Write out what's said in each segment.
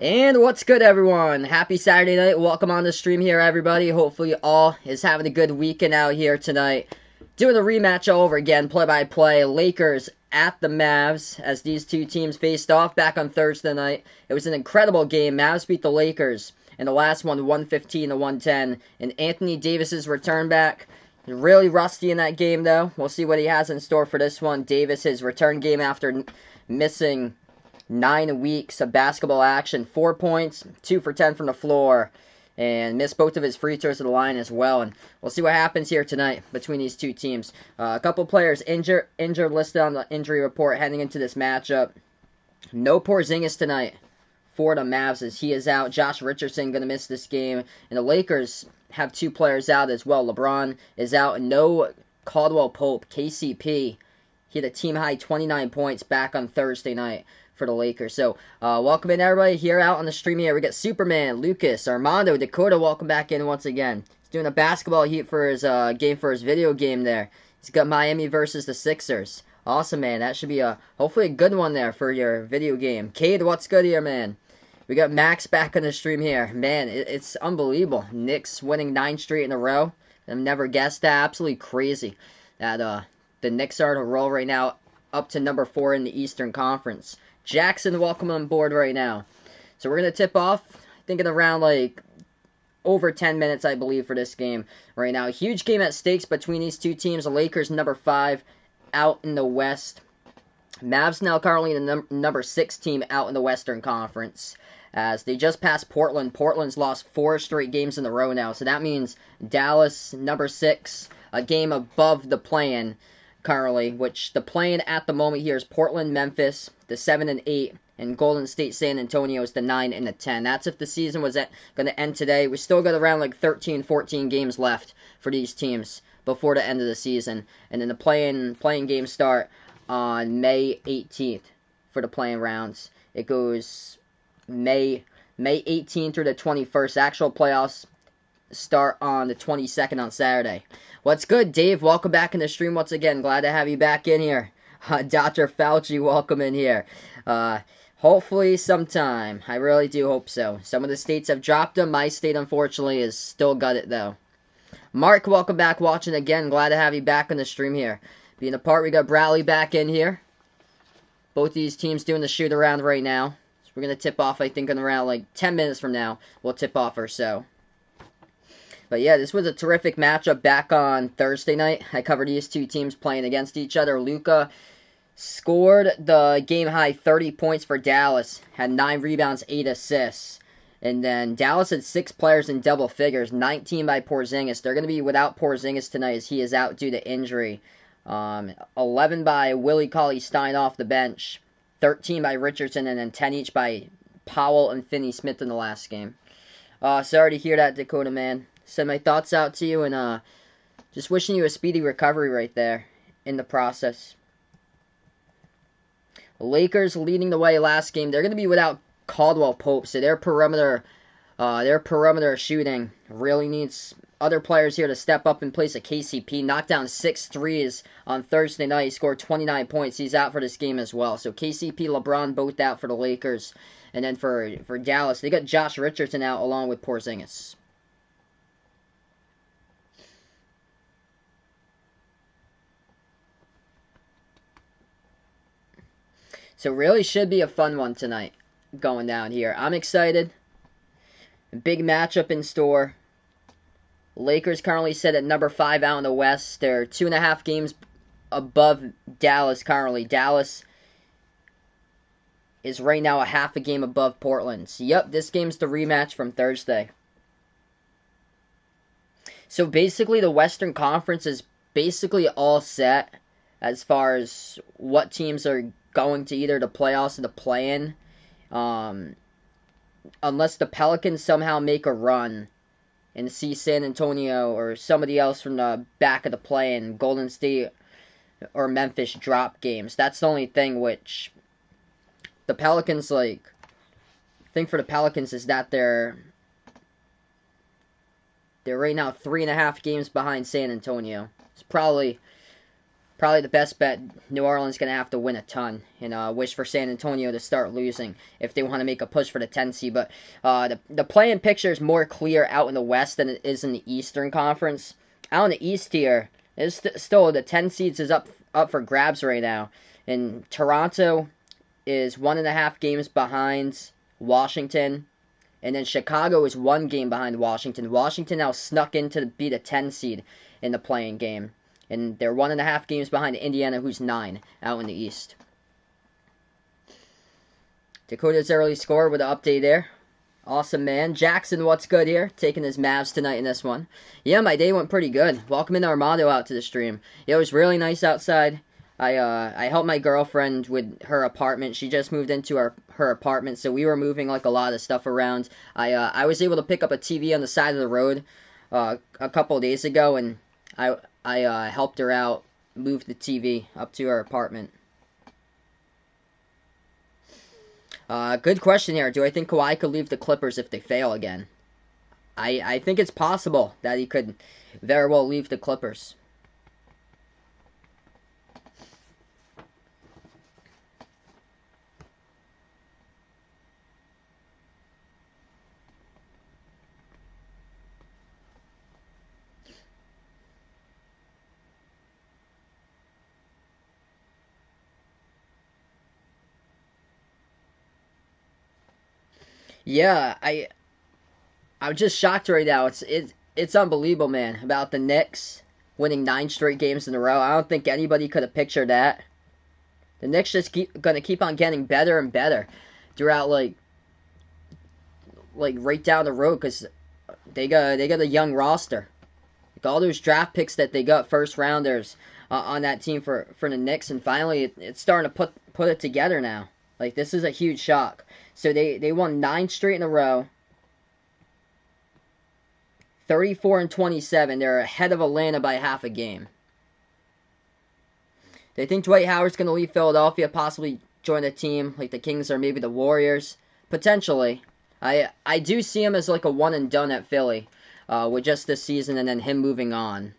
And what's good, everyone? Happy Saturday night. Welcome on the stream here, everybody. Hopefully all is having a good weekend out here tonight. Doing the rematch all over again, play-by-play. Lakers at the Mavs as these two teams faced off back on Thursday night. It was an incredible game. Mavs beat the Lakers in the last one, 115-110. And Anthony Davis's return back. Really rusty in that game, though. We'll see what he has in store for this one. Davis, his return game after missing 9 weeks of basketball action. 4 points, 2 for 10 from the floor, and missed both of his free throws at the line as well. And we'll see what happens here tonight between these two teams. A couple players injured listed on the injury report heading into this matchup. No Porzingis tonight for the Mavs as he is out. Josh Richardson going to miss this game. And the Lakers have 2 players out as well. LeBron is out, and no Caldwell Pope. KCP, he had a team-high 29 points back on Thursday night for the Lakers. So, welcome in, everybody, here out on the stream here. We got Superman, Lucas, Armando, Dakota, welcome back in once again. He's doing a basketball heat for his game, for his video game there. He's got Miami versus the Sixers. Awesome, man. That should be hopefully a good one there for your video game. Cade, what's good here, man? We got Max back on the stream here. Man, it's unbelievable. Knicks winning 9 straight in a row. I've never guessed that. Absolutely crazy that the Knicks are to roll right now up to number 4 in the Eastern Conference. Jackson, welcome on board right now. So we're going to tip off, I think in around like over 10 minutes, I believe, for this game right now. A huge game at stakes between these two teams. The Lakers, number 5, out in the West. Mavs now currently the number 6 team out in the Western Conference, as they just passed Portland. Portland's lost 4 straight games in a row now. So that means Dallas, number 6, a game above the play-in currently, which the play-in at the moment here is Portland, Memphis, the 7 and 8, and Golden State, San Antonio is the 9 and the 10. That's if the season was going to end today. We still got around like 13, 14 games left for these teams before the end of the season, and then the play-in games start on May 18th for the play-in rounds. It goes May 18th through the 21st. Actual playoffs start on the 22nd on Saturday. What's good, Dave? Welcome back in the stream once again. Glad to have you back in here. Dr. Fauci, welcome in here. Hopefully sometime. I really do hope so. Some of the states have dropped them. My state, unfortunately, is still got it, though. Mark, welcome back watching again. Glad to have you back on the stream here. Being a part, we got Bradley back in here. Both these teams doing the shoot around right now. So we're going to tip off, I think, in around like 10 minutes from now. We'll tip off or so. But yeah, this was a terrific matchup back on Thursday night. I covered these two teams playing against each other. Luka scored the game-high 30 points for Dallas. Had 9 rebounds, 8 assists. And then Dallas had 6 players in double figures. 19 by Porzingis. They're going to be without Porzingis tonight as he is out due to injury. 11 by Willie Cauley-Stein off the bench. 13 by Richardson. And then 10 each by Powell and Finney-Smith in the last game. Sorry to hear that, Dakota, man. Send my thoughts out to you, and just wishing you a speedy recovery right there in the process. Lakers leading the way last game. They're going to be without Caldwell Pope, so their perimeter shooting really needs other players here to step up in place of KCP. Knocked down 6 threes on Thursday night. He scored 29 points. He's out for this game as well. So KCP, LeBron both out for the Lakers. And then for Dallas, they got Josh Richardson out along with Porzingis. So really should be a fun one tonight going down here. I'm excited. Big matchup in store. Lakers currently sit at number 5 out in the West. They're 2.5 games above Dallas currently. Dallas is right now a half a game above Portland. So, yep, this game's the rematch from Thursday. So basically the Western Conference is basically all set as far as what teams are going to either the playoffs or the play-in. Unless the Pelicans somehow make a run and see San Antonio or somebody else from the back of the play-in, Golden State or Memphis drop games. That's the only thing which the Pelicans, like, thing for the Pelicans is that they're right now 3.5 games behind San Antonio. It's probably probably the best bet. New Orleans going to have to win a ton and wish for San Antonio to start losing if they want to make a push for the 10 seed. But the play-in picture is more clear out in the West than it is in the Eastern Conference. Out in the East here, still the 10 seeds is up for grabs right now. And Toronto is 1.5 games behind Washington. And then Chicago is 1 game behind Washington. Washington now snuck in to be the 10 seed in the play-in game. And they're 1.5 games behind Indiana, who's 9 out in the East. Dakota's early score with an update there. Awesome, man. Jackson, what's good here? Taking his Mavs tonight in this one. Yeah, my day went pretty good. Welcoming Armando out to the stream. Yeah, it was really nice outside. I helped my girlfriend with her apartment. She just moved into her apartment, so we were moving like a lot of stuff around. I was able to pick up a TV on the side of the road a couple of days ago, and I helped her out move the TV up to her apartment. Good question here. Do I think Kawhi could leave the Clippers if they fail again? I think it's possible that he could very well leave the Clippers. Yeah, I'm just shocked right now. It's unbelievable, man. About the Knicks winning 9 straight games in a row. I don't think anybody could have pictured that. The Knicks just gonna keep on getting better and better throughout like right down the road because they got a young roster. Like all those draft picks that they got, first rounders on that team for the Knicks, and finally it's starting to put it together now. Like this is a huge shock. So they won 9 straight in a row. 34-27. They're ahead of Atlanta by half a game. They think Dwight Howard's going to leave Philadelphia, possibly join a team like the Kings or maybe the Warriors. Potentially. I do see him as like a one and done at Philly with just this season and then him moving on.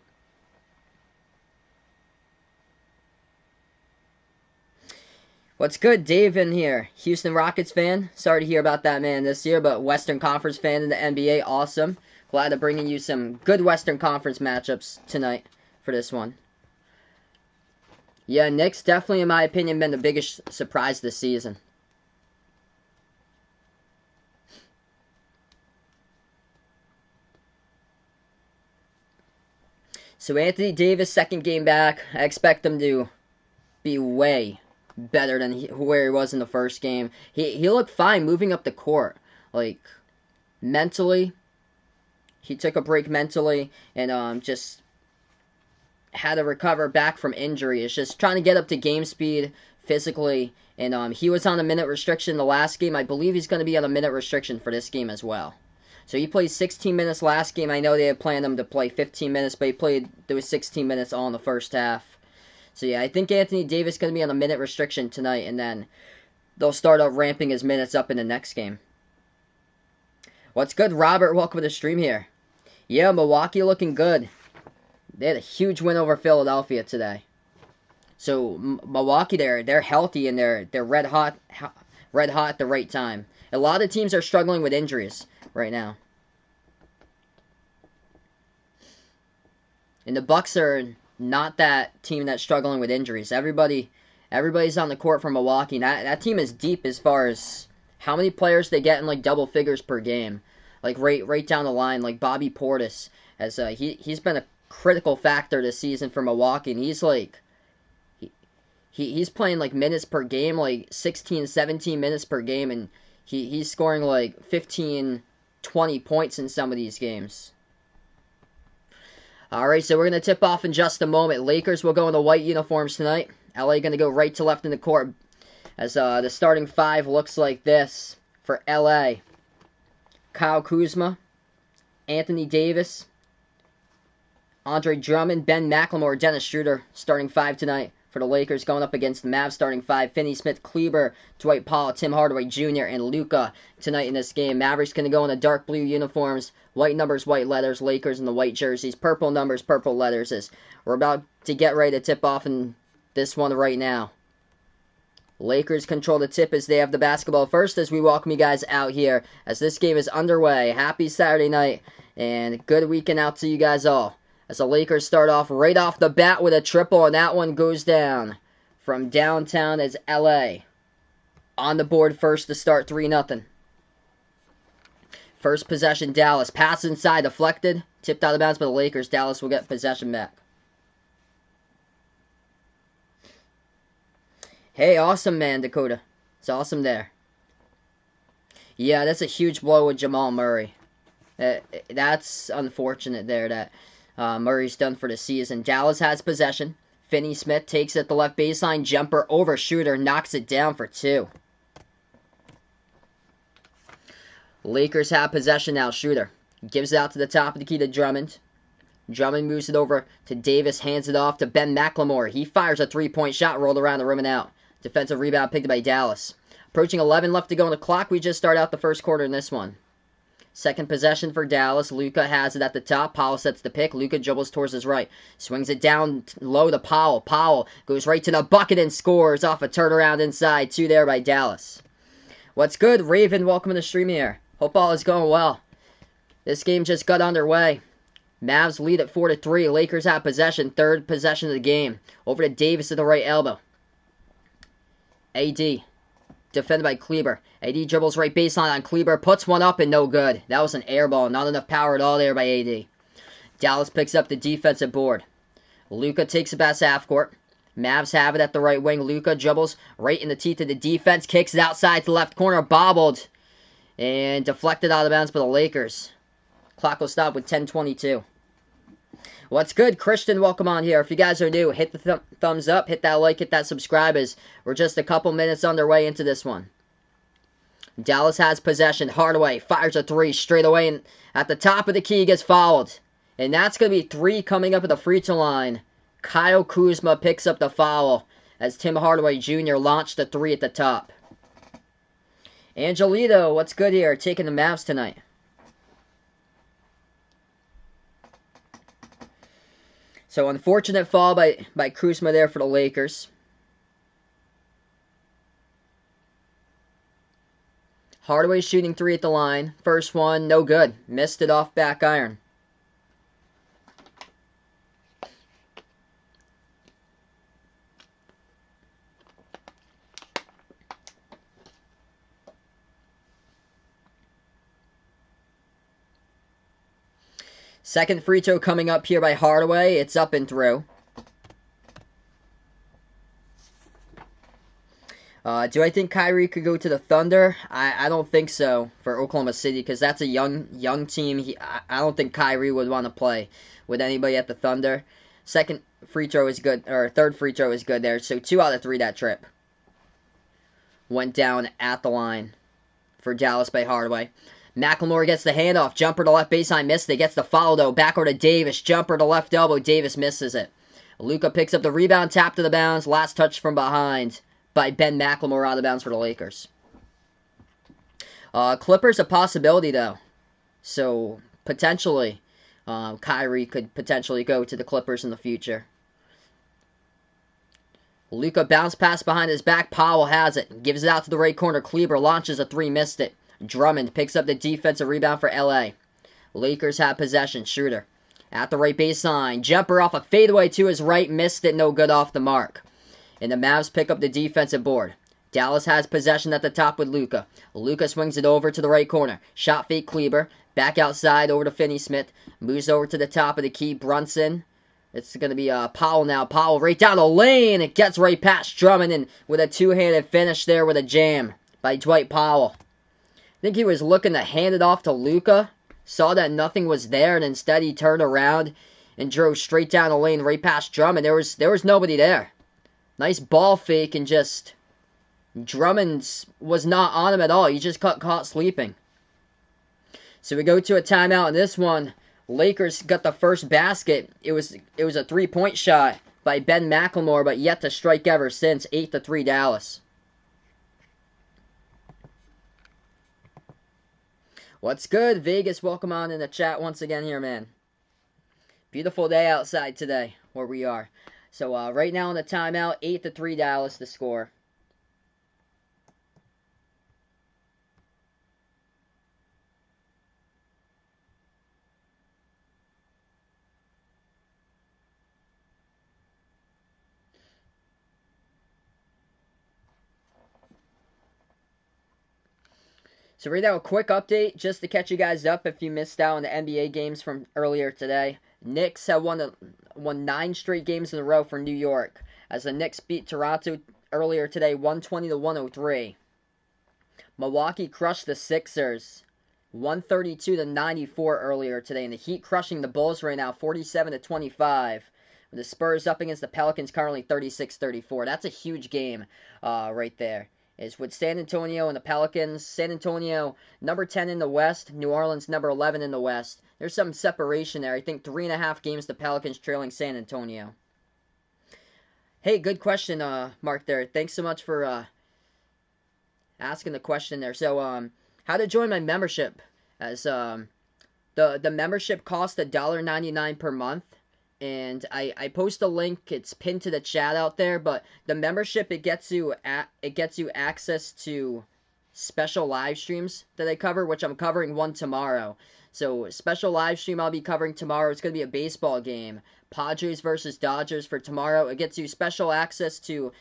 What's good, Dave in here? Houston Rockets fan. Sorry to hear about that man this year, but Western Conference fan in the NBA. Awesome. Glad to bringing you some good Western Conference matchups tonight for this one. Yeah, Knicks definitely, in my opinion, been the biggest surprise this season. So Anthony Davis, second game back. I expect him to be way better than where he was in the first game. He looked fine moving up the court. Like, mentally, he took a break mentally and just had to recover back from injury. It's just trying to get up to game speed physically. And he was on a minute restriction the last game. I believe he's going to be on a minute restriction for this game as well. So he played 16 minutes last game. I know they had planned him to play 15 minutes, but he played those 16 minutes all in the first half. So yeah, I think Anthony Davis is going to be on a minute restriction tonight, and then they'll start up ramping his minutes up in the next game. What's good, Robert? Welcome to the stream here. Yeah, Milwaukee looking good. They had a huge win over Philadelphia today. So Milwaukee, they're healthy and they're red hot at the right time. A lot of teams are struggling with injuries right now. And the Bucks are not that team that's struggling with injuries. Everybody's on the court for Milwaukee. That team is deep as far as how many players they get in like double figures per game. Like right down the line, like Bobby Portis, as he's been a critical factor this season for Milwaukee, and he's like he's playing like minutes per game, like 16, 17 minutes per game, and he's scoring like 15, 20 points in some of these games. Alright, so we're going to tip off in just a moment. Lakers will go in the white uniforms tonight. LA going to go right to left in the court. As the starting 5 looks like this for LA. Kyle Kuzma, Anthony Davis, Andre Drummond, Ben McLemore, Dennis Schroeder, starting 5 tonight for the Lakers going up against the Mavs starting five. Finney-Smith, Kleber, Dwight Powell, Tim Hardaway Jr., and Luka tonight in this game. Mavericks going to go in the dark blue uniforms. White numbers, white letters. Lakers in the white jerseys. Purple numbers, purple letters. As we're about to get ready to tip off in this one right now. Lakers control the tip as they have the basketball first as we welcome you guys out here as this game is underway. Happy Saturday night and good weekend out to you guys all. As the Lakers start off right off the bat with a triple, and that one goes down from downtown as LA. On the board first to start 3-0. First possession, Dallas. Pass inside, deflected. Tipped out of bounds by the Lakers. Dallas will get possession back. Hey, awesome, man, Dakota. It's awesome there. Yeah, that's a huge blow with Jamal Murray. That's unfortunate there that Murray's done for the season. Dallas has possession. Finney-Smith takes it the left baseline. Jumper over Shooter. Knocks it down for 2. Lakers have possession now. Shooter gives it out to the top of the key to Drummond. Drummond moves it over to Davis. Hands it off to Ben McLemore. He fires a 3-point shot. Rolled around the rim and out. Defensive rebound picked up by Dallas. Approaching 11 left to go on the clock. We just start out the first quarter in this one. Second possession for Dallas. Luka has it at the top. Powell sets the pick. Luka dribbles towards his right. Swings it down low to Powell. Powell goes right to the bucket and scores off a turnaround inside. 2 there by Dallas. What's good? Raven, welcome to the stream here. Hope all is going well. This game just got underway. Mavs lead at 4-3. Lakers have possession. Third possession of the game. Over to Davis at the right elbow. AD. Defended by Kleber. AD dribbles right baseline on Kleber. Puts one up and no good. That was an air ball. Not enough power at all there by AD. Dallas picks up the defensive board. Luka takes it past half court. Mavs have it at the right wing. Luka dribbles right in the teeth of the defense. Kicks it outside to the left corner. Bobbled. And deflected out of bounds by the Lakers. Clock will stop with 10:22. What's good, Christian? Welcome on here. If you guys are new, hit the thumbs up, hit that like, hit that subscribe as we're just a couple minutes underway into this one. Dallas has possession. Hardaway fires a 3 straight away and at the top of the key gets fouled. And that's going to be 3 coming up at the free throw line. Kyle Kuzma picks up the foul as Tim Hardaway Jr. launched the 3 at the top. Angelito, what's good here? Taking the Mavs tonight. So unfortunate fall by Kuzma there for the Lakers. Hardaway shooting 3 at the line. First one, no good. Missed it off back iron. Second free throw coming up here by Hardaway. It's up and through. Do I think Kyrie could go to the Thunder? I don't think so for Oklahoma City because that's a young team. I don't think Kyrie would want to play with anybody at the Thunder. Second free throw is good, or third free throw is good there. So 2 out of 3 that trip. Went down at the line for Dallas by Hardaway. McLemore gets the handoff. Jumper to left baseline. Missed it. Gets the foul, though. Back over to Davis. Jumper to left elbow. Davis misses it. Luka picks up the rebound. Tap to the bounds. Last touch from behind by Ben McLemore out of bounds for the Lakers. Clippers a possibility, though. So, potentially, Kyrie could potentially go to the Clippers in the future. Luka bounce pass behind his back. Powell has it. Gives it out to the right corner. Kleber launches a 3. Missed it. Drummond picks up the defensive rebound for LA. Lakers have possession. Shooter at the right baseline. Jumper off a fadeaway to his right. Missed it. No good off the mark. And the Mavs pick up the defensive board. Dallas has possession at the top with Luka. Luka swings it over to the right corner. Shot fake Kleber. Back outside over to Finney-Smith. Moves over to the top of the key. Brunson. It's going to be Powell now. Powell right down the lane. It gets right past Drummond and with a 2-handed finish there with a jam by Dwight Powell. I think he was looking to hand it off to Luka. Saw that nothing was there, and instead he turned around and drove straight down the lane right past Drummond. There was nobody there. Nice ball fake, and just Drummond was not on him at all. He just got caught sleeping. So we go to a timeout in this one. Lakers got the first basket. It was a 3-point shot by Ben McLemore, but yet to strike ever since. 8-3 Dallas. What's good, Vegas? Welcome on in the chat once again here, man. Beautiful day outside today where we are. So right now in the timeout, 8-3 Dallas the score. So right now, a quick update just to catch you guys up if you missed out on the NBA games from earlier today. Knicks have won 9 straight games in a row for New York as the Knicks beat Toronto earlier today 120-103. Milwaukee crushed the Sixers 132-94 earlier today, and the Heat crushing the Bulls right now 47-25. The Spurs up against the Pelicans currently 36-34. That's a huge game right there. Is with San Antonio and the Pelicans. San Antonio, number 10 in the West. New Orleans, number 11 in the West. There's some separation there. I think 3.5 games the Pelicans trailing San Antonio. Hey, good question, Mark there. Thanks so much for asking the question there. So, how to join my membership? As the membership costs $1.99 per month. And I post a link. It's pinned to the chat out there. But the membership, it gets you access to special live streams that I cover, which I'm covering one tomorrow. So special live stream I'll be covering tomorrow. It's gonna be a baseball game, Padres versus Dodgers for tomorrow. It gets you special access to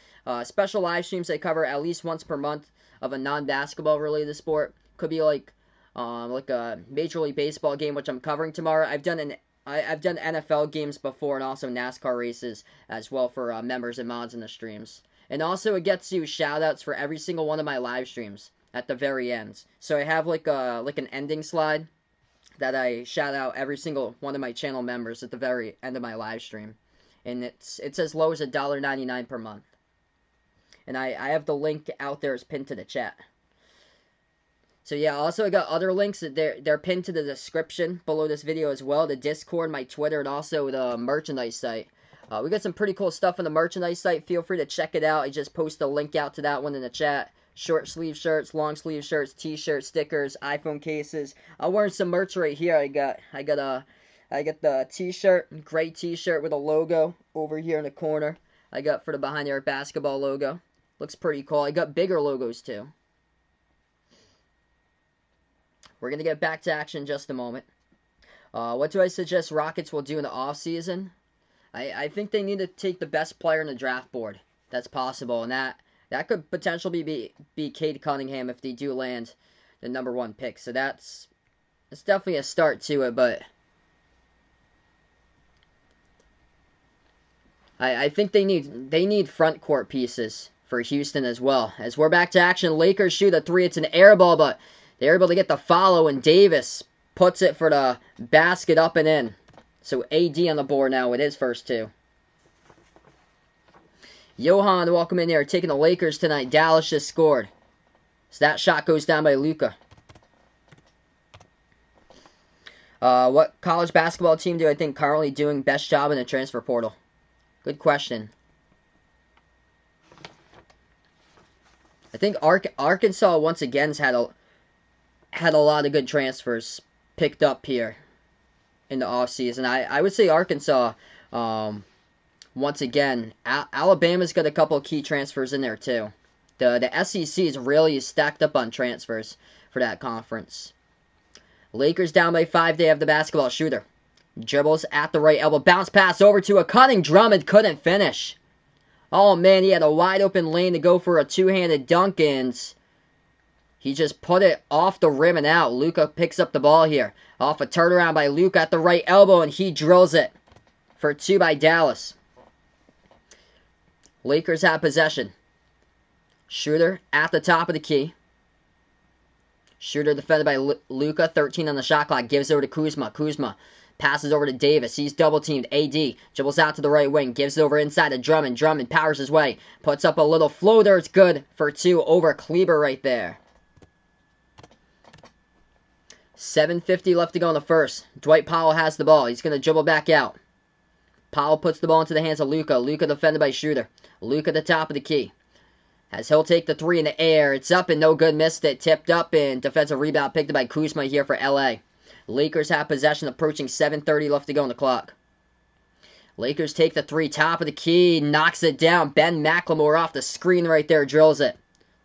special live streams I cover at least once per month of a non-basketball related sport. Could be like a Major League Baseball game, which I'm covering tomorrow. I've done NFL games before and also NASCAR races as well for members and mods in the streams. And also it gets you shout-outs for every single one of my live streams at the very end. So I have like an ending slide that I shout out every single one of my channel members at the very end of my live stream. And it's as low as $1.99 per month. And I have the link out there as pinned to the chat. So yeah, also I got other links that they're pinned to the description below this video as well. The Discord, my Twitter, and also the merchandise site. We got some pretty cool stuff on the merchandise site. Feel free to check it out. I just post a link out to that one in the chat. Short sleeve shirts, long sleeve shirts, t-shirts, stickers, iPhone cases. I'm wearing some merch right here. I got the t-shirt, gray t-shirt with a logo over here in the corner. I got for the Behind the Arc basketball logo. Looks pretty cool. I got bigger logos too. We're going to get back to action in just a moment. What do I suggest Rockets will do in the offseason? I think they need to take the best player in the draft board. That's possible. And that could potentially be Cade Cunningham if they do land the number 1 pick. So it's definitely a start to it. But I think they need front court pieces for Houston as well. As we're back to action, Lakers shoot a 3. It's an air ball, but they're able to get the follow, and Davis puts it for the basket up and in. So AD on the board now with his first 2. Johan, welcome in there, taking the Lakers tonight. Dallas just scored. So that shot goes down by Luka. What college basketball team do I think currently doing best job in the transfer portal? Good question. I think Arkansas once again has had a lot of good transfers picked up here in the offseason. I would say Arkansas, once again. Alabama's got a couple of key transfers in there too. The SEC is really stacked up on transfers for that conference. Lakers down by 5. They have the basketball. Shooter dribbles at the right elbow. Bounce pass over to a cutting Drummond. Couldn't finish. Oh man, he had a wide open lane to go for a two-handed dunk, and he just put it off the rim and out. Luka picks up the ball here. Off a turnaround by Luka at the right elbow, and he drills it for 2 by Dallas. Lakers have possession. Shooter at the top of the key. Shooter defended by Luka. 13 on the shot clock. Gives it over to Kuzma. Kuzma passes over to Davis. He's double-teamed. AD dribbles out to the right wing. Gives it over inside to Drummond. Drummond powers his way. Puts up a little floater. It's good for 2 over Kleber right there. 7:50 left to go in the first. Dwight Powell has the ball. He's going to dribble back out. Powell puts the ball into the hands of Luka. Luka defended by Schroeder. Luka at the top of the key. As he'll take the three in the air. It's up and no good. Missed it. Tipped up and defensive rebound picked up by Kuzma here for LA. Lakers have possession, approaching 7:30 left to go on the clock. Lakers take the three, top of the key, knocks it down. Ben McLemore off the screen right there, drills it.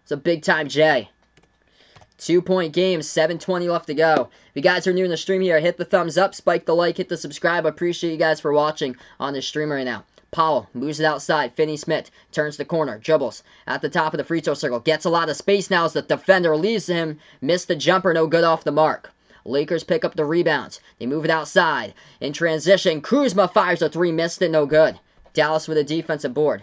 It's a big-time J. 2-point game, 7:20 left to go. If you guys are new in the stream here, hit the thumbs up, spike the like, hit the subscribe. I appreciate you guys for watching on this stream right now. Powell moves it outside. Finney-Smith turns the corner, dribbles at the top of the free throw circle. Gets a lot of space now as the defender leaves him. Missed the jumper, no good off the mark. Lakers pick up the rebounds. They move it outside. In transition, Kuzma fires a three. Missed it, no good. Dallas with a defensive board.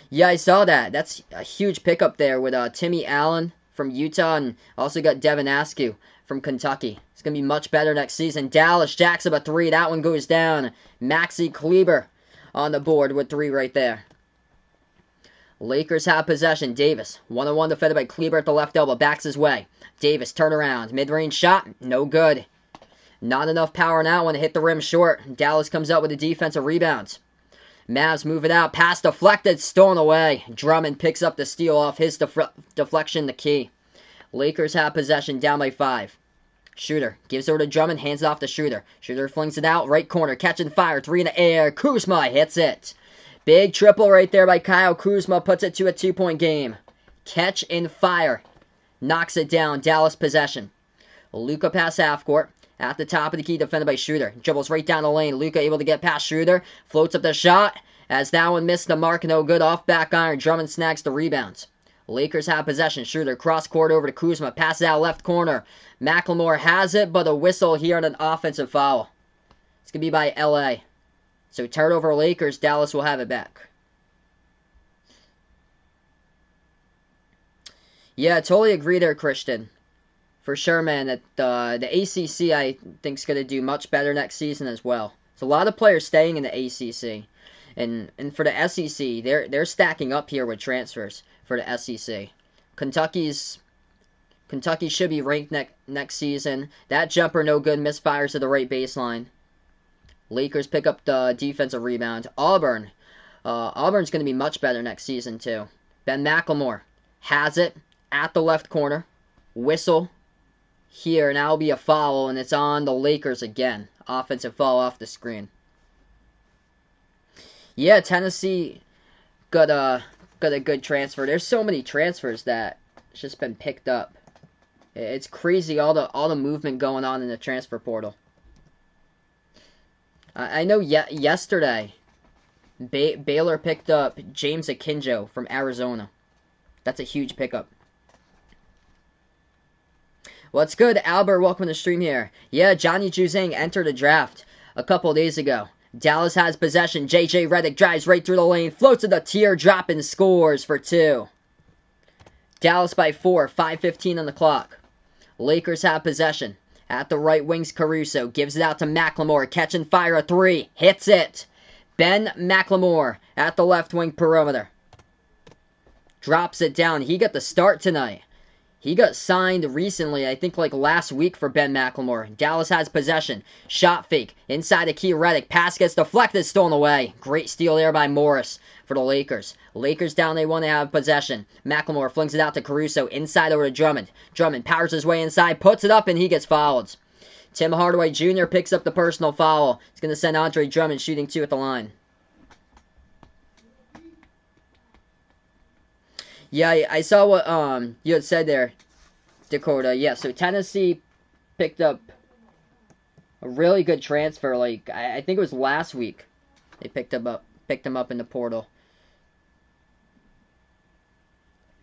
Yeah, I saw that. That's a huge pickup there with Timmy Allen from Utah, and also got Devin Askew from Kentucky. It's going to be much better next season. Dallas jacks up a three. That one goes down. Maxi Kleber on the board with three right there. Lakers have possession. Davis, 1-on-1 defended by Kleber at the left elbow. Backs his way. Davis, turnaround. Mid-range shot. No good. Not enough power now when it hit the rim short. Dallas comes up with a defensive rebound. Mavs move it out. Pass deflected. Stolen away. Drummond picks up the steal off his deflection, the key. Lakers have possession, down by 5. Schroeder gives over to Drummond. Hands it off to Schroeder. Schroeder flings it out. Right corner. Catching fire. Three in the air. Kuzma hits it. Big triple right there by Kyle Kuzma. Puts it to a 2-point game. Catch and fire. Knocks it down. Dallas possession. Luka pass half court. At the top of the key, defended by Schroeder. Dribbles right down the lane. Luka able to get past Schroeder. Floats up the shot. As that one missed the mark. No good. Off back iron. Drummond snags the rebounds. Lakers have possession. Schroeder cross court over to Kuzma. Passes out left corner. McLemore has it, but a whistle here on an offensive foul. It's going to be by LA. So turnover Lakers. Dallas will have it back. Yeah, I totally agree there, Christian. For sure, man, that the ACC, I think, is going to do much better next season as well. There's a lot of players staying in the ACC. And for the SEC, they're stacking up here with transfers for the SEC. Kentucky should be ranked next season. That jumper, no good. Misfires to the right baseline. Lakers pick up the defensive rebound. Auburn's going to be much better next season, too. Ben McLemore has it at the left corner. Whistle here, and that'll be a foul, and it's on the Lakers again. Offensive foul off the screen. Yeah, Tennessee got a good transfer. There's so many transfers that it's just been picked up. It's crazy all the movement going on in the transfer portal. I know yesterday Baylor picked up James Akinjo from Arizona. That's a huge pickup. What's good, Albert? Welcome to the stream here. Yeah, Johnny Juzang entered a draft a couple days ago. Dallas has possession. J.J. Redick drives right through the lane, floats to the teardrop and scores for 2. Dallas by 4, 5:15 on the clock. Lakers have possession. At the right wings, Caruso gives it out to McLemore. Catch and fire a 3. Hits it. Ben McLemore at the left wing perimeter. Drops it down. He got the start tonight. He got signed recently, I think like last week for Ben McLemore. Dallas has possession. Shot fake. Inside the key, Redick. Pass gets deflected, stolen away. Great steal there by Morris for the Lakers. Lakers down, they want to have possession. McLemore flings it out to Caruso. Inside over to Drummond. Drummond powers his way inside, puts it up, and he gets fouled. Tim Hardaway Jr. picks up the personal foul. He's going to send Andre Drummond shooting 2 at the line. Yeah, I saw what you had said there, Dakota. Yeah, so Tennessee picked up a really good transfer. Like I think it was last week they picked him up in the portal.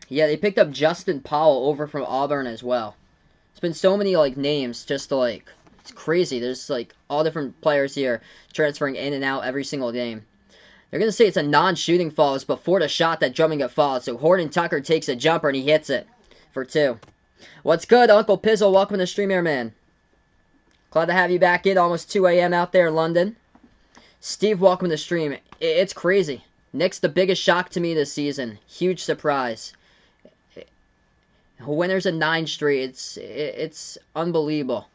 Yeah, they picked up Justin Powell over from Auburn as well. It's been so many like names just to like it's crazy. There's like all different players here transferring in and out every single game. They're going to say it's a non-shooting foul. It's before the shot that Drummond got fouled. So Horton Tucker takes a jumper and he hits it for 2. What's good, Uncle Pizzle? Welcome to the stream here, man. Glad to have you back in. Almost 2 a.m. out there in London. Steve, welcome to the stream. It's crazy. Knicks the biggest shock to me this season. Huge surprise. Winners of 9 straight. It's unbelievable.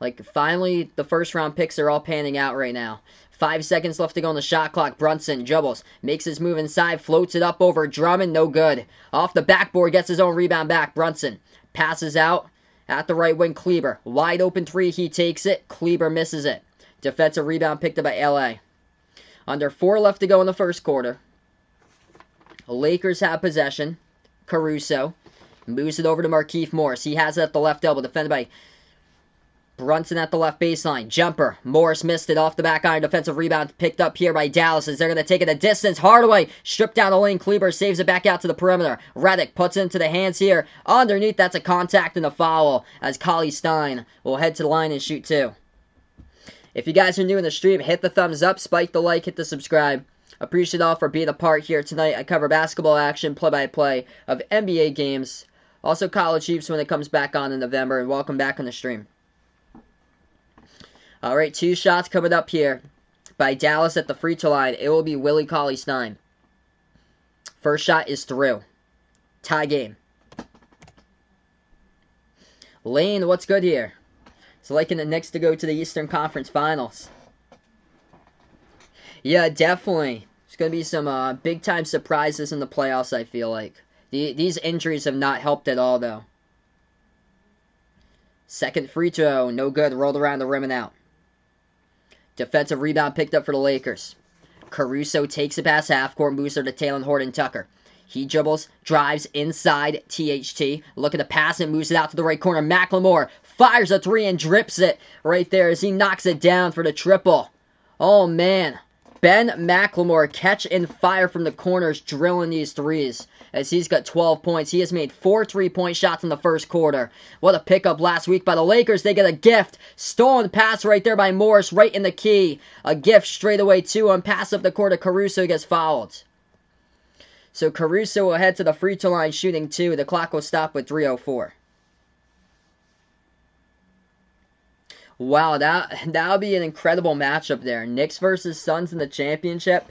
Like, finally, the first-round picks are all panning out right now. 5 seconds left to go on the shot clock. Brunson dribbles, makes his move inside, floats it up over Drummond, no good. Off the backboard, gets his own rebound back. Brunson passes out at the right wing. Kleber, wide open three, he takes it. Kleber misses it. Defensive rebound picked up by LA. Under 4 left to go in the first quarter. Lakers have possession. Caruso moves it over to Markieff Morris. He has it at the left elbow, defended by Brunson at the left baseline. Jumper. Morris missed it off the back iron. Defensive rebound picked up here by Dallas as they're going to take it a distance. Hardaway stripped down the lane. Kleber saves it back out to the perimeter. Redick puts it into the hands here. Underneath, that's a contact and a foul as Cauley Stein will head to the line and shoot 2. If you guys are new in the stream, hit the thumbs up, spike the like, hit the subscribe. Appreciate all for being a part here tonight. I cover basketball action, play-by-play of NBA games. Also college hoops when it comes back on in November. And welcome back on the stream. Alright, 2 shots coming up here by Dallas at the free throw line. It will be Willie Cauley Stein. First shot is through. Tie game. Lane, what's good here? It's liking the Knicks to go to the Eastern Conference Finals. Yeah, definitely. There's going to be some big-time surprises in the playoffs, I feel like. These injuries have not helped at all, though. Second free throw, no good. Rolled around the rim and out. Defensive rebound picked up for the Lakers. Caruso takes it past half court, moves her to Talen Horton-Tucker. He dribbles, drives inside THT. Looking to pass and moves it out to the right corner. McLemore fires a 3 and drips it right there as he knocks it down for the triple. Oh, man. Ben McLemore catch and fire from the corners, drilling these threes as he's got 12 points. He has made 4 3-point shots in the first quarter. What a pickup last week by the Lakers. They get a gift. Stolen pass right there by Morris, right in the key. A gift straight away to him. Pass up the court to Caruso, gets fouled. So Caruso will head to the free throw line shooting 2. The clock will stop with 3:04. Wow, that'll be an incredible matchup there. Knicks versus Suns in the championship.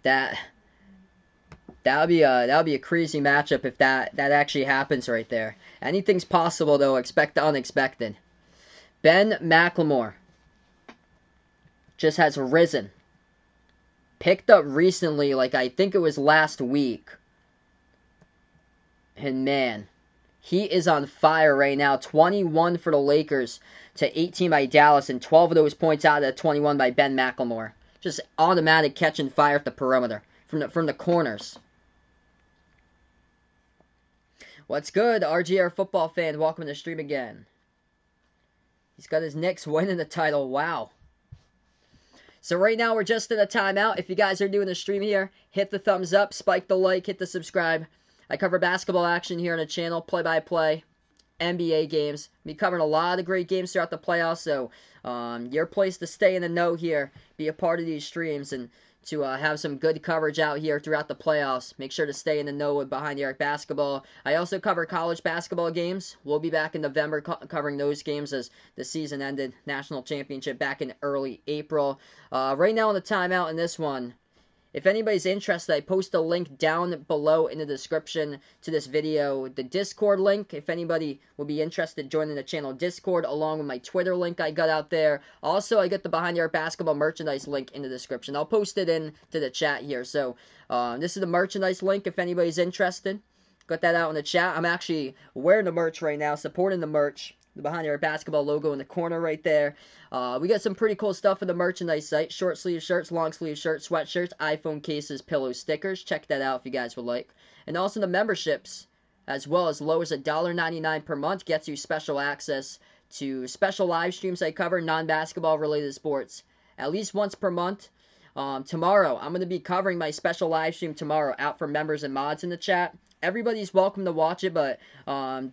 That'll be a crazy matchup if that actually happens right there. Anything's possible though. Expect the unexpected. Ben McLemore just has risen. Picked up recently, like I think it was last week. And man, he is on fire right now. 21 for the Lakers to 18 by Dallas, and 12 of those points out of the 21 by Ben McLemore. Just automatic catch and fire at the perimeter from the corners. What's good, RGR football fan? Welcome to the stream again. He's got his Knicks winning the title. Wow. So right now we're just in a timeout. If you guys are doing the stream here, hit the thumbs up, spike the like, hit the subscribe. I cover basketball action here on the channel, play-by-play, NBA games. I'll be covering a lot of great games throughout the playoffs, so your place to stay in the know here, be a part of these streams, and to have some good coverage out here throughout the playoffs. Make sure to stay in the know with Behind the Arc Basketball. I also cover college basketball games. We'll be back in November covering those games as the season ended. National championship back in early April. Right now on the timeout in this one, if anybody's interested, I post a link down below in the description to this video. The Discord link, if anybody will be interested, joining the channel Discord, along with my Twitter link I got out there. Also, I got the Behind the Arc Basketball merchandise link in the description. I'll post it into the chat here. So, this is the merchandise link if anybody's interested. Got that out in the chat. I'm actually wearing the merch right now, supporting the merch. The Behind the Arc Basketball logo in the corner right there. We got some pretty cool stuff in the merchandise site. Short sleeve shirts, long sleeve shirts, sweatshirts, iPhone cases, pillow stickers. Check that out if you guys would like. And also the memberships, as well as low as $1.99 per month, gets you special access to special live streams I cover, non-basketball related sports, at least once per month. Tomorrow, I'm going to be covering my special live stream tomorrow out for members and mods in the chat. Everybody's welcome to watch it, but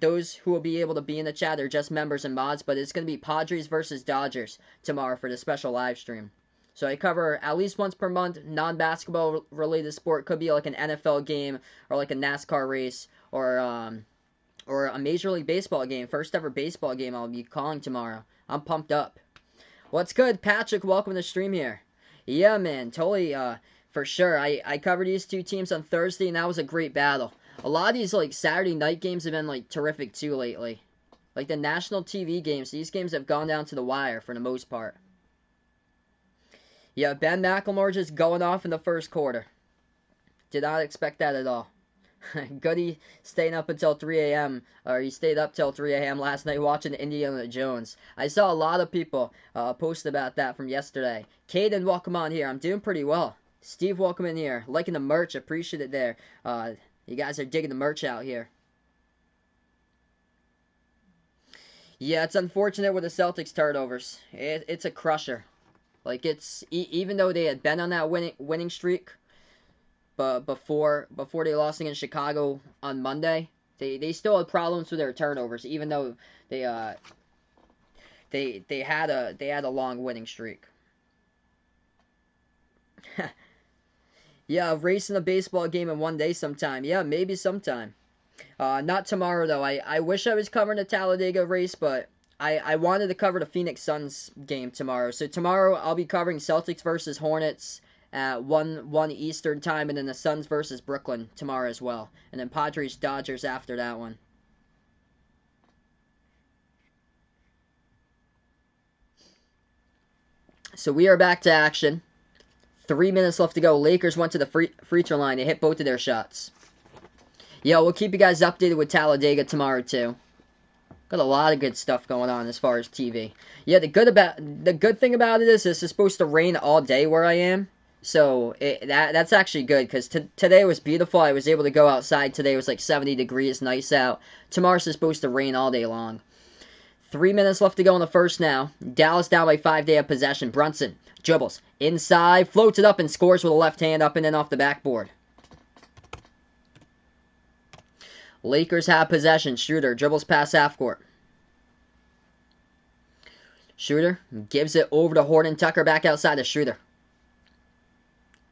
those who will be able to be in the chat are just members and mods. But it's going to be Padres versus Dodgers tomorrow for the special live stream. So I cover at least once per month non-basketball related sport. Could be like an NFL game or like a NASCAR race or a Major League Baseball game. First ever baseball game I'll be calling tomorrow. I'm pumped up. What's good, Patrick? Welcome to the stream here. Yeah, man, totally. For sure. I covered these two teams on Thursday, and that was a great battle. A lot of these, like, Saturday night games have been, like, terrific, too, lately. Like the national TV games, these games have gone down to the wire for the most part. Yeah, Ben McLemore just going off in the first quarter. Did not expect that at all. Goody staying up until 3 a.m. or he stayed up till 3 a.m. last night watching Indiana Jones. I saw a lot of people post about that from yesterday. Caden, welcome on here. I'm doing pretty well. Steve, welcome in here. Liking the merch. Appreciate it there. You guys are digging the merch out here. Yeah, it's unfortunate with the Celtics turnovers. It's a crusher. Like it's even though they had been on that winning streak, but before they lost against Chicago on Monday, they still had problems with their turnovers, even though they had a long winning streak. Yeah, racing a baseball game in one day sometime. Yeah, maybe sometime. Not tomorrow though. I wish I was covering the Talladega race, but I wanted to cover the Phoenix Suns game tomorrow. So tomorrow I'll be covering Celtics versus Hornets at 1 Eastern time, and then the Suns versus Brooklyn tomorrow as well. And then Padres Dodgers after that one. So we are back to action. 3 minutes left to go. Lakers went to the free throw line. They hit both of their shots. Yeah, we'll keep you guys updated with Talladega tomorrow too. Got a lot of good stuff going on as far as TV. Yeah, the good thing about it is it's supposed to rain all day where I am. So that's actually good because today was beautiful. I was able to go outside today. It was like 70 degrees, nice out. Tomorrow's supposed to rain all day long. 3 minutes left to go in the first now. Dallas down by 5. They have possession. Brunson dribbles inside, floats it up and scores with a left hand up and in off the backboard. Lakers have possession. Schroeder dribbles past half court. Schroeder gives it over to Horton Tucker back outside to Schroeder.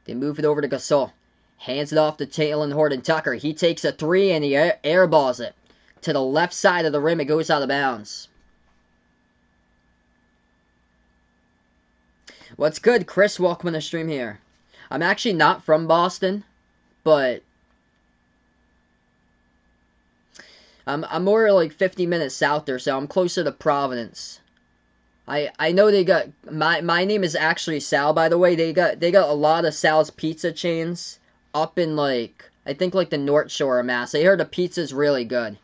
They move it over to Gasol. Hands it off to Taylor Horton Tucker. He takes a three and he airballs it to the left side of the rim. It goes out of bounds. What's good, Chris? Welcome to the stream here. I'm actually not from Boston, but I'm more like 50 minutes south there, so I'm closer to Providence. I know they got my name is actually Sal, by the way. They got a lot of Sal's pizza chains up in like I think like the North Shore of Mass. I heard the pizza's really good.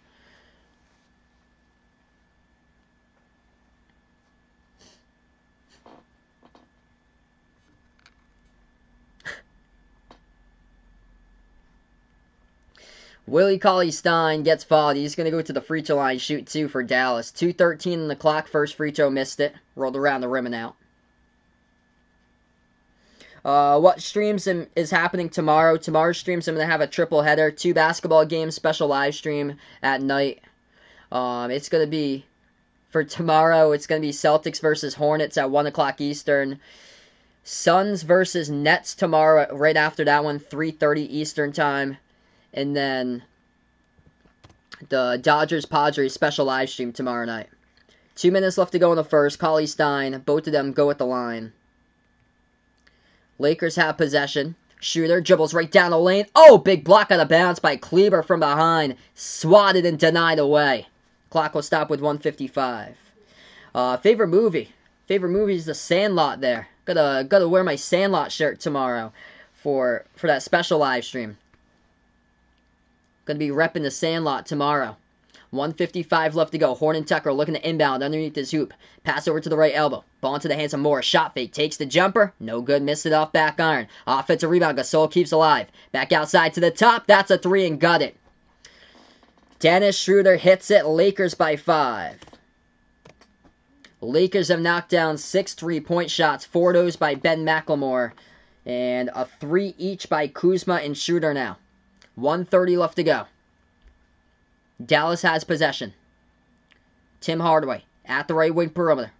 Willie Cauley-Stein gets fouled. He's going to go to the free throw line, shoot 2 for Dallas. 2:13 on the clock. First free throw, missed it. Rolled around the rim and out. What streams is happening tomorrow? Tomorrow's streams, I'm going to have a triple header. 2 basketball games, special live stream at night. It's going to be, for tomorrow, it's going to be Celtics versus Hornets at 1 o'clock Eastern. Suns versus Nets tomorrow, right after that one, 3:30 Eastern time. And then the Dodgers-Padres special live stream tomorrow night. 2 minutes left to go in the first. Cauley-Stein, both of them go at the line. Lakers have possession. Schroeder dribbles right down the lane. Oh, big block out of bounds by Kleber from behind. Swatted and denied away. Clock will stop with 1:55. Favorite movie? Favorite movie is The Sandlot there. Gotta wear my Sandlot shirt tomorrow for that special live stream. Going to be repping The Sandlot tomorrow. 1:55 left to go. Horton Tucker looking to inbound underneath his hoop. Pass over to the right elbow. Ball into the hands of Moore. Shot fake. Takes the jumper. No good. Missed it off back iron. Offensive rebound. Gasol keeps alive. Back outside to the top. That's a 3 and got it. Dennis Schroeder hits it. Lakers by 5. Lakers have knocked down 6 3-point shots. 4 of those by Ben McLemore. And a 3 each by Kuzma and Schroeder now. 1:30 left to go. Dallas has possession. Tim Hardaway at the right wing perimeter.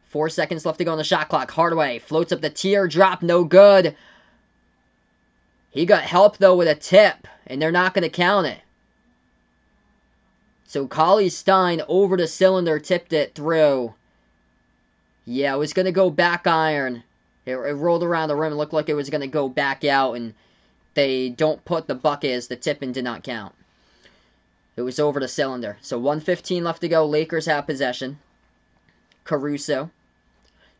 4 seconds left to go on the shot clock. Hardaway floats up the teardrop. No good. He got help, though, with a tip, and they're not going to count it. So Cauley-Stein over the cylinder tipped it through. Yeah, it was going to go back iron. It rolled around the rim. It looked like it was going to go back out, and they don't put the bucket as the tip and did not count. It was over the cylinder. So 1:15 left to go. Lakers have possession. Caruso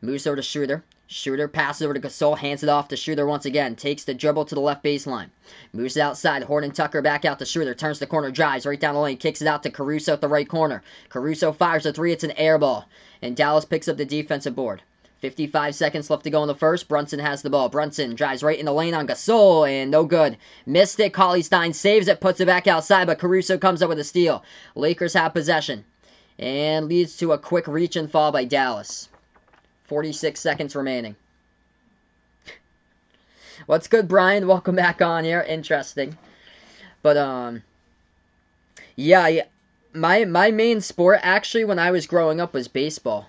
moves over to Schroeder. Schroeder passes over to Gasol, hands it off to Schroeder once again. Takes the dribble to the left baseline. Moves it outside. Horton-Tucker back out to Schroeder. Turns the corner, drives right down the lane. Kicks it out to Caruso at the right corner. Caruso fires a three. It's an air ball. And Dallas picks up the defensive board. 55 seconds left to go in the first. Brunson has the ball. Brunson drives right in the lane on Gasol, and no good. Missed it. Cauley-Stein saves it, puts it back outside, but Caruso comes up with a steal. Lakers have possession. And leads to a quick reach and fall by Dallas. 46 seconds remaining. What's good, Brian? Welcome back on here. Interesting. But, yeah, my main sport, actually, when I was growing up, was baseball.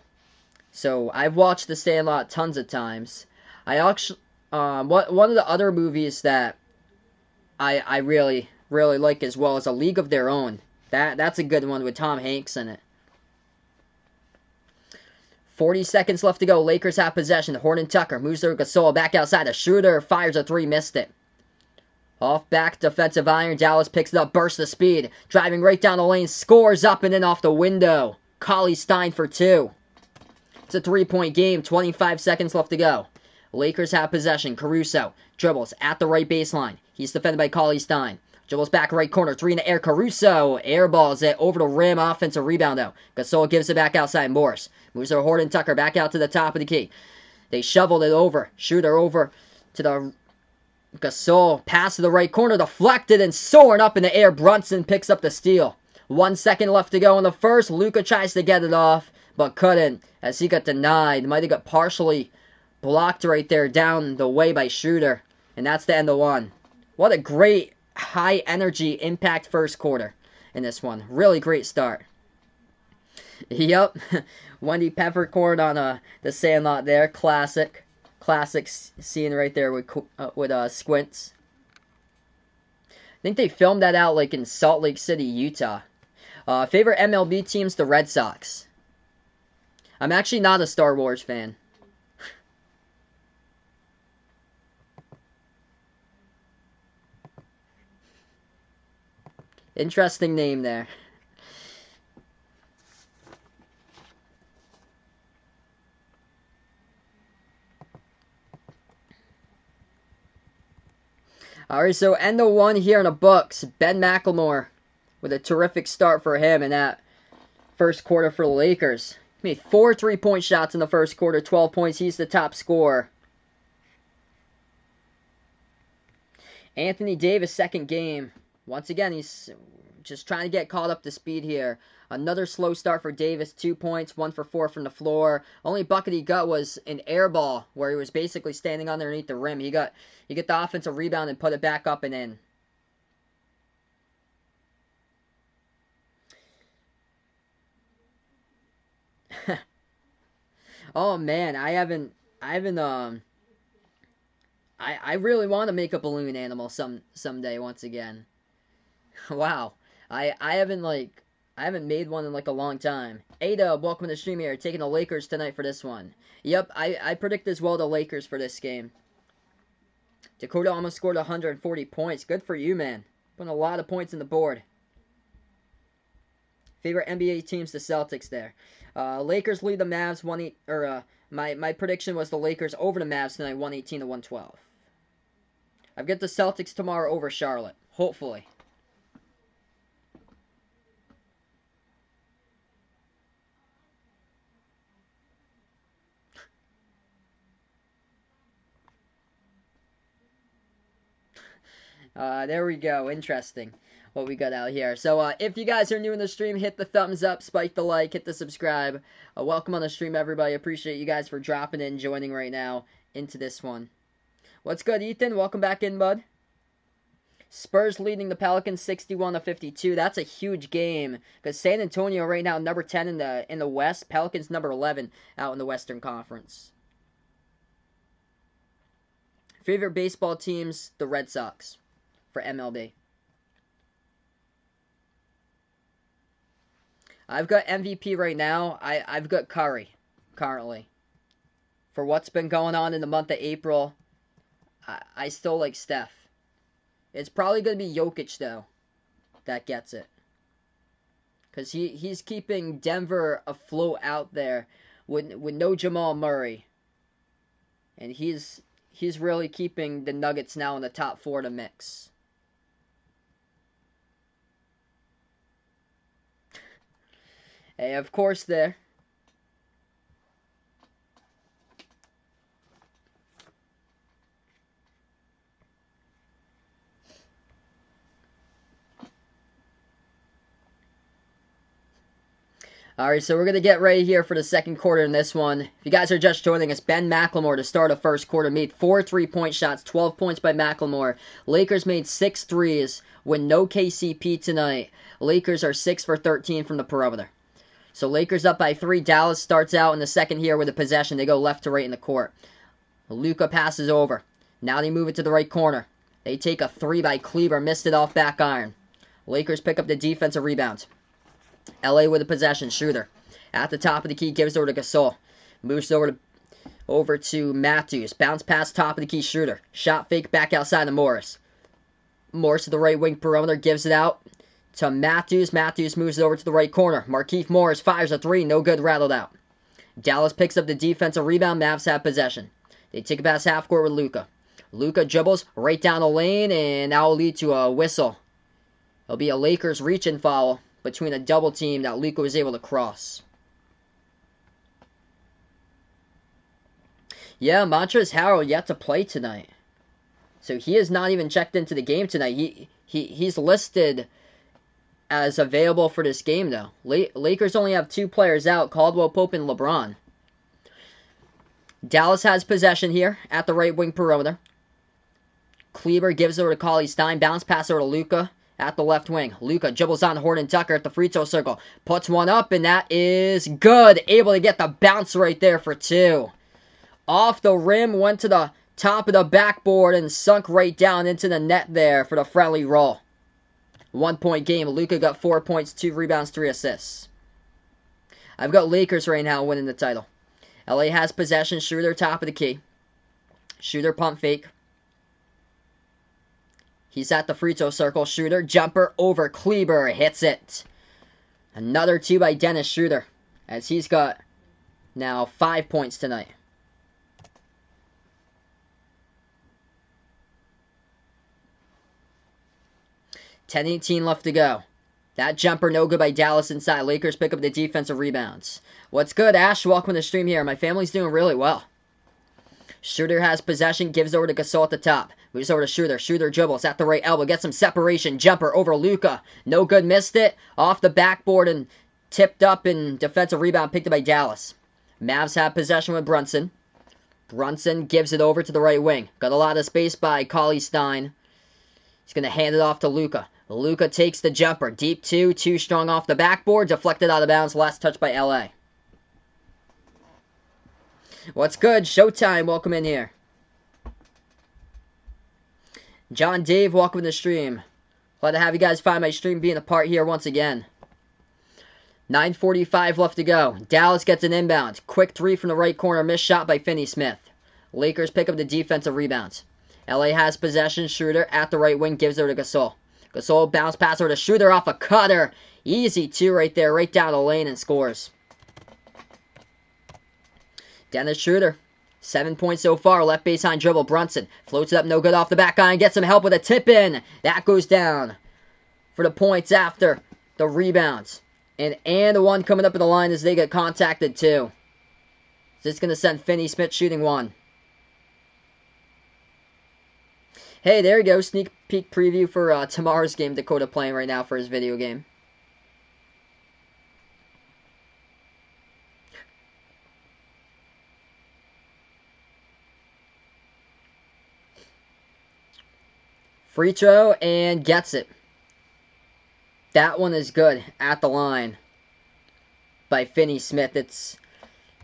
So, I've watched The Sandlot tons of times. I actually, one of the other movies that I really, really like as well is A League of Their Own. That's a good one with Tom Hanks in it. 40 seconds left to go. Lakers have possession. Horton-Tucker moves to Gasol back outside. A Schroeder fires a three, missed it. Off back defensive iron. Dallas picks it up, bursts of speed. Driving right down the lane, scores up and in off the window. Cauley-Stein for two. It's a 3-point game. 25 seconds left to go. Lakers have possession. Caruso dribbles at the right baseline. He's defended by Cauley-Stein. Dribbles back right corner. Three in the air. Caruso airballs it over the rim. Offensive rebound though. Gasol gives it back outside. Morris moves to Horton-Tucker back out to the top of the key. They shoveled it over. Shooter over to the Gasol. Pass to the right corner. Deflected and soaring up in the air. Brunson picks up the steal. 1 second left to go in the first. Luka tries to get it off, but couldn't as he got denied. Might have got partially blocked right there down the way by Schroeder. And that's the end of one. What a great high energy impact first quarter in this one. Really great start. Yep. Wendy Peppercorn on the Sandlot there. Classic scene right there with Squints. I think they filmed that out like in Salt Lake City, Utah. Favorite MLB teams, the Red Sox. I'm actually not a Star Wars fan. Interesting name there. Alright, so end of one here in the books. Ben McLemore with a terrific start for him in that first quarter for the Lakers. He made 4 3-point shots in the first quarter, 12 points. He's the top scorer. Anthony Davis, second game. Once again, he's just trying to get caught up to speed here. Another slow start for Davis. 2 points, 1 for 4 from the floor. Only bucket he got was an air ball where he was basically standing underneath the rim. He got the offensive rebound and put it back up and in. Oh man, I really want to make a balloon animal someday once again. Wow. I haven't made one in like a long time. Ada, welcome to the stream here. Taking the Lakers tonight for this one. Yep, I predict as well the Lakers for this game. Dakota almost scored 140 points. Good for you, man. Putting a lot of points in the board. Favorite NBA teams, the Celtics there. Lakers lead the Mavs my prediction was the Lakers over the Mavs tonight, 118 to 112. I've got the Celtics tomorrow over Charlotte. Hopefully. There we go. Interesting what we got out here. So, if you guys are new in the stream, hit the thumbs up, spike the like, hit the subscribe. Welcome on the stream, everybody. Appreciate you guys for dropping in, joining right now into this one. What's good, Ethan? Welcome back in, bud. Spurs leading the Pelicans 61 to 52. That's a huge game because San Antonio right now number 10 in the West. Pelicans number 11 out in the Western Conference. Favorite baseball teams, the Red Sox for MLB. I've got MVP right now. I've got Curry currently. For what's been going on in the month of April, I still like Steph. It's probably going to be Jokic, though, that gets it. because he's keeping Denver afloat out there with no Jamal Murray, and he's really keeping the Nuggets now in the top 4 to mix. Hey, of course there. Alright, so we're going to get ready here for the second quarter in this one. If you guys are just joining us, Ben McLemore to start a first quarter made 4 3-point shots, 12 points by McLemore. Lakers made 6 threes with no KCP tonight. Lakers are 6 for 13 from the perimeter. So Lakers up by 3. Dallas starts out in the second here with a possession. They go left to right in the court. Luka passes over. Now they move it to the right corner. They take a 3 by Kleber, missed it off back iron. Lakers pick up the defensive rebound. LA with a possession. Schroeder at the top of the key, gives it over to Gasol. Moves over to Matthews. Bounce pass top of the key. Schroeder. Shot fake back outside to Morris. Morris to the right wing perimeter, gives it out to Matthews. Matthews moves it over to the right corner. Markieff Morris fires a 3. No good, rattled out. Dallas picks up the defensive rebound. Mavs have possession. They take it past half court with Luka. Luka dribbles right down the lane, and that will lead to a whistle. It'll be a Lakers reach-in foul between a double team that Luka was able to cross. Yeah, Montrezl Harrell yet to play tonight. So he is not even checked into the game tonight. He's listed as available for this game, though. Lakers only have 2 players out, Caldwell Pope and LeBron. Dallas has possession here at the right wing perimeter. Kleber gives it over to Cauley-Stein. Bounce pass over to Luka at the left wing. Luka dribbles on Horton Tucker at the free throw circle. Puts one up, and that is good. Able to get the bounce right there for 2. Off the rim, went to the top of the backboard and sunk right down into the net there for the friendly roll. 1-point game. Luka got 4 points, 2 rebounds, 3 assists. I've got Lakers right now winning the title. LA has possession. Schroeder top of the key. Schroeder pump fake. He's at the free throw circle. Schroeder jumper over Kleber. Hits it. Another 2 by Dennis Schroeder, as he's got now 5 points tonight. $10-18 left to go. That jumper no good by Dallas inside. Lakers pick up the defensive rebounds. What's good, Ash? Welcome to the stream here. My family's doing really well. Schroeder has possession, gives over to Gasol at the top. Moves over to Schroeder. Schroeder dribbles at the right elbow, gets some separation. Jumper over Luka. No good, missed it. Off the backboard and tipped up, and defensive rebound picked up by Dallas. Mavs have possession with Brunson. Brunson gives it over to the right wing. Got a lot of space by Cauley-Stein. He's going to hand it off to Luka. Luka takes the jumper. Deep 2, too strong off the backboard. Deflected out of bounds. Last touch by LA. What's good? Showtime. Welcome in here. John Dave, welcome to the stream. Glad to have you guys find my stream being a part here once again. 9:45 left to go. Dallas gets an inbound. Quick 3 from the right corner. Missed shot by Finney-Smith. Lakers pick up the defensive rebounds. LA has possession. Schroeder at the right wing gives over to Gasol. Gasol bounce pass over to Schroeder off a cutter. Easy 2 right there, right down the lane, and scores. Dennis Schroeder, 7 points so far. Left baseline dribble. Brunson floats it up, no good off the back iron. Gets some help with a tip in. That goes down for the points after the rebounds. And the one coming up in the line as they get contacted too. This is going to send Finney-Smith shooting 1. Hey, there you go. Sneak peek preview for tomorrow's game. Dakota playing right now for his video game. Free throw and gets it. That one is good at the line by Finney-Smith. It's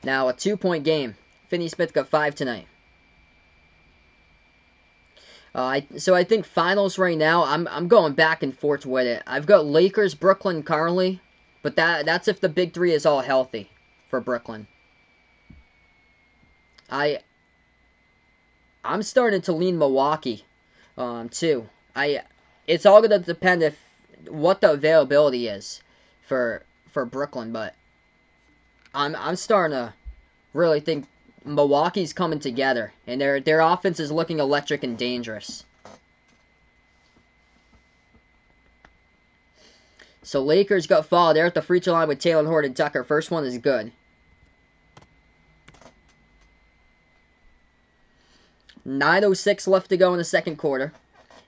now a 2-point game. Finney-Smith got 5 tonight. So I think finals right now, I'm going back and forth with it. I've got Lakers, Brooklyn currently, but that's if the big 3 is all healthy for Brooklyn. I'm starting to lean Milwaukee, too. It's all going to depend what the availability is. for Brooklyn, but I'm starting to really think Milwaukee's coming together, and their offense is looking electric and dangerous. So Lakers got fouled. They're at the free throw line with Taylor Horton Tucker. First one is good. 9:06 left to go in the second quarter.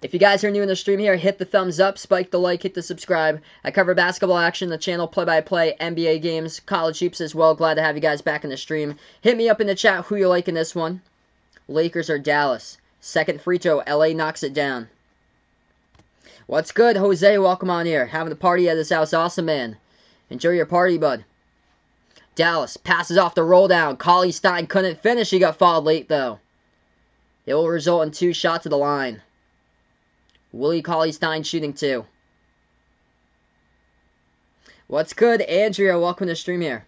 If you guys are new in the stream here, hit the thumbs up, spike the like, hit the subscribe. I cover basketball action, the channel play-by-play, NBA games, college hoops as well. Glad to have you guys back in the stream. Hit me up in the chat who you like in this one. Lakers or Dallas. Second free throw, LA knocks it down. What's good, Jose? Welcome on here. Having a party at this house. Awesome, man. Enjoy your party, bud. Dallas passes off the roll down. Cauley-Stein couldn't finish. He got fouled late, though. It will result in 2 shots at the line. Willie Cauley-Stein shooting 2. What's good, Andrea? Welcome to the stream here.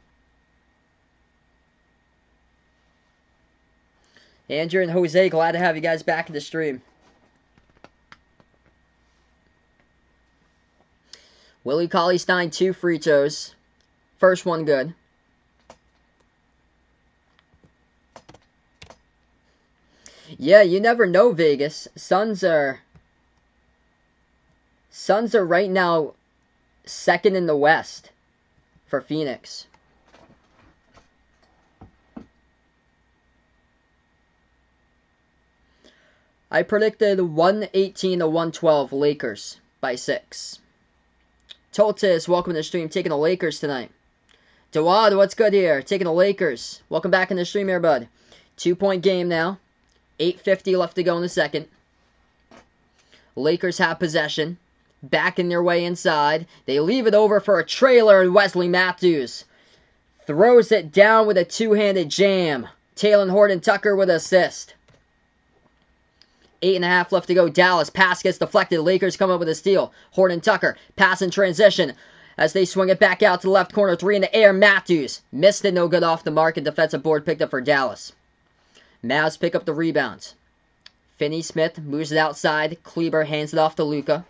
Andrea and Jose, glad to have you guys back in the stream. Willie Cauley-Stein, 2 free throws. First one good. Yeah, you never know, Vegas. Suns are right now second in the West for Phoenix. I predicted 118 to 112 Lakers by 6. Toltis, welcome to the stream. Taking the Lakers tonight. Dawad, what's good here? Taking the Lakers. Welcome back in the stream here, bud. 2-point game now. 8:50 left to go in the second. Lakers have possession. Backing their way inside. They leave it over for a trailer, and Wesley Matthews throws it down with a 2-handed jam. Taylor Horton Tucker with an assist. 8.5 left to go. Dallas. Pass gets deflected. Lakers come up with a steal. Horton Tucker. Pass in transition. As they swing it back out to the left corner. 3 in the air. Matthews. Missed it. No good off the mark. And defensive board picked up for Dallas. Mavs pick up the rebounds. Finney-Smith moves it outside. Kleber hands it off to Luka.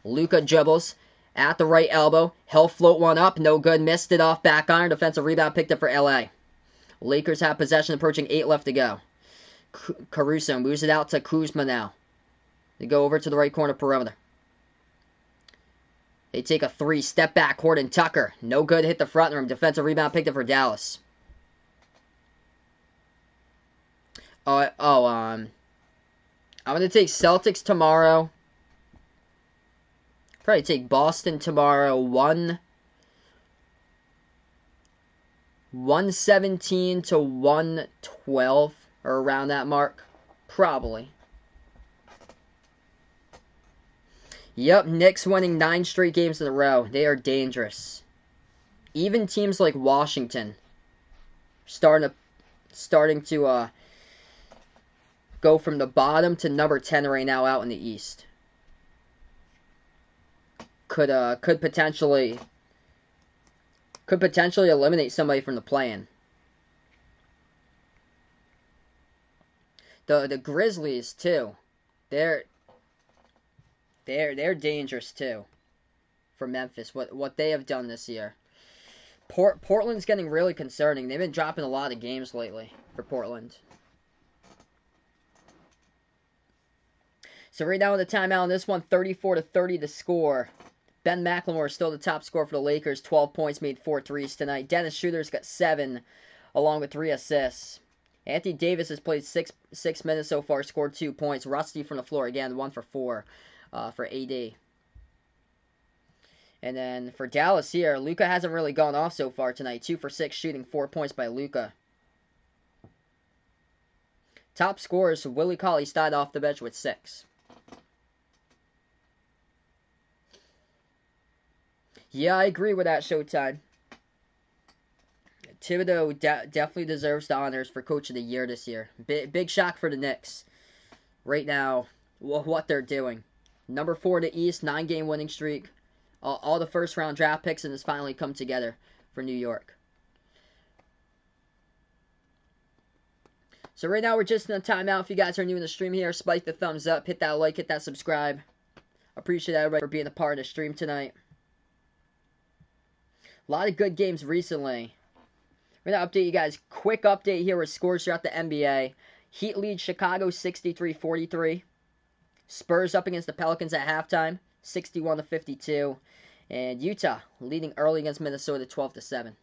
Luka dribbles at the right elbow. He'll float one up. No good. Missed it off back iron. Defensive rebound picked up for LA. Lakers have possession approaching 8 left to go. Caruso moves it out to Kuzma now. They go over to the right corner perimeter. They take a 3. Step back. Horton Tucker. No good. Hit the front rim. Defensive rebound picked up for Dallas. I'm going to take Celtics tomorrow. Probably take Boston tomorrow. 117 to 112. Or around that mark. Probably. Yep, Knicks winning 9 straight games in a row. They are dangerous. Even teams like Washington starting to go from the bottom to number 10 right now out in the East. Could potentially eliminate somebody from the play-in. The Grizzlies too. They're dangerous too. For Memphis, what they have done this year. Portland's getting really concerning. They've been dropping a lot of games lately for Portland. So right now in the timeout on this one, 34-30 to score. Ben McLemore is still the top scorer for the Lakers. 12 points, made 4 threes tonight. Dennis Schroeder's got 7, along with 3 assists. Anthony Davis has played 6 minutes so far, scored 2 points. Rusty from the floor again, 1 for 4 for AD. And then for Dallas here, Luka hasn't really gone off so far tonight. 2 for 6 shooting, 4 points by Luka. Top scorers, Willie Cauley-Stein off the bench with 6. Yeah, I agree with that, Showtime. Thibodeau definitely deserves the honors for Coach of the Year this year. Big shock for the Knicks. Right now, what they're doing. Number 4 in the East, 9-game winning streak. All the first-round draft picks and has finally come together for New York. So right now, we're just in a timeout. If you guys are new in the stream here, spike the thumbs up, hit that like, hit that subscribe. Appreciate everybody for being a part of the stream tonight. A lot of good games recently. We're going to update you guys. Quick update here with scores throughout the NBA. Heat lead Chicago 63-43. Spurs up against the Pelicans at halftime, 61-52. And Utah leading early against Minnesota 12-7.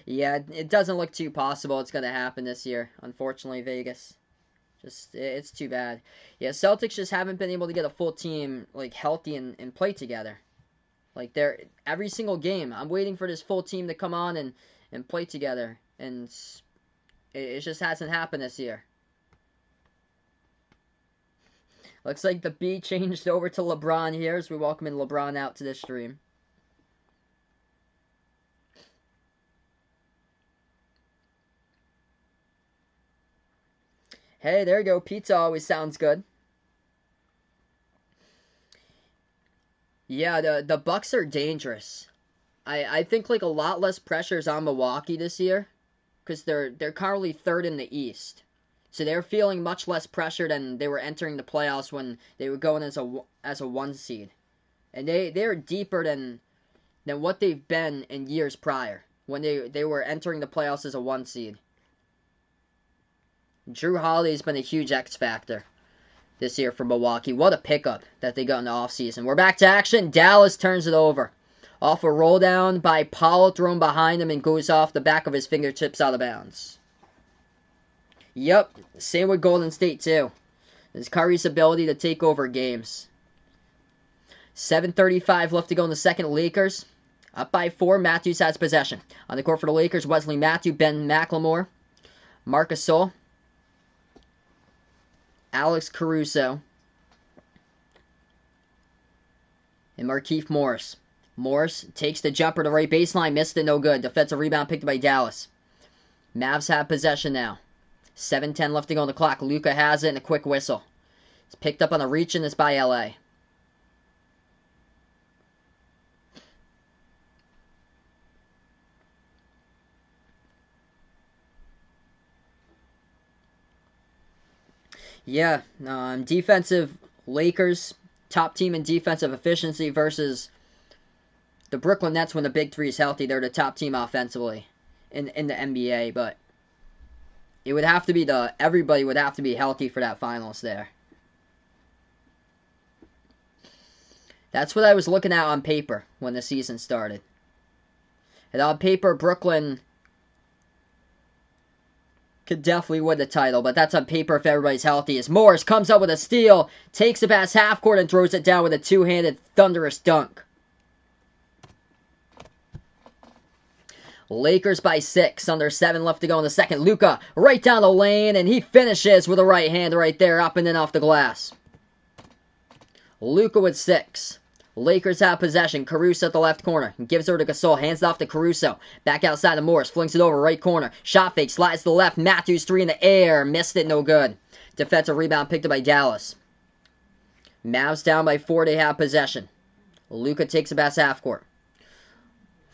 Yeah, it doesn't look too possible it's going to happen this year. Unfortunately, Vegas. It's too bad. Yeah, Celtics just haven't been able to get a full team like healthy and play together. Like they're every single game, I'm waiting for this full team to come on and play together, and it just hasn't happened this year. Looks like the B changed over to LeBron here as we welcome in LeBron out to this stream. Hey, there you go. Pizza always sounds good. Yeah, the Bucks are dangerous. I think like a lot less pressure is on Milwaukee this year because they're currently third in the East. So they're feeling much less pressure than they were entering the playoffs when they were going as a 1 seed. And they're deeper than what they've been in years prior when they were entering the playoffs as a 1 seed. Drew Holiday's been a huge X factor this year for Milwaukee. What a pickup that they got in the offseason. We're back to action. Dallas turns it over. Off a roll down by Powell, thrown behind him and goes off the back of his fingertips out of bounds. Yep, same with Golden State too. It's Curry's ability to take over games. 7:35 left to go in the second. Lakers up by 4. Matthews has possession. On the court for the Lakers, Wesley Matthews, Ben McLemore, Marc Gasol, Alex Caruso, and Markieff Morris. Morris takes the jumper to right baseline, missed it, no good. Defensive rebound picked by Dallas. Mavs have possession now. 7:10 left to go on the clock. Luka has it and a quick whistle. It's picked up on a reach and it's by LA. Yeah, defensive Lakers, top team in defensive efficiency versus the Brooklyn Nets when the Big Three is healthy. They're the top team offensively in the NBA, but it would have to be everybody would have to be healthy for that finals there. That's what I was looking at on paper when the season started. And on paper, Brooklyn could definitely win the title, but that's on paper if everybody's healthy. As Morris comes up with a steal, takes it past half court and throws it down with a two-handed thunderous dunk. Lakers by 6, under 7 left to go in the second. Luka right down the lane, and he finishes with a right hand right there, up and in off the glass. Luka with 6. Lakers have possession. Caruso at the left corner. Gives over to Gasol. Hands it off to Caruso. Back outside to Morris. Flings it over right corner. Shot fake. Slides to the left. Matthews 3 in the air. Missed it. No good. Defensive rebound picked up by Dallas. Mavs down by 4. They have possession. Luka takes it past half court.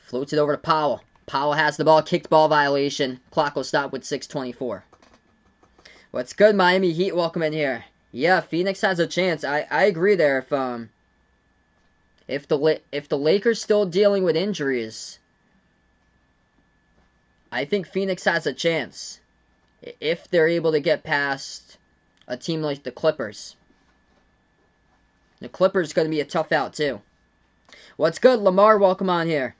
Floats it over to Powell. Powell has the ball. Kicked ball violation. Clock will stop with 6:24. What's good, Miami Heat? Welcome in here. Yeah, Phoenix has a chance. I agree there. If the Lakers still dealing with injuries, I think Phoenix has a chance if they're able to get past a team like the Clippers. The Clippers going to be a tough out too. What's good, Lamar? Welcome on here.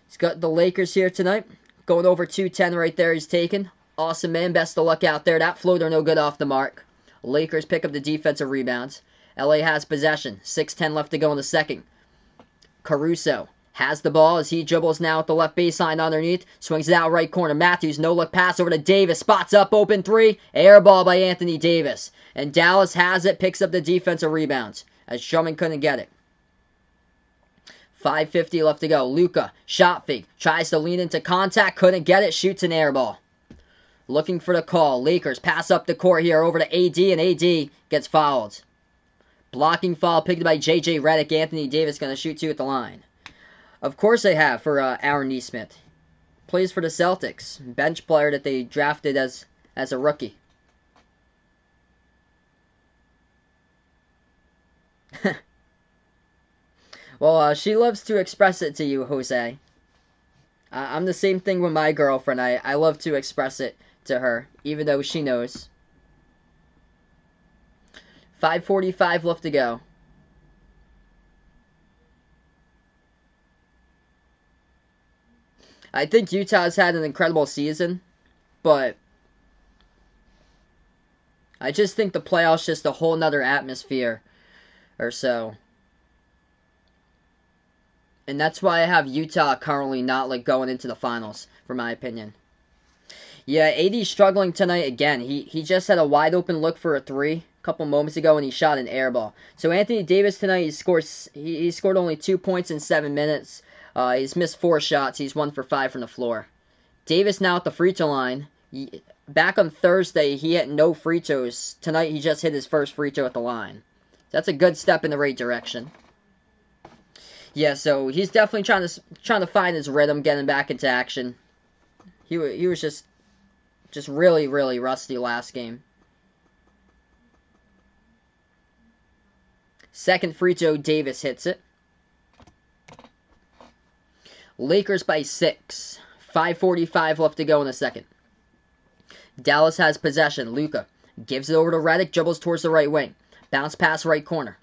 He's got the Lakers here tonight. Going over 210 right there. He's taken. Awesome, man. Best of luck out there. That floater no good off the mark. Lakers pick up the defensive rebounds. LA has possession. 6:10 left to go in the second. Caruso has the ball as he dribbles now at the left baseline underneath. Swings it out right corner. Matthews, no look pass over to Davis. Spots up, open 3. Air ball by Anthony Davis. And Dallas has it, picks up the defensive rebounds as Drummond couldn't get it. 5:50 left to go. Luka, shot fake. Tries to lean into contact. Couldn't get it. Shoots an air ball. Looking for the call. Lakers pass up the court here over to AD, and AD gets fouled. Blocking foul picked by J.J. Redick. Anthony Davis going to shoot 2 at the line. Of course they have for Aaron Nesmith. Plays for the Celtics. Bench player that they drafted as a rookie. Well, she loves to express it to you, Jose. I'm the same thing with my girlfriend. I love to express it to her, even though she knows. 5:45 left to go. I think Utah's had an incredible season, but I just think the playoffs just a whole nother atmosphere or so. And that's why I have Utah currently not like going into the finals, for my opinion. Yeah, AD's struggling tonight again. He just had a wide open look for a three a couple moments ago, and he shot an air ball. So Anthony Davis tonight, he scored only 2 points in 7 minutes. He's missed 4 shots. He's 1 for 5 from the floor. Davis now at the free throw line. Back on Thursday, he had no free throws. Tonight, he just hit his first free throw at the line. That's a good step in the right direction. Yeah, so he's definitely trying to find his rhythm, getting back into action. He was just really, really rusty last game. Second free throw, Davis hits it. Lakers by 6. 5:45 left to go in the second. Dallas has possession. Luka gives it over to Redick, dribbles towards the right wing. Bounce pass right corner.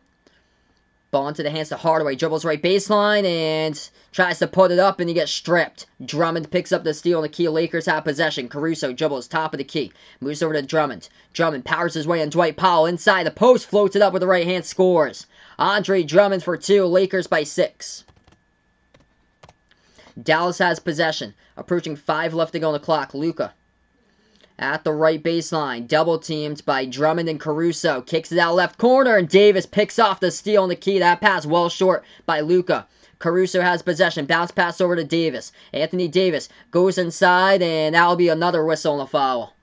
Ball into the hands of Hardaway, dribbles right baseline, and tries to put it up, and he gets stripped. Drummond picks up the steal, and the key Lakers have possession. Caruso dribbles top of the key, moves over to Drummond. Drummond powers his way on Dwight Powell inside the post, floats it up with the right hand, scores. Andre Drummond for 2, Lakers by 6. Dallas has possession. Approaching 5 left to go on the clock. Luka at the right baseline, double teamed by Drummond and Caruso. Kicks it out left corner, and Davis picks off the steal on the key. That pass well short by Luka. Caruso has possession. Bounce pass over to Davis. Anthony Davis goes inside, and that'll be another whistle on the foul.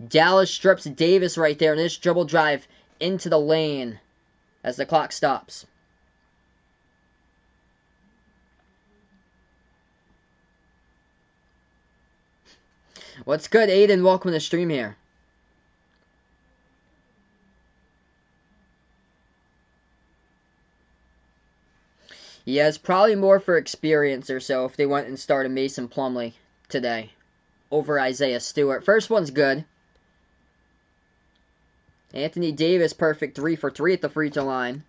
Dallas strips Davis right there, and this dribble drive into the lane as the clock stops. What's good, Aiden? Welcome to the stream here. Yeah, it's probably more for experience or so if they went and started Mason Plumlee today over Isaiah Stewart. First one's good. Anthony Davis, perfect 3 for 3 at the free throw line.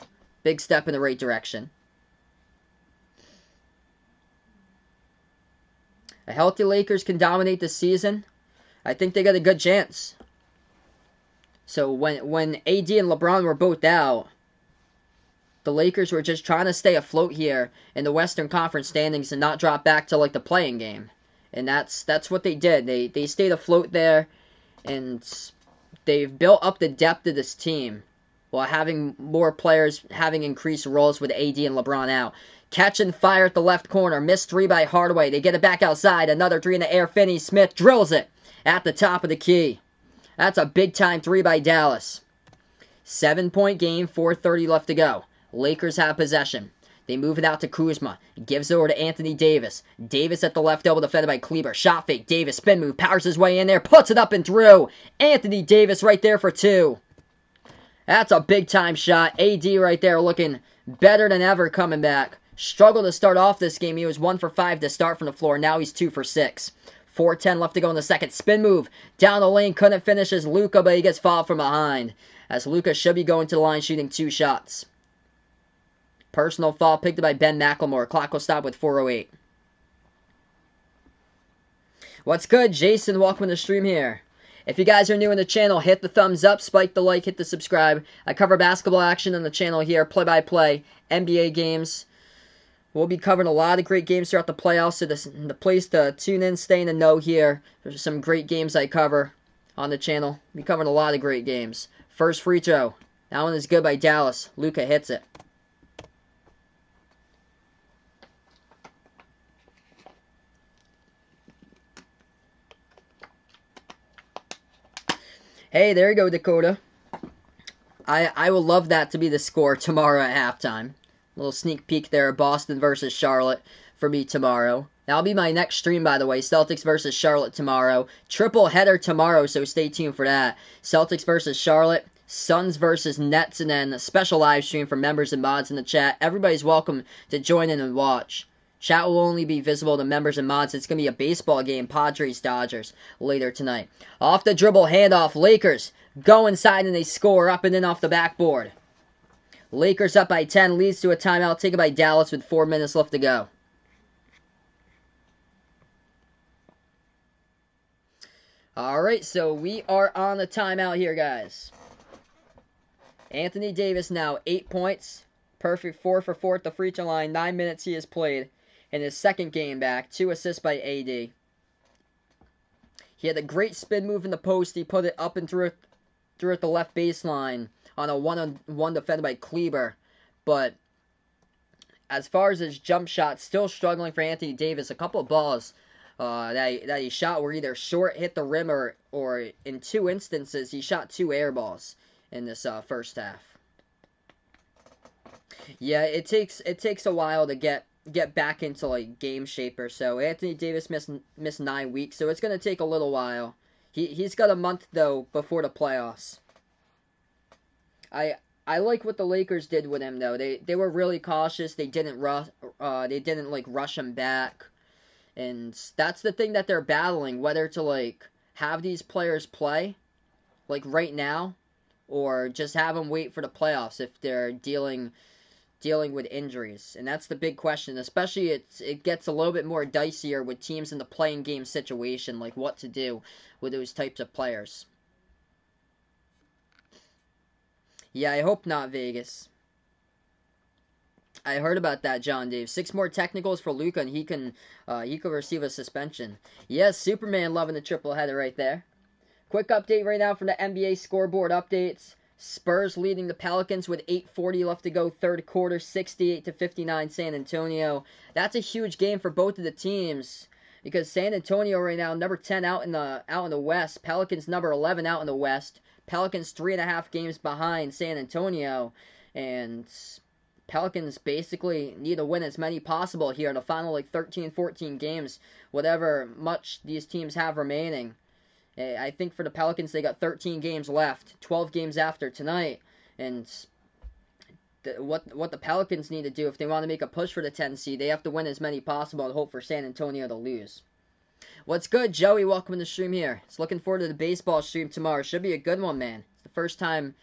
Big step in the right direction. A healthy Lakers can dominate the season. I think they got a good chance. So when AD and LeBron were both out, the Lakers were just trying to stay afloat here in the Western Conference standings and not drop back to like the playing game. And that's what they did. They stayed afloat there, and they've built up the depth of this team while having more players having increased roles with AD and LeBron out. Catch and fire at the left corner. Missed 3 by Hardaway. They get it back outside. Another 3 in the air. Finney-Smith drills it at the top of the key. That's a big-time 3 by Dallas. 7-point game, 4:30 left to go. Lakers have possession. They move it out to Kuzma. Gives it over to Anthony Davis. Davis at the left elbow, defended by Kleber. Shot fake. Davis spin move. Powers his way in there. Puts it up and through. Anthony Davis right there for 2. That's a big-time shot. AD right there looking better than ever coming back. Struggled to start off this game. He was 1 for 5 to start from the floor. Now he's 2 for 6. 4:10 left to go in the second. Spin move. Down the lane. Couldn't finish as Luka, but he gets fouled from behind. As Luka should be going to the line shooting 2 shots. Personal foul picked up by Ben McLemore. Clock will stop with 4:08. What's good, Jason? Welcome to the stream here. If you guys are new in the channel, hit the thumbs up, spike the like, hit the subscribe. I cover basketball action on the channel here, play-by-play, NBA games. We'll be covering a lot of great games throughout the playoffs, so the place to tune in, stay in the know here. There's some great games I cover on the channel. We covered a lot of great games. First free throw. That one is good by Dallas. Luka hits it. Hey, there you go, Dakota. I will love that to be the score tomorrow at halftime. A little sneak peek there, Boston versus Charlotte for me tomorrow. That'll be my next stream, by the way. Celtics versus Charlotte tomorrow. Triple header tomorrow, so stay tuned for that. Celtics versus Charlotte, Suns versus Nets, and then a special live stream for members and mods in the chat. Everybody's welcome to join in and watch. Chat will only be visible to members and mods. It's going to be a baseball game, Padres-Dodgers, later tonight. Off the dribble, handoff, Lakers go inside and they score up and in off the backboard. Lakers up by 10, leads to a timeout taken by Dallas with 4 minutes left to go. Alright, so we are on the timeout here, guys. Anthony Davis now 8 points. Perfect 4 for 4 at the free throw line. 9 minutes he has played in his second game back. 2 assists by AD. He had a great spin move in the post. He put it up and through at the left baseline on a one-on-one defended by Kleber. But as far as his jump shot, still struggling for Anthony Davis. A couple of balls that he shot were either short, hit the rim, or in 2 instances, he shot 2 air balls in this first half. Yeah, it takes a while to get back into like game shape or so. Anthony Davis missed 9 weeks, so it's gonna take a little while. He's got a month though before the playoffs. I like what the Lakers did with him though. They were really cautious. They didn't rush him back, and that's the thing that they're battling, whether to like have these players play like right now, or just have them wait for the playoffs if they're dealing with injuries. And that's the big question, especially it gets a little bit more dicier with teams in the playing game situation, like what to do with those types of players. Yeah, I hope not, Vegas. I heard about that, John Dave. 6 more technicals for Luka, and he can receive a suspension. Yes, Superman loving the triple header right there. Quick update right now from the NBA scoreboard updates. Spurs leading the Pelicans with 8:40 left to go, third quarter, 68-59 San Antonio. That's a huge game for both of the teams because San Antonio right now number 10 out in the West. Pelicans number 11 out in the West. Pelicans 3.5 games behind San Antonio, and Pelicans basically need to win as many possible here in the final like 13, 14 games, whatever much these teams have remaining. I think for the Pelicans, they got 13 games left, 12 games after tonight, and what the Pelicans need to do if they want to make a push for the 10 seed, they have to win as many possible and hope for San Antonio to lose. What's good, Joey? Welcome to the stream here. It's looking forward to the baseball stream tomorrow. Should be a good one, man. It's the first time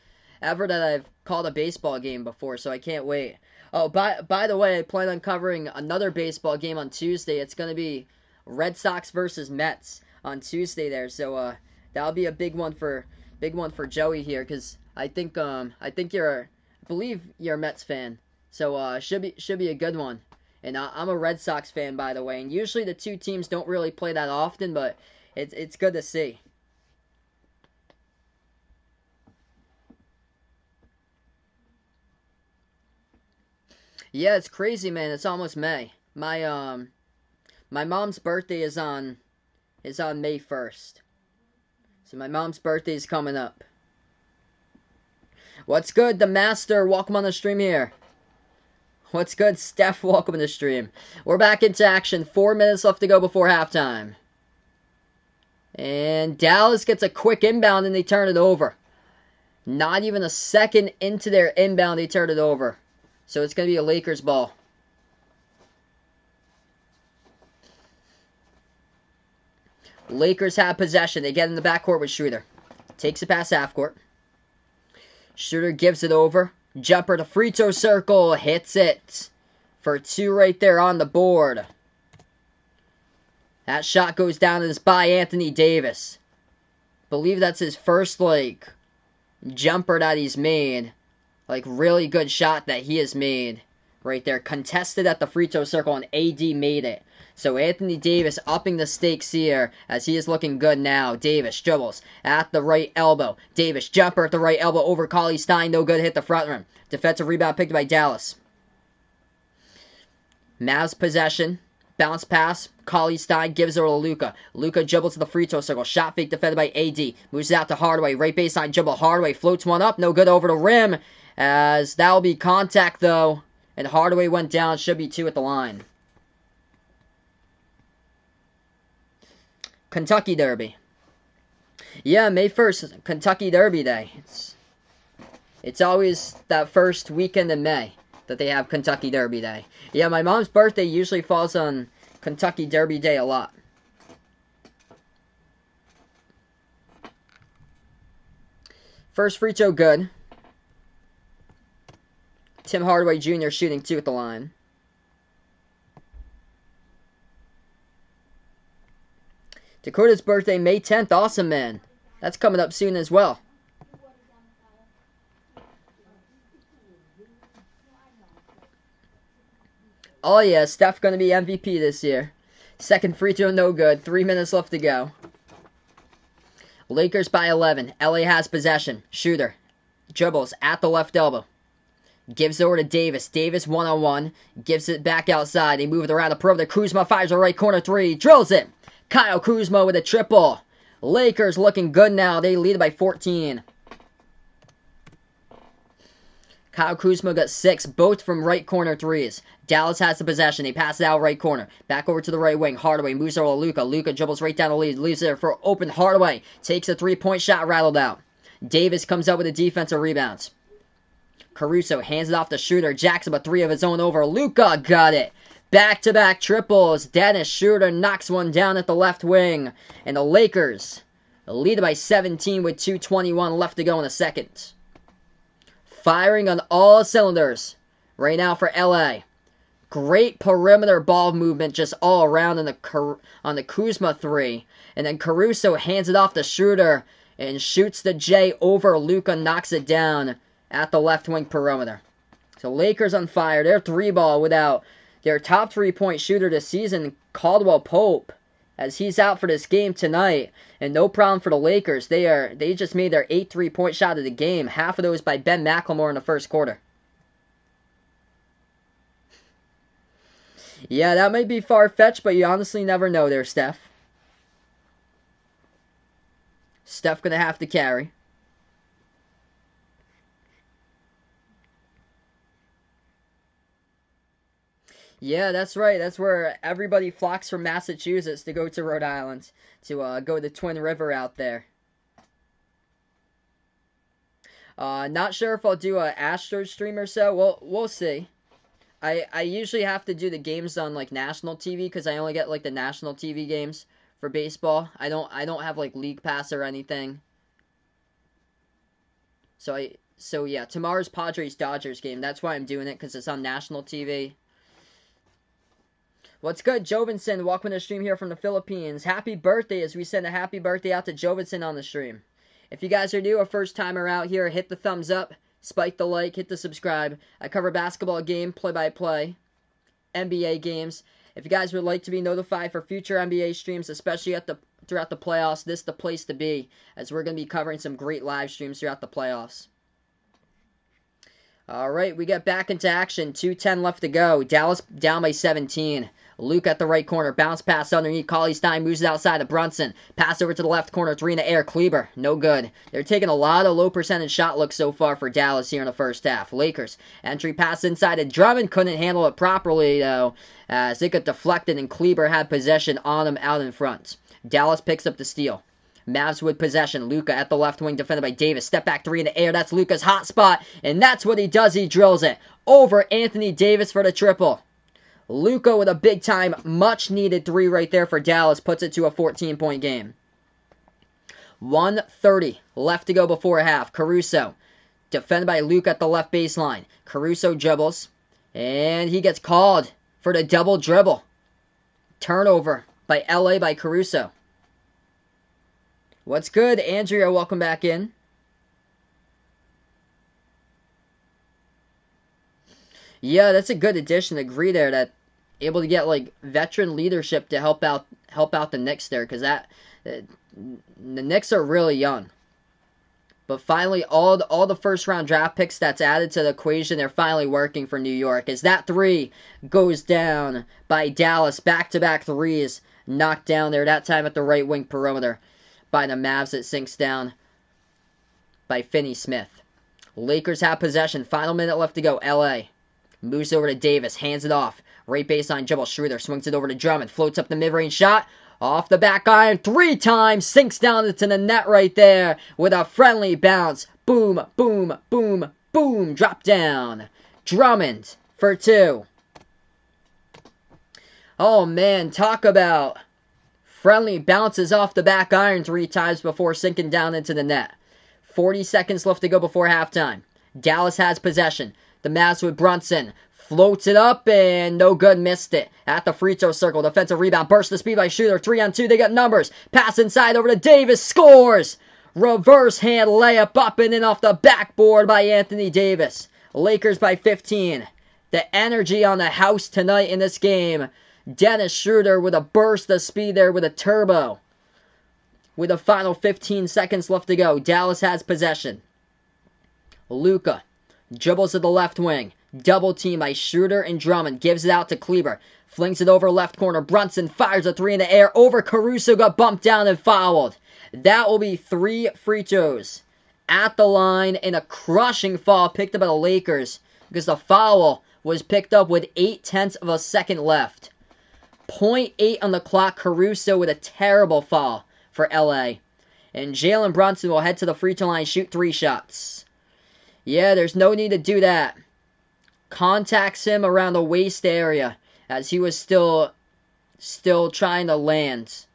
ever that I've called a baseball game before, so I can't wait. Oh, by the way, I plan on covering another baseball game on Tuesday. It's going to be Red Sox versus Mets on Tuesday there, so that'll be a big one for Joey here, because I believe you're a Mets fan, so should be a good one. And I'm a Red Sox fan, by the way, and usually the two teams don't really play that often, but it's good to see. Yeah, it's crazy, man. It's almost May. My mom's birthday is on May 1st. So my mom's birthday is coming up. What's good, the Master? Welcome on the stream here. What's good, Steph? Welcome to the stream. We're back into action. 4 minutes left to go before halftime. And Dallas gets a quick inbound and they turn it over. Not even a second into their inbound, they turn it over. So it's going to be a Lakers ball. Lakers have possession. They get in the backcourt with Schroeder. Takes it past half court. Schroeder gives it over. Jumper to free throw circle. Hits it. For 2 right there on the board. That shot goes down and it's by Anthony Davis. Believe that's his first, jumper that he's made. Really good shot that he has made. Right there. Contested at the free throw circle and AD made it. So Anthony Davis upping the stakes here as he is looking good now. Davis dribbles at the right elbow. Davis jumper at the right elbow over Cauley Stein. No good, hit the front rim. Defensive rebound picked by Dallas. Mavs possession. Bounce pass. Cauley Stein gives it to Luka. Luka dribbles to the free throw circle. Shot fake defended by AD. Moves it out to Hardaway. Right baseline dribble. Hardaway floats one up. No good over the rim. As that will be contact though. And Hardaway went down. Should be 2 at the line. Kentucky Derby. Yeah, May 1st, Kentucky Derby Day. It's always that first weekend in May that they have Kentucky Derby Day. Yeah, my mom's birthday usually falls on Kentucky Derby Day a lot. First free throw good. Tim Hardaway Jr. shooting 2 at the line. Dakota's birthday, May 10th. Awesome, man. That's coming up soon as well. Oh, yeah. Steph going to be MVP this year. Second free throw, no good. 3 minutes left to go. Lakers by 11. LA has possession. Shooter. Dribbles at the left elbow. Gives it over to Davis. Davis one-on-one. Gives it back outside. They move it around the perimeter. Kuzma fires a right corner 3. Drills it. Kyle Kuzma with a triple. Lakers looking good now. They lead by 14. Kyle Kuzma got 6, both from right corner 3s. Dallas has the possession. They pass it out right corner. Back over to the right wing. Hardaway moves over to Luka. Luka dribbles right down the lead. Leaves there for open. Hardaway takes a 3-point shot, rattled out. Davis comes up with a defensive rebound. Caruso hands it off to Shooter. Jacks up a 3 of his own over. Luka got it. Back-to-back triples. Dennis Schroeder knocks one down at the left wing. And the Lakers lead by 17 with 2:21 left to go in the second. Firing on all cylinders right now for LA. Great perimeter ball movement just all around on the Kuzma 3. And then Caruso hands it off to Schroeder and shoots the J over Luka, knocks it down at the left wing perimeter. So Lakers on fire. They're 3-ball without their top 3-point shooter this season, Caldwell Pope, as he's out for this game tonight. And no problem for the Lakers. They just made their 8 3-point shot of the game. Half of those by Ben McLemore in the first quarter. Yeah, that might be far-fetched, but you honestly never know there, Steph. Steph gonna have to carry. Yeah, that's right. That's where everybody flocks from Massachusetts to go to Rhode Island, to go to Twin River out there. Not sure if I'll do a Astros stream or so. We'll see. I usually have to do the games on like national TV because I only get like the national TV games for baseball. I don't have like League Pass or anything. So yeah, tomorrow's Padres Dodgers game. That's why I'm doing it, because it's on national TV. What's good, Jovinson? Welcome to the stream here from the Philippines. Happy birthday, as we send a happy birthday out to Jovinson on the stream. If you guys are new, a first timer out here, hit the thumbs up, spike the like, hit the subscribe. I cover basketball game, play-by-play, NBA games. If you guys would like to be notified for future NBA streams, especially throughout the playoffs, this is the place to be, as we're going to be covering some great live streams throughout the playoffs. All right, we get back into action. 2:10 left to go. Dallas down by 17. Luke at the right corner. Bounce pass underneath. Cauley-Stein moves it outside to Brunson. Pass over to the left corner. 3 in the air. Kleber. No good. They're taking a lot of low percentage shot looks so far for Dallas here in the first half. Lakers. Entry pass inside to Drummond. Couldn't handle it properly, though, as it got deflected and Kleber had possession on him out in front. Dallas picks up the steal. Mavs with possession. Luka at the left wing, defended by Davis. Step back 3 in the air. That's Luka's hot spot, and that's what he does. He drills it over Anthony Davis for the triple. Luka with a big-time, much-needed 3 right there for Dallas. Puts it to a 14-point game. 1:30 left to go before half. Caruso, defended by Luka at the left baseline. Caruso dribbles, and he gets called for the double dribble. Turnover by LA by Caruso. What's good, Andrea? Welcome back in. Yeah, that's a good addition. Agree there, that able to get like veteran leadership to help out the Knicks there, because the Knicks are really young. But finally, all the first round draft picks that's added to the equation, they're finally working for New York. As that 3 goes down by Dallas, back-to-back 3s knocked down there. That time at the right wing perimeter by the Mavs. It sinks down by Finney-Smith. Lakers have possession. Final minute left to go. LA moves over to Davis. Hands it off. Right baseline dribble. Schroeder swings it over to Drummond. Floats up the mid-range shot. Off the back iron. 3 times. Sinks down into the net right there with a friendly bounce. Boom, boom, boom, Boom! Drop down. Drummond for 2. Oh, man. Talk about friendly bounces off the back iron 3 times before sinking down into the net. 40 seconds left to go before halftime. Dallas has possession. The Mavs with Brunson. Floats it up and no good, missed it. At the free throw circle, defensive rebound, burst the speed by Shooter, 3-on-2, they got numbers. Pass inside over to Davis, scores! Reverse hand layup up and in off the backboard by Anthony Davis. Lakers by 15. The energy on the house tonight in this game. Dennis Schroeder with a burst of speed there with a turbo. With the final 15 seconds left to go, Dallas has possession. Luka dribbles to the left wing. Double team by Schroeder and Drummond. Gives it out to Kleber. Flings it over left corner. Brunson fires a 3 in the air. Over Caruso. Got bumped down and fouled. That will be 3 free throws at the line. And a crushing foul picked up by the Lakers. Because the foul was picked up with 0.8 of a second left. 0.8 on the clock. Caruso with a terrible foul for LA. And Jalen Brunson will head to the free throw line. Shoot 3 shots. Yeah, there's no need to do that. Contacts him around the waist area as he was still trying to land.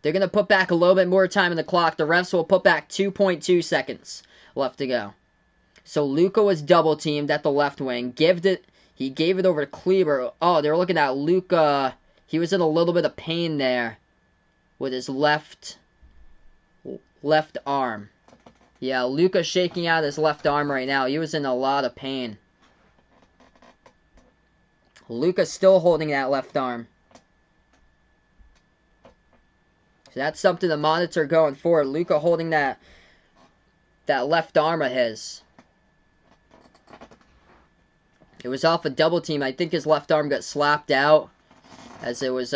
They're going to put back a little bit more time in the clock. The refs will put back 2.2 seconds left to go. So Luka was double teamed at the left wing. He gave it over to Kleber. Oh, they're looking at Luka. He was in a little bit of pain there with his left arm. Yeah, Luka's shaking out his left arm right now. He was in a lot of pain. Luka's still holding that left arm. So that's something to monitor going forward. Luka holding that left arm of his. It was off a double team. I think his left arm got slapped out as it was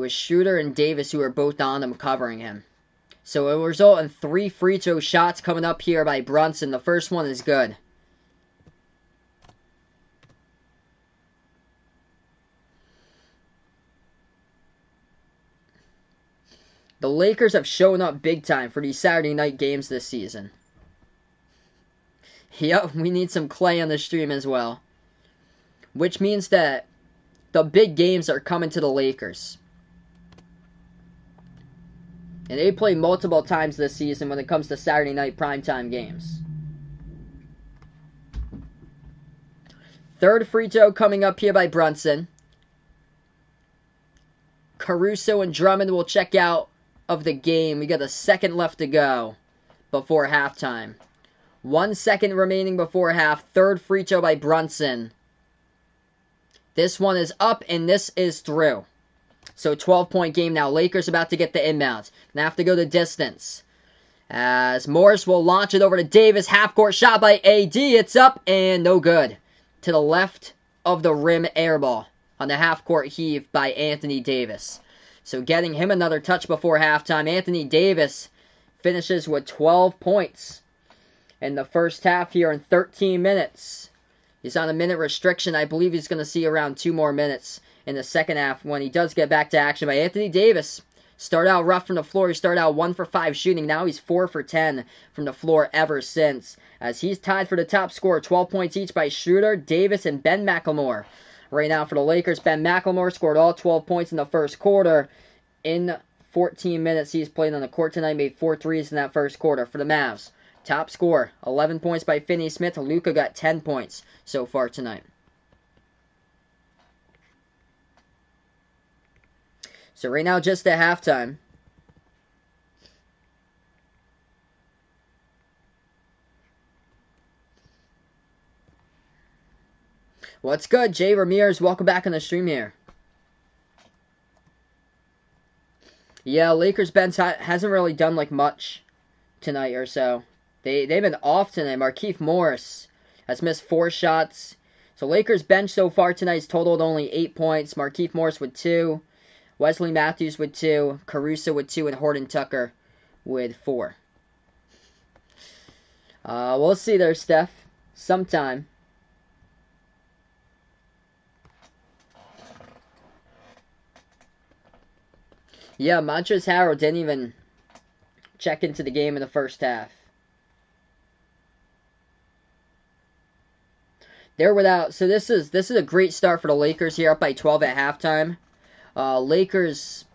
Schroeder and Davis who were both on him covering him. So it will result in 3 free throw shots coming up here by Brunson. The first one is good. The Lakers have shown up big time for these Saturday night games this season. Yep, we need some Clay on the stream as well. Which means that the big games are coming to the Lakers. And they play multiple times this season when it comes to Saturday night primetime games. Third free throw coming up here by Brunson. Caruso and Drummond will check out of the game. We got a second left to go before halftime. 1 second remaining before half. Third free throw by Brunson. This one is up and this is through. So 12-point game now. Lakers about to get the inbounds. Gonna have to go the distance. As Morris will launch it over to Davis. Half-court shot by AD. It's up and no good. To the left of the rim airball on the half-court heave by Anthony Davis. So getting him another touch before halftime. Anthony Davis finishes with 12 points in the first half here in 13 minutes. He's on a minute restriction. I believe he's going to see around 2 more minutes in the second half when he does get back to action. By Anthony Davis, start out rough from the floor. He started out 1 for 5 shooting. Now he's 4 for 10 from the floor ever since. As he's tied for the top scorer. 12 points each by Schroeder, Davis, and Ben McLemore. Right now for the Lakers, Ben McLemore scored all 12 points in the first quarter. In 14 minutes he's played on the court tonight. Made 4 threes in that first quarter. For the Mavs, top scorer, 11 points by Finney-Smith. Luka got 10 points so far tonight. So right now, just at halftime. What's good, Jay Ramirez? Welcome back on the stream here. Yeah, Lakers bench hasn't really done like much tonight or so. They've been off tonight. Markieff Morris has missed 4 shots. So Lakers bench so far tonight has totaled only 8 points. Markieff Morris with 2. Wesley Matthews with 2, Caruso with 2, and Horton Tucker with 4. We'll see there, Steph. Sometime. Yeah, Montrezl Harrell didn't even check into the game in the first half. They're without. So this is a great start for the Lakers here, up by 12 at halftime. Lakers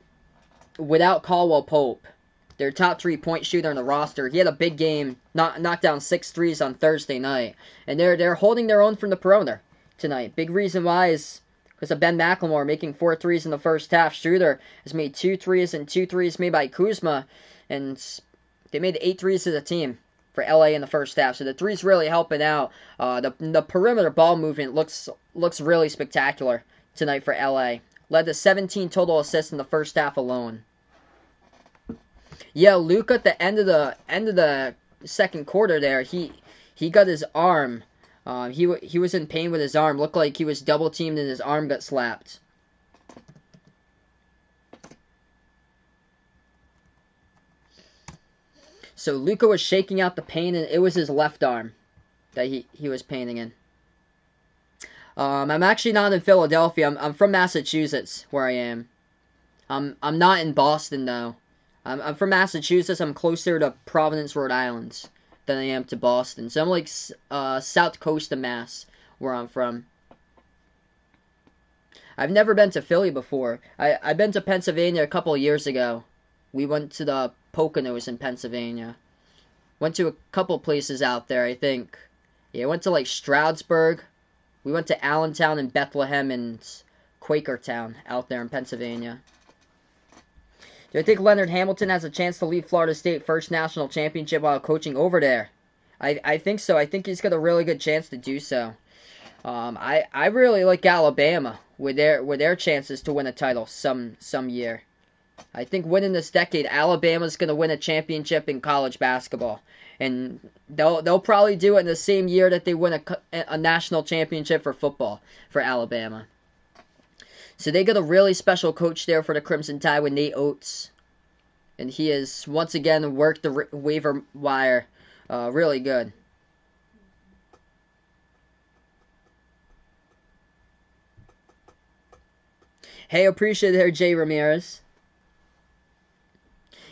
without Caldwell Pope, their top 3-point shooter on the roster. He had a big game, knocked down 6 threes on Thursday night, and they're holding their own from the perimeter tonight. Big reason why is because of Ben McLemore making 4 threes in the first half. Schroeder has made 2 threes and 2 threes made by Kuzma, and they made 8 threes as a team for LA in the first half. So the threes really helping out. The perimeter ball movement looks really spectacular tonight for LA. Led to 17 total assists in the first half alone. Yeah, Luke at the end of the second quarter there, he got his arm. He was in pain with his arm. Looked like he was double teamed and his arm got slapped. So Luka was shaking out the pain, and it was his left arm that he was paining in. I'm actually not in Philadelphia. I'm from Massachusetts, where I am. I'm not in Boston though. I'm from Massachusetts. I'm closer to Providence, Rhode Island, than I am to Boston. So I'm like south coast of Mass, where I'm from. I've never been to Philly before. I've been to Pennsylvania a couple of years ago. We went to the Poconos in Pennsylvania. Went to a couple places out there, I think. Yeah, went to like Stroudsburg. We went to Allentown and Bethlehem and Quakertown out there in Pennsylvania. Do I think Leonard Hamilton has a chance to lead Florida State first national championship while coaching over there? I think so. I think he's got a really good chance to do so. I really like Alabama with their chances to win a title some year. I think winning this decade, Alabama's going to win a championship in college basketball. And they'll probably do it in the same year that they win a national championship for football for Alabama. So they got a really special coach there for the Crimson Tide with Nate Oates. And he has once again worked the waiver wire really good. Hey, appreciate it, Jay Ramirez.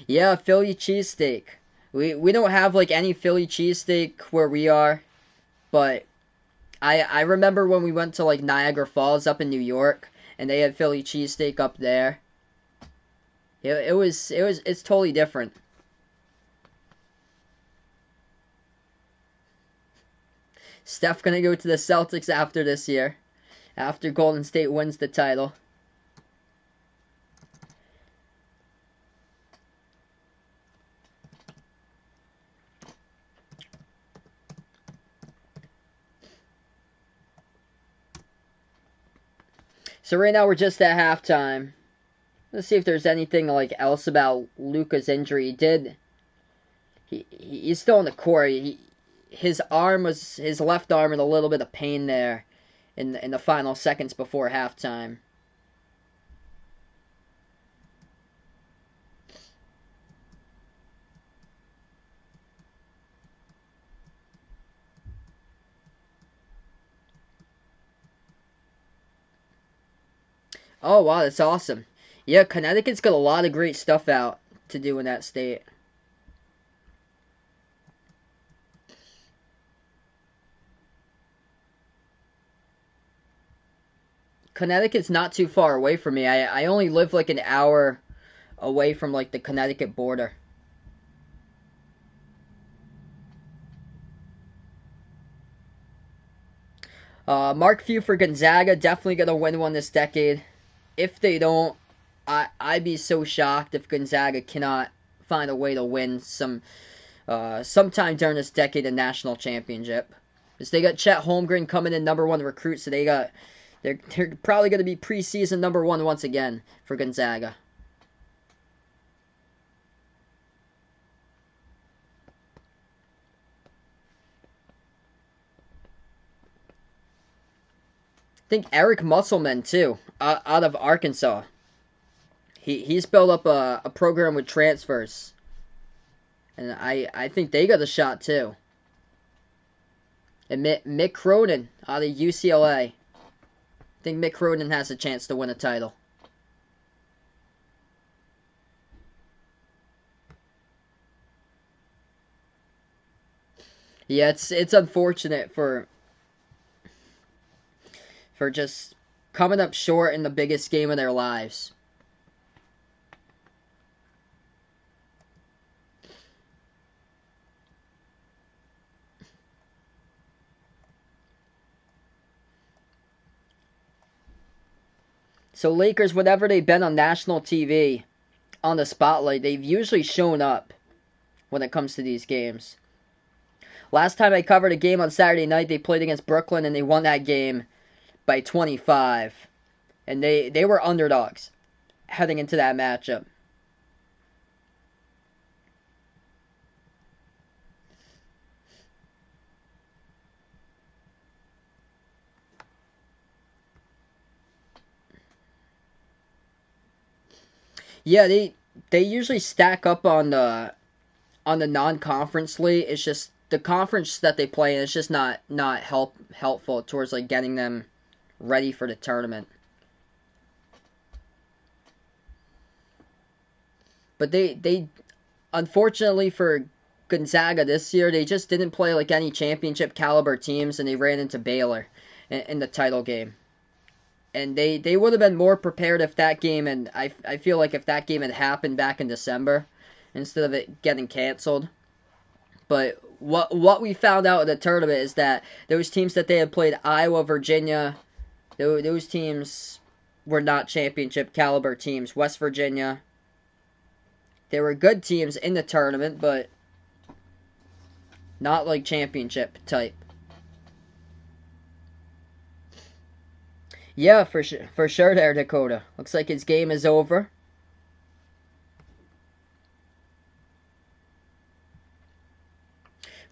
Yeah, Philly cheesesteak. We don't have like any Philly cheesesteak where we are, but I remember when we went to like Niagara Falls up in New York and they had Philly cheesesteak up there. It's totally different. Steph gonna go to the Celtics after this year, after Golden State wins the title. So right now we're just at halftime. Let's see if there's anything like else about Luka's injury. He's still in the court. His left arm in a little bit of pain there in the final seconds before halftime. Oh wow, that's awesome. Yeah, Connecticut's got a lot of great stuff out to do in that state. Connecticut's not too far away from me. I only live like an hour away from like the Connecticut border. Mark Few for Gonzaga, definitely gonna win one this decade. If they don't, I'd be so shocked if Gonzaga cannot find a way to win sometime during this decade a national championship. Because they got Chet Holmgren coming in #1 recruit, so they're probably going to be preseason #1 once again for Gonzaga. I think Eric Musselman too, out of Arkansas. He's built up a program with transfers, and I think they got a shot too. And Mick Cronin out of UCLA. I think Mick Cronin has a chance to win a title. Yeah, it's unfortunate for just coming up short in the biggest game of their lives. So Lakers, whenever they've been on national TV, on the spotlight, they've usually shown up when it comes to these games. Last time I covered a game on Saturday night, they played against Brooklyn and they won that game by 25. And they were underdogs heading into that matchup. Yeah, they usually stack up on the non-conference slate. It's just the conference that they play in. It's just not helpful towards like getting them ready for the tournament. But they unfortunately for Gonzaga this year, they just didn't play like any championship caliber teams, and they ran into Baylor in the title game. And they would have been more prepared if that game, and I feel like if that game had happened back in December instead of it getting canceled. But what we found out in the tournament is that those teams that they had played, Iowa, Virginia, those teams were not championship caliber teams. West Virginia, they were good teams in the tournament, but not like championship type. Yeah, for sure there, Dakota. Looks like his game is over.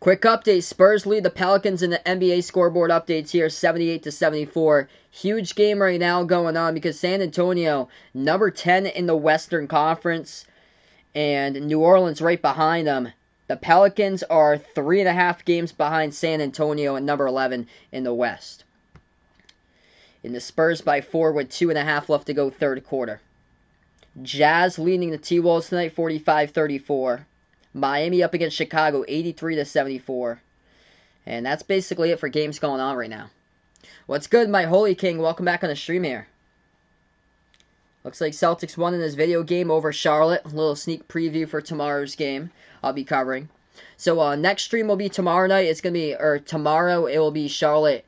Quick update, Spurs lead the Pelicans in the NBA scoreboard updates here, 78-74. Huge game right now going on because San Antonio, number 10 in the Western Conference, and New Orleans right behind them. The Pelicans are 3.5 games behind San Antonio at number 11 in the West. In the Spurs by 4 with 2.5 left to go third quarter. Jazz leading the T-Wolves tonight, 45-34. Miami up against Chicago, 83-74. And that's basically it for games going on right now. What's good, my Holy King? Welcome back on the stream here. Looks like Celtics won in this video game over Charlotte. A little sneak preview for tomorrow's game I'll be covering. So next stream will be tomorrow night. It's going to be, or tomorrow it will be Charlotte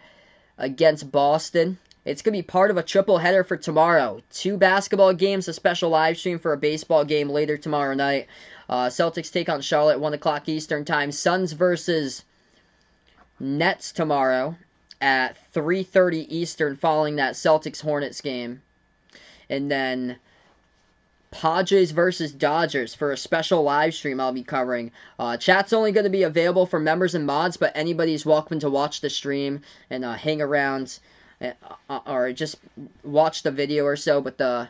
against Boston. It's going to be part of a triple header for tomorrow. 2 basketball games, a special live stream for a baseball game later tomorrow night. Celtics take on Charlotte, 1 o'clock Eastern Time. Suns versus Nets tomorrow at 3:30 Eastern following that Celtics-Hornets game. And then Padres versus Dodgers for a special live stream I'll be covering. Chat's only going to be available for members and mods, but anybody's welcome to watch the stream and hang around or just watch the video or so. But the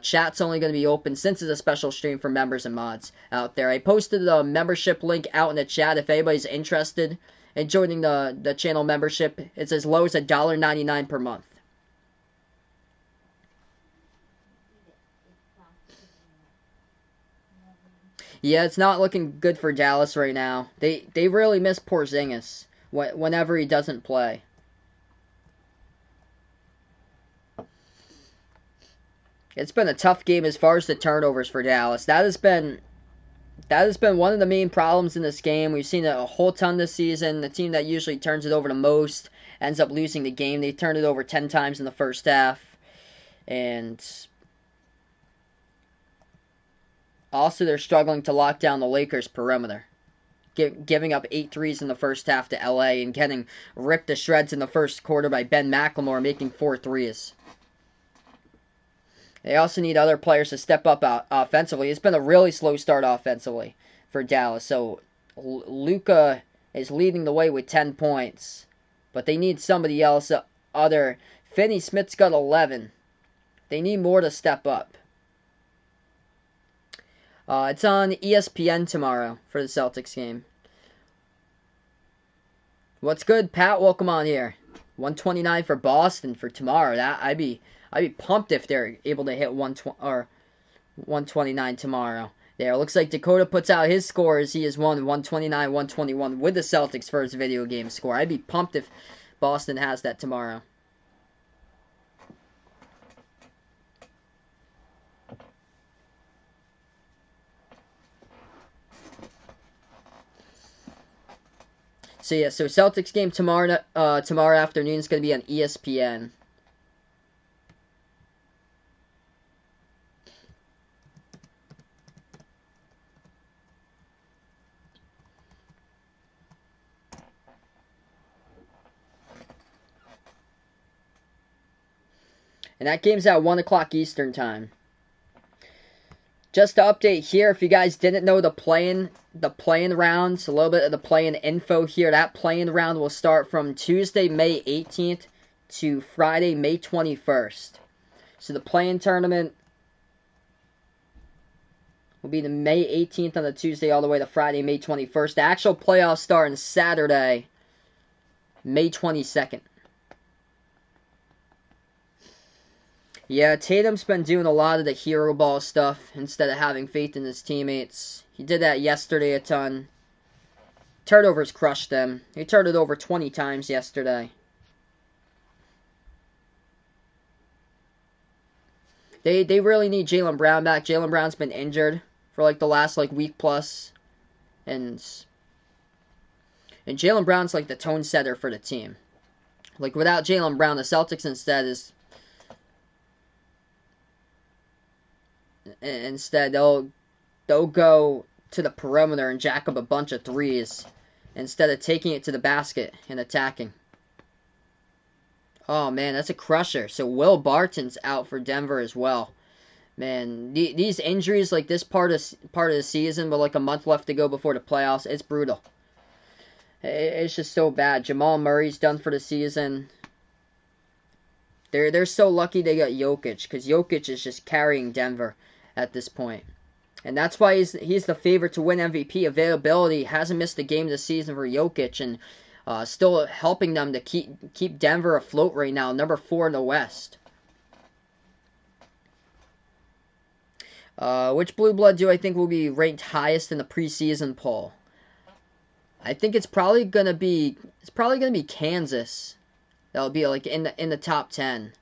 chat's only going to be open since it's a special stream for members and mods out there. I posted the membership link out in the chat if anybody's interested in joining the channel membership. It's as low as $1.99 per month. Yeah, it's not looking good for Dallas right now. They really miss Porzingis whenever he doesn't play. It's been a tough game as far as the turnovers for Dallas. That has been one of the main problems in this game. We've seen it a whole ton this season. The team that usually turns it over the most ends up losing the game. They turned it over 10 times in the first half. And also, they're struggling to lock down the Lakers' perimeter, giving up 8 threes in the first half to LA and getting ripped to shreds in the first quarter by Ben McLemore, making 4 threes. They also need other players to step up offensively. It's been a really slow start offensively for Dallas. So Luka is leading the way with 10 points, but they need somebody else. Finney Smith's got 11. They need more to step up. It's on ESPN tomorrow for the Celtics game. What's good, Pat? Welcome on here. 129 for Boston for tomorrow. I'd be pumped if they're able to hit 129 tomorrow. there. Looks like Dakota puts out his scores. He has won 129-121 with the Celtics for his video game score. I'd be pumped if Boston has that tomorrow. So yeah, so Celtics game tomorrow afternoon is going to be on ESPN. And that game's at 1 o'clock Eastern time. Just to update here, if you guys didn't know the play-in rounds, a little bit of the play-in info here. That play-in round will start from Tuesday, May 18th to Friday, May 21st. So the play-in tournament will be the May 18th on the Tuesday all the way to Friday, May 21st. The actual playoffs start on Saturday, May 22nd. Yeah, Tatum's been doing a lot of the hero ball stuff instead of having faith in his teammates. He did that yesterday a ton. Turnovers crushed them. He turned it over 20 times yesterday. They really need Jaylen Brown back. Jaylen Brown's been injured for like the last week plus. And Jaylen Brown's like the tone setter for the team. Like without Jaylen Brown, the Celtics instead they'll go to the perimeter and jack up a bunch of threes instead of taking it to the basket and attacking. Oh man, that's a crusher. So Will Barton's out for Denver as well. Man, these injuries, like this part of the season, with like a month left to go before the playoffs, it's brutal. It's just so bad. Jamal Murray's done for the season. They're so lucky they got Jokic, because Jokic is just carrying Denver at this point. And that's why he's the favorite to win MVP. Availability hasn't missed a game this season for Jokic, and still helping them to keep Denver afloat right now, number 4 in the West. Which blue blood do I think will be ranked highest in the preseason poll? I think it's probably gonna be Kansas. That'll be like in the top 10.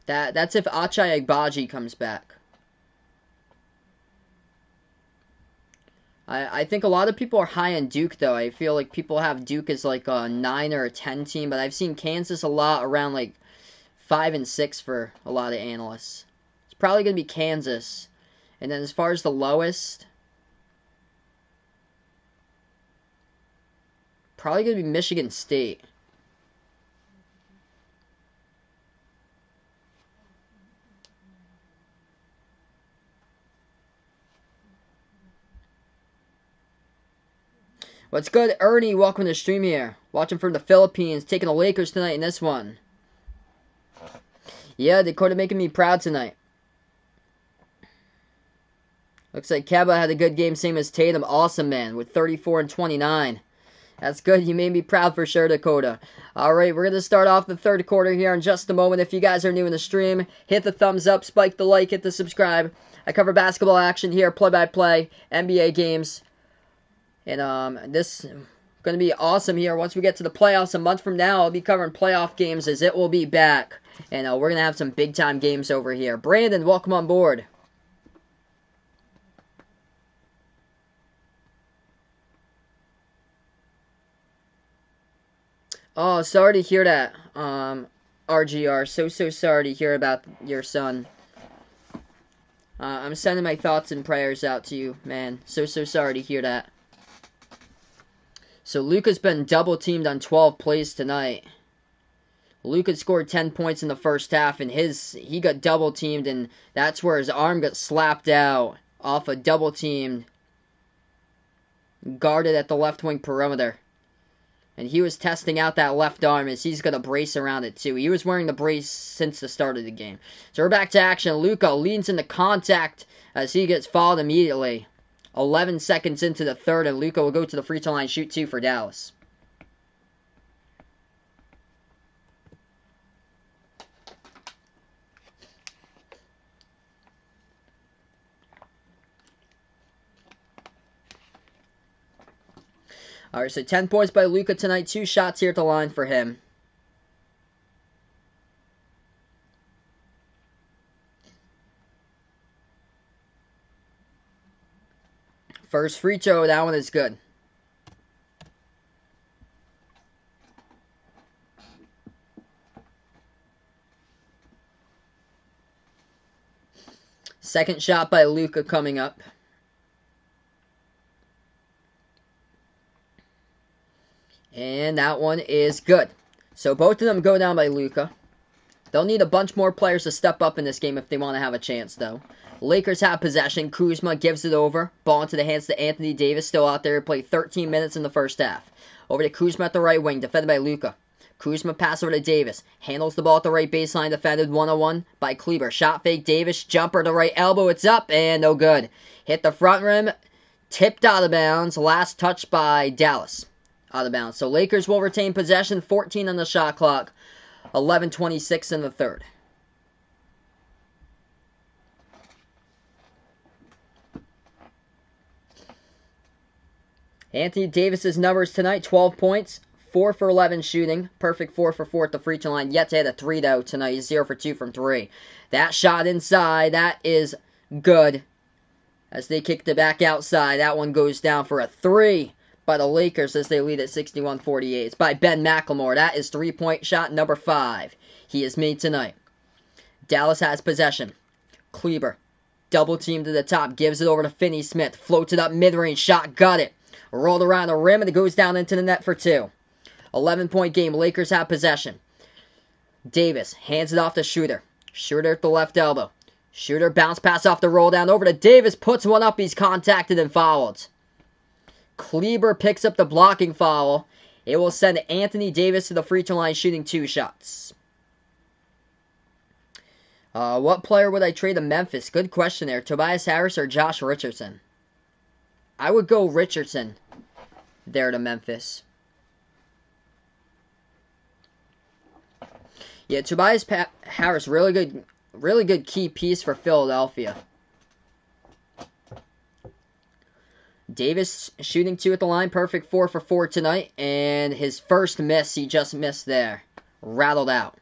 That's if Ochai Agbaji comes back. I think a lot of people are high on Duke, though. I feel like people have Duke as like a 9 or a 10 team, but I've seen Kansas a lot around like 5 and 6 for a lot of analysts. It's probably going to be Kansas. And then as far as the lowest, probably going to be Michigan State. What's good, Ernie? Welcome to the stream here. Watching from the Philippines, taking the Lakers tonight in this one. Yeah, Dakota making me proud tonight. Looks like Keba had a good game, same as Tatum. Awesome, man, with 34 and 29. That's good. You made me proud for sure, Dakota. All right, we're going to start off the third quarter here in just a moment. If you guys are new in the stream, hit the thumbs up, spike the like, hit the subscribe. I cover basketball action here, play-by-play, NBA games. And this is going to be awesome here. Once we get to the playoffs a month from now, I'll be covering playoff games as it will be back. And we're going to have some big-time games over here. Brandon, welcome on board. Oh, sorry to hear that, RGR. So sorry to hear about your son. I'm sending my thoughts and prayers out to you, man. So sorry to hear that. So Luka's been double-teamed on 12 plays tonight. Luka scored 10 points in the first half, and he got double-teamed, and that's where his arm got slapped out off a double-team guarded at the left wing perimeter. And he was testing out that left arm as he's got a brace around it too. He was wearing the brace since the start of the game. So we're back to action. Luka leans into contact as he gets fouled immediately. 11 seconds into the third, and Luka will go to the free throw line, shoot 2 for Dallas. Alright, so 10 points by Luka tonight. 2 shots here at the line for him. First free throw, that one is good. Second shot by Luka coming up. And that one is good. So both of them go down by Luka. They'll need a bunch more players to step up in this game if they want to have a chance, though. Lakers have possession. Kuzma gives it over. Ball into the hands to Anthony Davis, still out there. He played 13 minutes in the first half. Over to Kuzma at the right wing, defended by Luka. Kuzma pass over to Davis. Handles the ball at the right baseline, defended 1-on-1 by Kleber. Shot fake, Davis, jumper to right elbow. It's up, and no good. Hit the front rim, tipped out of bounds. Last touch by Dallas. Out of bounds. So Lakers will retain possession, 14 on the shot clock. 11:26 in the third. Anthony Davis's numbers tonight, 12 points, 4 for 11 shooting, perfect 4 for 4 at the free throw line. Yet to hit a 3 though tonight. He's 0 for 2 from 3. That shot inside, that is good. As they kicked it back outside, that one goes down for a 3 by the Lakers as they lead at 61-48. It's by Ben McLemore. That is 3-point shot number 5. He has made tonight. Dallas has possession. Kleber, double team to the top, gives it over to Finney-Smith. Floats it up mid-range, shot, got it. Rolled around the rim, and it goes down into the net for 2. 11-point game. Lakers have possession. Davis hands it off to Shooter. Shooter at the left elbow. Shooter bounce pass off the roll down over to Davis. Puts one up. He's contacted and fouled. Kleber picks up the blocking foul. It will send Anthony Davis to the free throw line shooting 2 shots. What player would I trade to Memphis? Good question there. Tobias Harris or Josh Richardson? I would go Richardson there to Memphis. Yeah, Tobias Harris, really good key piece for Philadelphia. Davis shooting 2 at the line, perfect 4 for 4 tonight, and his first miss, he just missed there. Rattled out.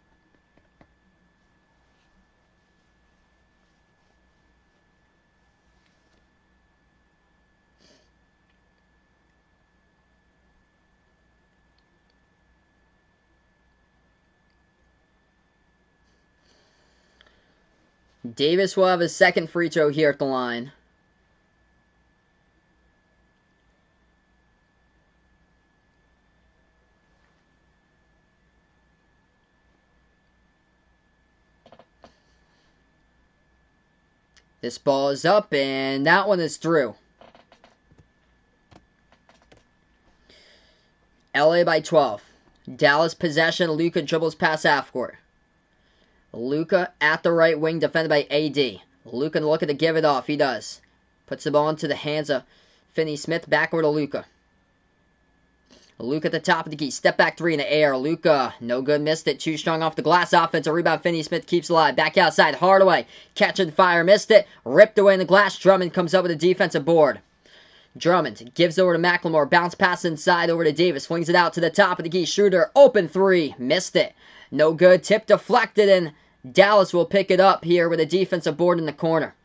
Davis will have his second free throw here at the line. This ball is up, and that one is through. LA by 12. Dallas possession. Luka dribbles past half court. Luka at the right wing, defended by AD. Luka looking to give it off. He does. Puts the ball into the hands of Finney-Smith. Back over to Luka. Luka at the top of the key. Step back 3 in the air. Luka, no good. Missed it. Too strong off the glass. Offensive rebound. Finney-Smith keeps alive. Back outside. Hardaway. Catching fire. Missed it. Ripped away in the glass. Drummond comes up with a defensive board. Drummond gives over to McLemore. Bounce pass inside over to Davis. Flings it out to the top of the key. Shooter. Open 3. Missed it. No good. Tip deflected, and Dallas will pick it up here with a defensive board in the corner.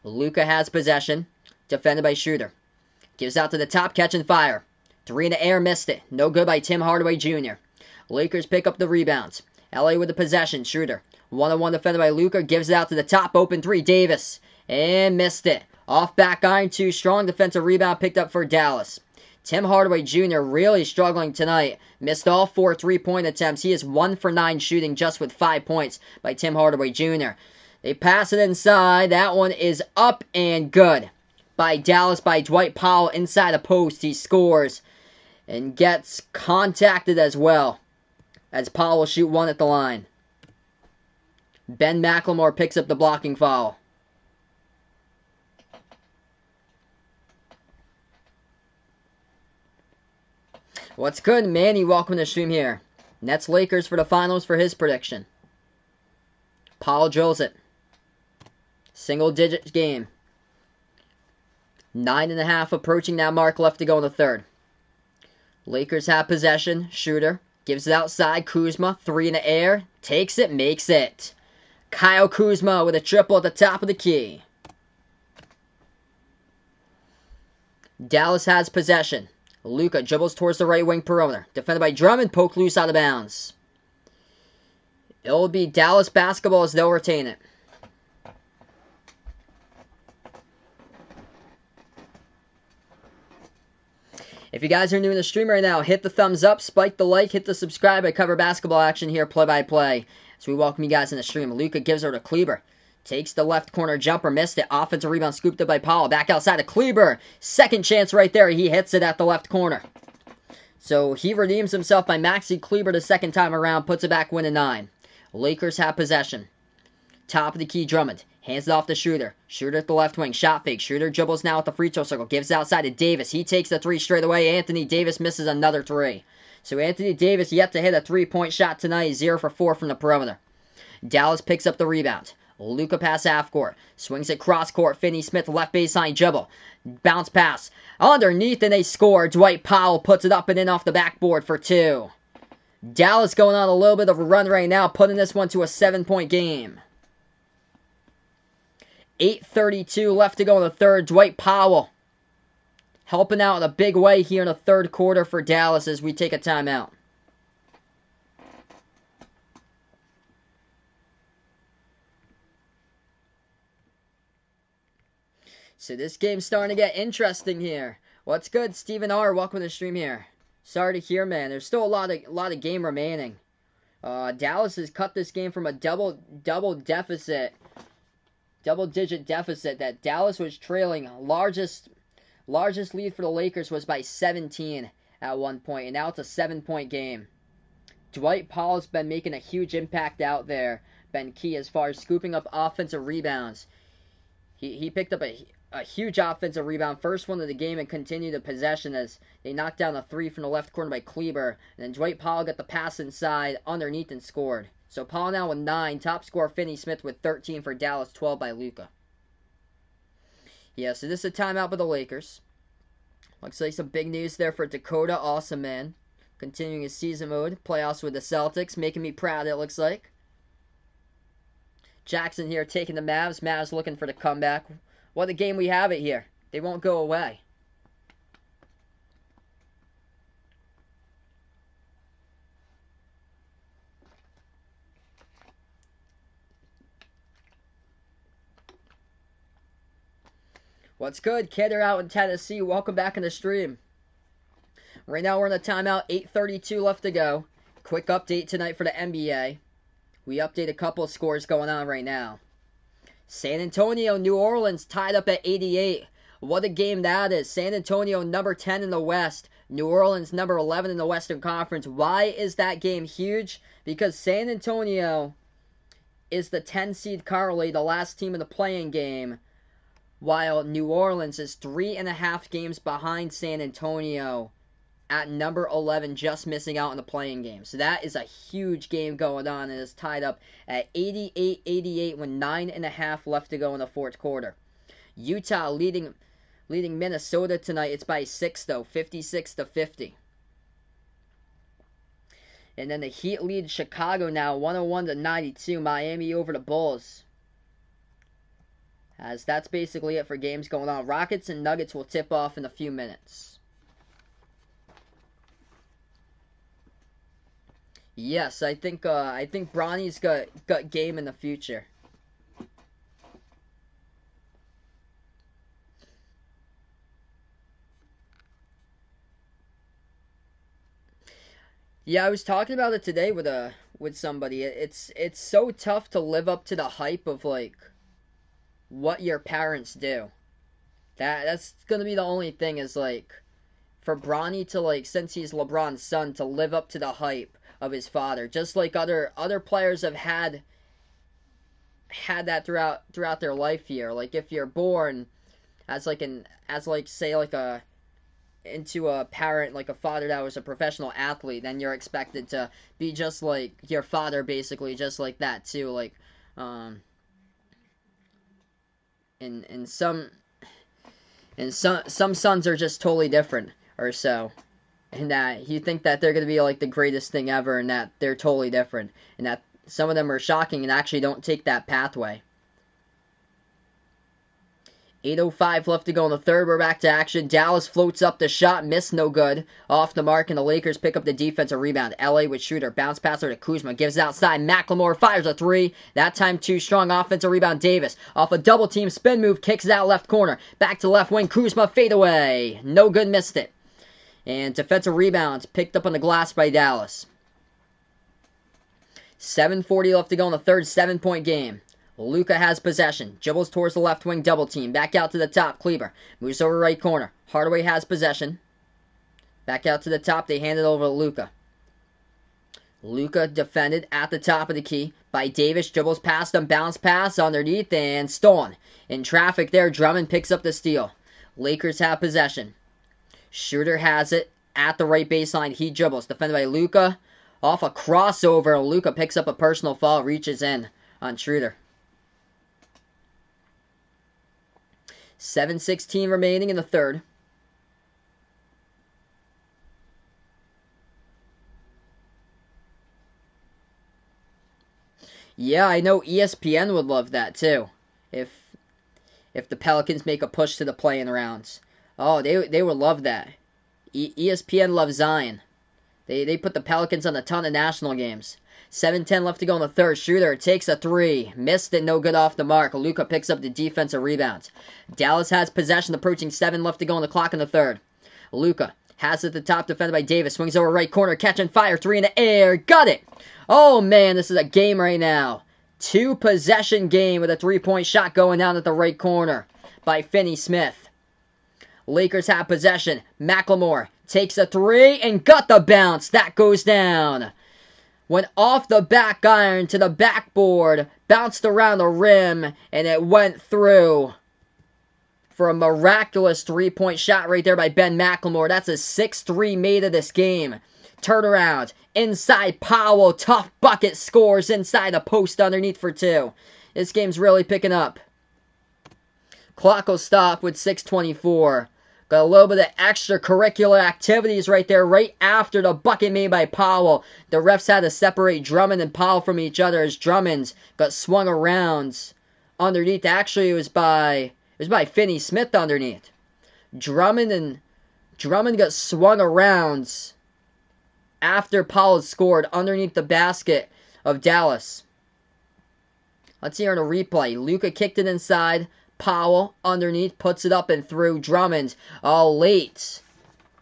Luka has possession. Defended by Shooter. Gives out to the top. Catching fire. 3 in the air. Missed it. No good by Tim Hardaway Jr. Lakers pick up the rebounds. LA with the possession. Shooter. 1-on-1 defended by Luka. Gives it out to the top. Open 3. Davis. And missed it. Off back iron. 2 strong defensive rebound picked up for Dallas. Tim Hardaway Jr. really struggling tonight. Missed all 4 3-point attempts. He is 1 for 9 shooting just with 5 points by Tim Hardaway Jr. They pass it inside. That one is up and good by Dallas by Dwight Powell inside the post. He scores and gets contacted as well as Powell will shoot 1 at the line. Ben McLemore picks up the blocking foul. What's good, Manny? Welcome to the stream here. Nets Lakers for the finals for his prediction. Powell drills it. Single digit game. 9.5 approaching that mark left to go in the third. Lakers have possession. Shooter gives it outside. Kuzma, 3 in the air. Takes it, makes it. Kyle Kuzma with a triple at the top of the key. Dallas has possession. Luka dribbles towards the right wing perimeter. Defended by Drummond, poked loose out of bounds. It'll be Dallas basketball as they'll retain it. If you guys are new to the stream right now, hit the thumbs up, spike the like, hit the subscribe. I cover basketball action here play-by-play. So we welcome you guys in the stream. Luka gives her to Kleber. Takes the left corner jumper, missed it. Offensive rebound scooped up by Powell. Back outside to Kleber. Second chance right there. He hits it at the left corner. So he redeems himself by Maxi Kleber the second time around. Puts it back, winning 9. Lakers have possession. Top of the key, Drummond. Hands it off to Shooter. Shooter at the left wing. Shot fake. Shooter dribbles now at the free throw circle. Gives it outside to Davis. He takes the 3 straight away. Anthony Davis misses another 3. So Anthony Davis yet to hit a 3-point shot tonight. 0 for 4 from the perimeter. Dallas picks up the rebound. Luka pass half court. Swings it cross court. Finney Smith left baseline dribble. Bounce pass. Underneath and they score. Dwight Powell puts it up and in off the backboard for 2. Dallas going on a little bit of a run right now. Putting this one to a 7-point game. 8:32 left to go in the third. Dwight Powell helping out in a big way here in the third quarter for Dallas as we take a timeout. So this game's starting to get interesting here. What's good, Stephen R? Welcome to the stream here. Sorry to hear, man. There's still a lot of game remaining. Dallas has cut this game from a double-digit deficit that Dallas was trailing. Largest lead for the Lakers was by 17 at one point, and now it's a 7-point game. Dwight Powell's been making a huge impact out there, been key as far as scooping up offensive rebounds. He picked up a huge offensive rebound, first one of the game, and continued the possession as they knocked down a 3 from the left corner by Kleber. And then Dwight Powell got the pass inside, underneath, and scored. So Powell now with 9. Top scorer Finney Smith with 13 for Dallas, 12 by Luka. Yeah, so this is a timeout by the Lakers. Looks like some big news there for Dakota. Awesome, man. Continuing his season mode. Playoffs with the Celtics. Making me proud, it looks like. Jackson here taking the Mavs. Mavs looking for the comeback. What a game we have it here. They won't go away. What's good? Kidder out in Tennessee. Welcome back in the stream. Right now we're in a timeout. 8:32 left to go. Quick update tonight for the NBA. We update a couple of scores going on right now. San Antonio, New Orleans tied up at 88. What a game that is. San Antonio number 10 in the West. New Orleans number 11 in the Western Conference. Why is that game huge? Because San Antonio is the 10 seed currently, the last team in the play-in game, while New Orleans is 3.5 games behind San Antonio at number 11, just missing out in the play-in game. So that is a huge game going on, and it's tied up at 88-88 with 9.5 left to go in the fourth quarter. Utah leading Minnesota tonight. It's by 6 though, 56-50. And then the Heat lead Chicago now, 101-92. Miami over the Bulls. As that's basically it for games going on. Rockets and Nuggets will tip off in a few minutes. Yes, I think Bronny's got game in the future. Yeah, I was talking about it today with somebody. It's so tough to live up to the hype of like what your parents do. That's gonna be the only thing is like for Bronny to like, since he's LeBron's son, to live up to the hype of his father, just like other players have had that throughout their life here. Like if you're born as into a parent, like a father that was a professional athlete, then you're expected to be just like your father, basically, just like that too. Like and some sons are just totally different or so. and that you think that they're going to be like the greatest thing ever, and that they're totally different, and that some of them are shocking and actually don't take that pathway. 8:05 left to go in the third. We're back to action. Dallas floats up the shot. Missed, no good. Off the mark, and the Lakers pick up the defensive rebound. LA with Shooter. Bounce passer to Kuzma. Gives it outside. McLemore fires a three. That time too strong. Offensive rebound. Davis. Off a double team spin move. Kicks it out left corner. Back to left wing. Kuzma fade away. No good. Missed it. And defensive rebound picked up on the glass by Dallas. 7:40 left to go in the third. 7-point game. Luka has possession. Dribbles towards the left wing, double team. Back out to the top. Kleber moves over right corner. Hardaway has possession. Back out to the top. They hand it over to Luka. Luka defended at the top of the key by Davis. Dribbles past him. Bounce pass underneath and stolen. In traffic there, Drummond picks up the steal. Lakers have possession. Shooter has it at the right baseline. He dribbles. Defended by Luka. Off a crossover. Luka picks up a personal foul. Reaches in on Schroeder. 7:16 remaining in the third. Yeah, I know ESPN would love that too. If the Pelicans make a push to the play-in rounds. Oh, they would love that. ESPN loves Zion. They put the Pelicans on a ton of national games. 7:10 left to go in the third. Schroeder takes a three. Missed it, no good off the mark. Luka picks up the defensive rebound. Dallas has possession, approaching 7 left to go on the clock in the third. Luka has it at the top, defended by Davis. Swings over right corner, catching fire. Three in the air. Got it! Oh, man, this is a game right now. 2-possession game with a 3-point shot going down at the right corner by Finney-Smith. Lakers have possession. McLemore takes a three and got the bounce. That goes down. Went off the back iron to the backboard, bounced around the rim, and it went through for a miraculous 3-point shot right there by Ben McLemore. That's a 6-3 made of this game. Turnaround, inside Powell, tough bucket, scores inside the post underneath for 2. This game's really picking up. Clock will stop with 6:24. Got a little bit of extracurricular activities right there, right after the bucket made by Powell. The refs had to separate Drummond and Powell from each other as Drummond got swung around underneath. Actually, it was by Finney-Smith underneath. Drummond got swung around after Powell scored underneath the basket of Dallas. Let's hear in a replay. Luka kicked it inside. Powell underneath, puts it up and through. Drummond. All late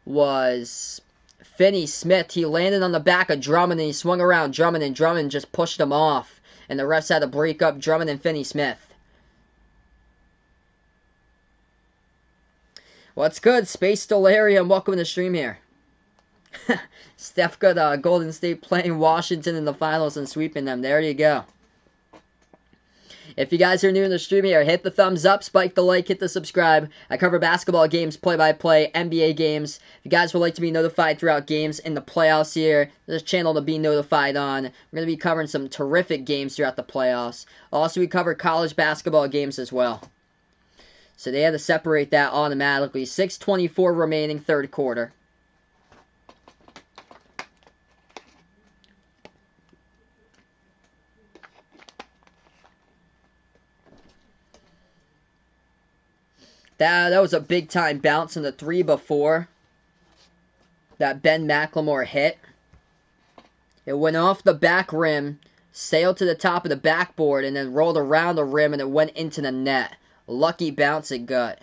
was Finney-Smith. He landed on the back of Drummond and he swung around Drummond, and Drummond just pushed him off. And the refs had to break up Drummond and Finney-Smith. What's good? Space Delirium, welcome to the stream here. Steph got Golden State playing Washington in the finals and sweeping them. There you go. If you guys are new in the stream here, hit the thumbs up, spike the like, hit the subscribe. I cover basketball games, play-by-play, NBA games. If you guys would like to be notified throughout games in the playoffs here, there's a channel to be notified on. We're going to be covering some terrific games throughout the playoffs. Also, we cover college basketball games as well. So they had to separate that automatically. 6:24 remaining, third quarter. That was a big-time bounce in the 3 before that Ben McLemore hit. It went off the back rim, sailed to the top of the backboard, and then rolled around the rim, and it went into the net. Lucky bounce it got.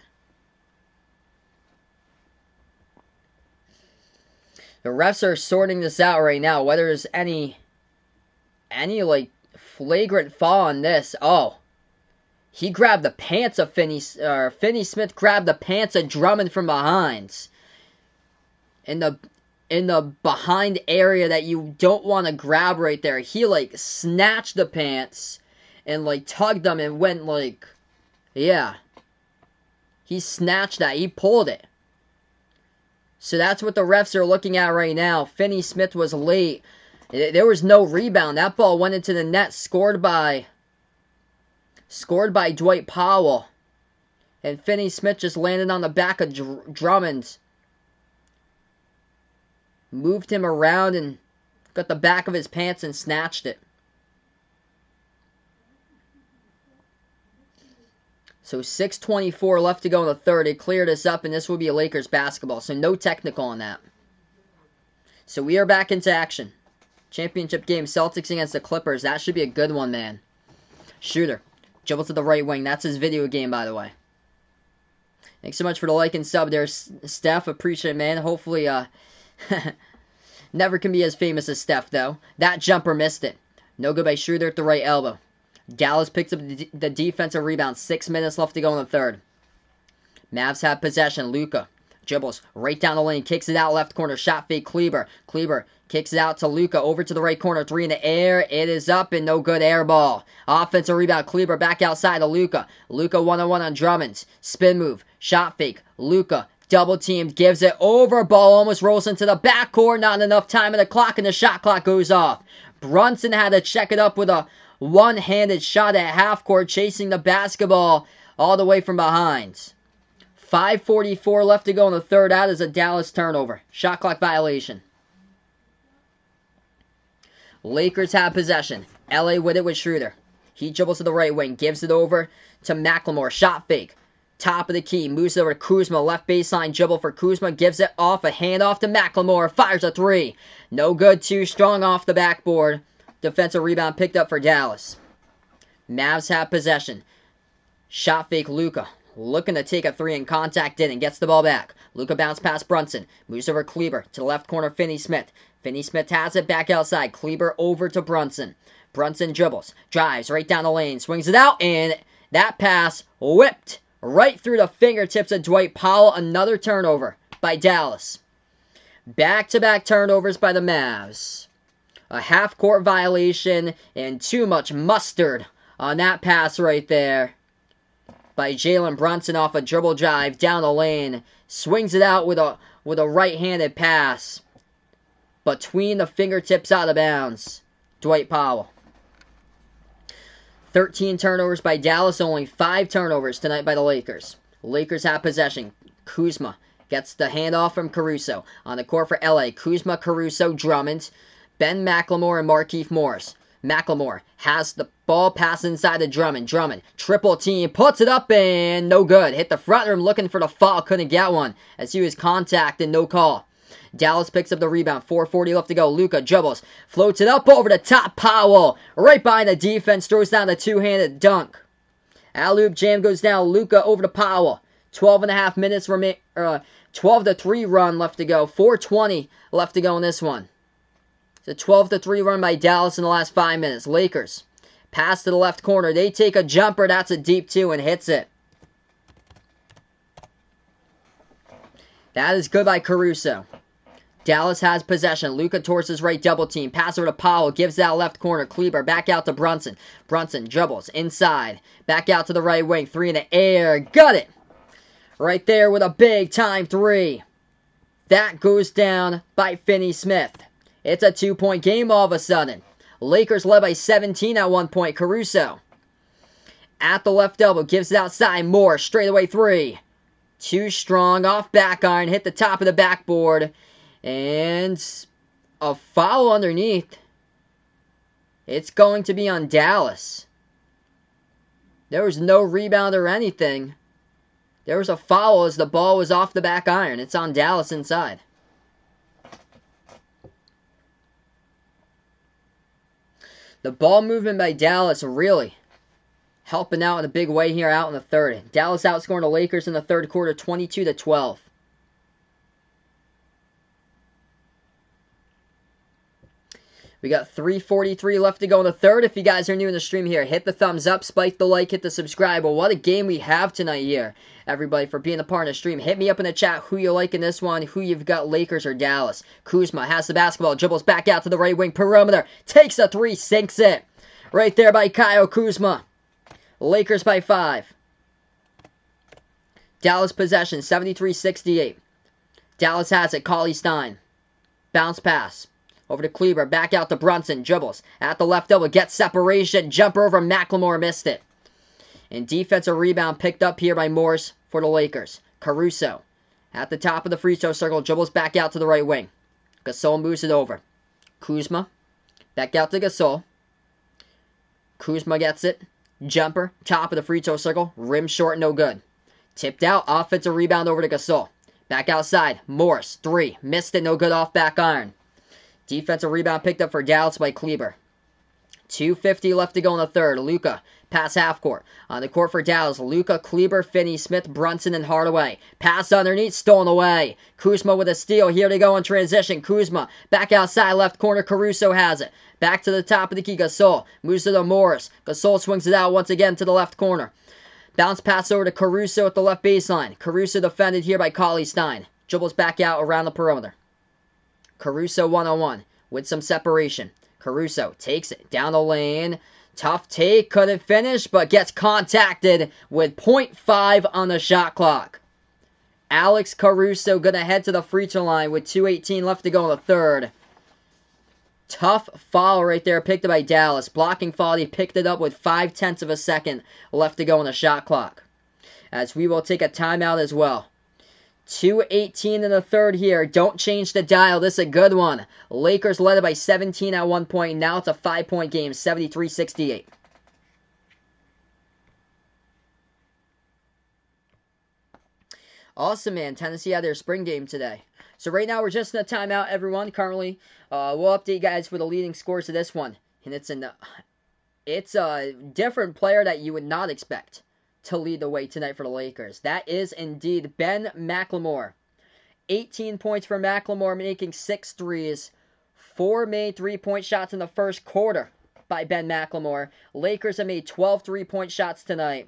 The refs are sorting this out right now, whether there's any like flagrant foul on this. Oh. He grabbed the pants of Finney-Smith grabbed the pants of Drummond from behind. In the behind area that you don't want to grab right there. He like snatched the pants and like tugged them and went like, yeah. He snatched that. He pulled it. So that's what the refs are looking at right now. Finney-Smith was late. There was no rebound. That ball went into the net, scored by Dwight Powell. And Finney-Smith just landed on the back of Drummond. moved him around and got the back of his pants and snatched it. So 6:24 left to go in the third. It cleared us up, and this will be a Lakers basketball. So no technical on that. So we are back into action. Championship game, Celtics against the Clippers. That should be a good one, man. Schroeder, dribble to the right wing. That's his video game, by the way. Thanks so much for the like and sub there, Steph. Appreciate it, man. Hopefully, never can be as famous as Steph, though. That jumper missed it. No good by Schroeder at the right elbow. Dallas picks up the defensive rebound. 6 minutes left to go in the third. Mavs have possession. Luka dribbles right down the lane. Kicks it out left corner. Shot fake Kleber. Kleber kicks it out to Luka. Over to the right corner. 3 in the air. It is up and no good. Air ball. Offensive rebound. Kleber back outside to Luka. Luka one-on-one on Drummond. Spin move. Shot fake. Luka double teamed. Gives it over. Ball almost rolls into the backcourt. Not enough time in the clock and the shot clock goes off. Brunson had to check it up with a one-handed shot at half court, chasing the basketball all the way from behind. 5:44 left to go in the third. That is a Dallas turnover. Shot clock violation. Lakers have possession. LA with it with Schroeder. He dribbles to the right wing. Gives it over to McLemore. Shot fake. Top of the key. Moves over to Kuzma. Left baseline dribble for Kuzma. Gives it off. A handoff to McLemore. Fires a 3. No good. Too strong off the backboard. Defensive rebound picked up for Dallas. Mavs have possession. Shot fake Luka. Looking to take a 3 in contact. Didn't. Gets the ball back. Luka bounce past Brunson. Moves over Kleber. To the left corner Finney-Smith. Finney-Smith has it back outside. Kleber over to Brunson. Brunson dribbles. Drives right down the lane. Swings it out. And that pass whipped right through the fingertips of Dwight Powell. Another turnover by Dallas. Back-to-back turnovers by the Mavs. A half-court violation and too much mustard on that pass right there by Jalen Brunson off a dribble drive down the lane. Swings it out with a right-handed pass between the fingertips out of bounds. Dwight Powell. 13 turnovers by Dallas, only 5 turnovers tonight by the Lakers. Lakers have possession. Kuzma gets the handoff from Caruso. On the court for LA, Kuzma, Caruso, Drummond, Ben McLemore, and Markieff Morris. McLemore has the ball pass inside to Drummond. Drummond, triple team, puts it up and no good. Hit the front rim looking for the foul, couldn't get one as he was contacted, no call. Dallas picks up the rebound, 4:40 left to go. Luka dribbles, floats it up over the top. Powell, right behind the defense, throws down the two-handed dunk. Alley-oop jam goes down. Luka over to Powell. 12.5 minutes 12-3 run left to go. 4:20 left to go in this one. It's a 12-3 run by Dallas in the last 5 minutes. Lakers pass to the left corner. They take a jumper. That's a deep 2 and hits it. That is good by Caruso. Dallas has possession. Luka towards his right double team. Pass over to Powell. Gives that left corner. Kleber back out to Brunson. Brunson dribbles inside. Back out to the right wing. 3 in the air. Got it. Right there with a big time 3. That goes down by Finney-Smith. It's a 2-point game all of a sudden. Lakers led by 17 at one point. Caruso at the left elbow. Gives it outside. Moore. Straightaway 3. Too strong. Off back iron. Hit the top of the backboard. And a foul underneath. It's going to be on Dallas. There was no rebound or anything. There was a foul as the ball was off the back iron. It's on Dallas inside. The ball movement by Dallas really helping out in a big way here out in the third. Dallas outscoring the Lakers in the third quarter 22-12. We got 3:43 left to go in the third. If you guys are new in the stream here, hit the thumbs up, spike the like, hit the subscribe. Well, what a game we have tonight here, everybody, for being a part of the stream. Hit me up in the chat who you like in this one, who you've got, Lakers or Dallas. Kuzma has the basketball, dribbles back out to the right wing perimeter, takes a 3, sinks it. Right there by Kyle Kuzma. Lakers by 5. Dallas possession, 73-68. Dallas has it, Cauley-Stein. Bounce pass. Over to Kleber, back out to Brunson, dribbles. At the left elbow, gets separation, jumper over McLemore, missed it. And defensive rebound picked up here by Morris for the Lakers. Caruso, at the top of the free throw circle, dribbles back out to the right wing. Gasol moves it over. Kuzma. Back out to Gasol. Kuzma gets it. Jumper. Top of the free throw circle. Rim short, no good. Tipped out. Offensive rebound over to Gasol. Back outside. Morris. 3. Missed it. No good off back iron. Defensive rebound picked up for Dallas by Kleber. 2:50 left to go in the third. Luka. Pass half court. On the court for Dallas. Luka, Kleber, Finney, Smith, Brunson, and Hardaway. Pass underneath. Stolen away. Kuzma with a steal. Here they go in transition. Kuzma. Back outside. Left corner. Caruso has it. Back to the top of the key. Gasol. Moves to the Morris. Gasol swings it out once again to the left corner. Bounce pass over to Caruso at the left baseline. Caruso defended here by Cauley-Stein. Dribbles back out around the perimeter. Caruso 1-on-1 with some separation. Caruso takes it down the lane. Tough take, couldn't finish, but gets contacted with 0.5 on the shot clock. Alex Caruso gonna head to the free throw line with 2:18 left to go in the third. Tough foul right there, picked up by Dallas. Blocking foul, he picked it up with 0.5 of a second left to go on the shot clock. As we will take a timeout as well. 2:18 in the third here. Don't change the dial. This is a good one. Lakers led it by 17 at one point. Now it's a 5-point game, 73-68. Awesome, man. Tennessee had their spring game today. So right now we're just in a timeout, everyone. Currently, we'll update you guys for the leading scores of this one. And it's a different player that you would not expect to lead the way tonight for the Lakers. That is indeed Ben McLemore. 18 points for McLemore, making 6 threes. 4 made 3-point shots in the first quarter by Ben McLemore. Lakers have made 12 3-point shots tonight.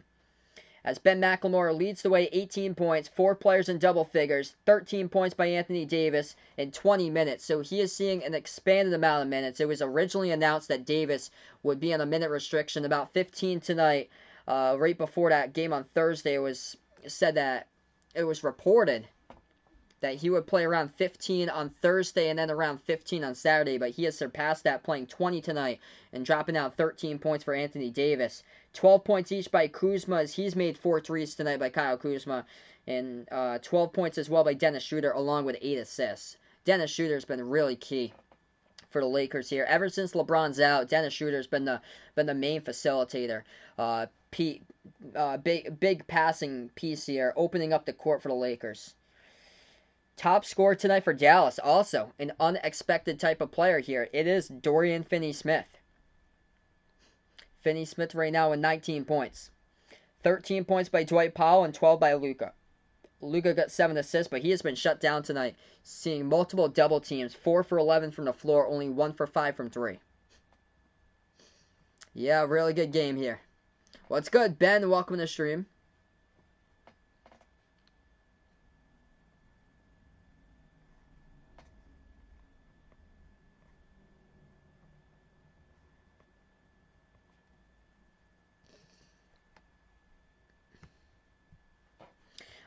As Ben McLemore leads the way, 18 points, 4 players in double figures, 13 points by Anthony Davis in 20 minutes. So he is seeing an expanded amount of minutes. It was originally announced that Davis would be on a minute restriction, about 15 tonight. Right before that game on Thursday, it was said that it was reported that he would play around 15 on Thursday and then around 15 on Saturday, but he has surpassed that, playing 20 tonight and dropping out 13 points for Anthony Davis. 12 points each by Kuzma, as he's made 4 threes tonight by Kyle Kuzma, and 12 points as well by Dennis Schroeder, along with 8 assists. Dennis Schroeder's been really key for the Lakers here. Ever since LeBron's out, Dennis Schroeder's been the main facilitator. Big passing piece here, opening up the court for the Lakers. Top scorer tonight for Dallas, also an unexpected type of player here. It is Dorian Finney-Smith. Finney-Smith right now with 19 points. 13 points by Dwight Powell and 12 by Luka. Luka got 7 assists, but he has been shut down tonight, seeing multiple double teams. 4 for 11 from the floor, only 1 for 5 from 3. Yeah, really good game here. What's good, Ben? Welcome to the stream.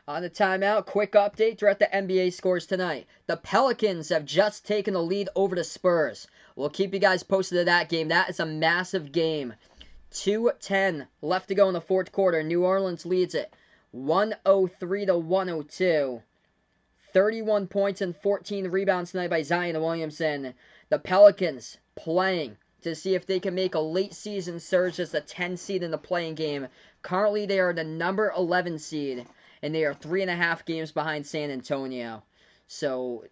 On the timeout, quick update throughout the NBA scores tonight. The Pelicans have just taken the lead over the Spurs. We'll keep you guys posted to that game. That is a massive game. 2:10 left to go in the fourth quarter. New Orleans leads it 103-102. 31 points and 14 rebounds tonight by Zion Williamson. The Pelicans playing to see if they can make a late season surge as the 10 seed in the playing game. Currently, they are the number 11 seed, and they are 3.5 games behind San Antonio. So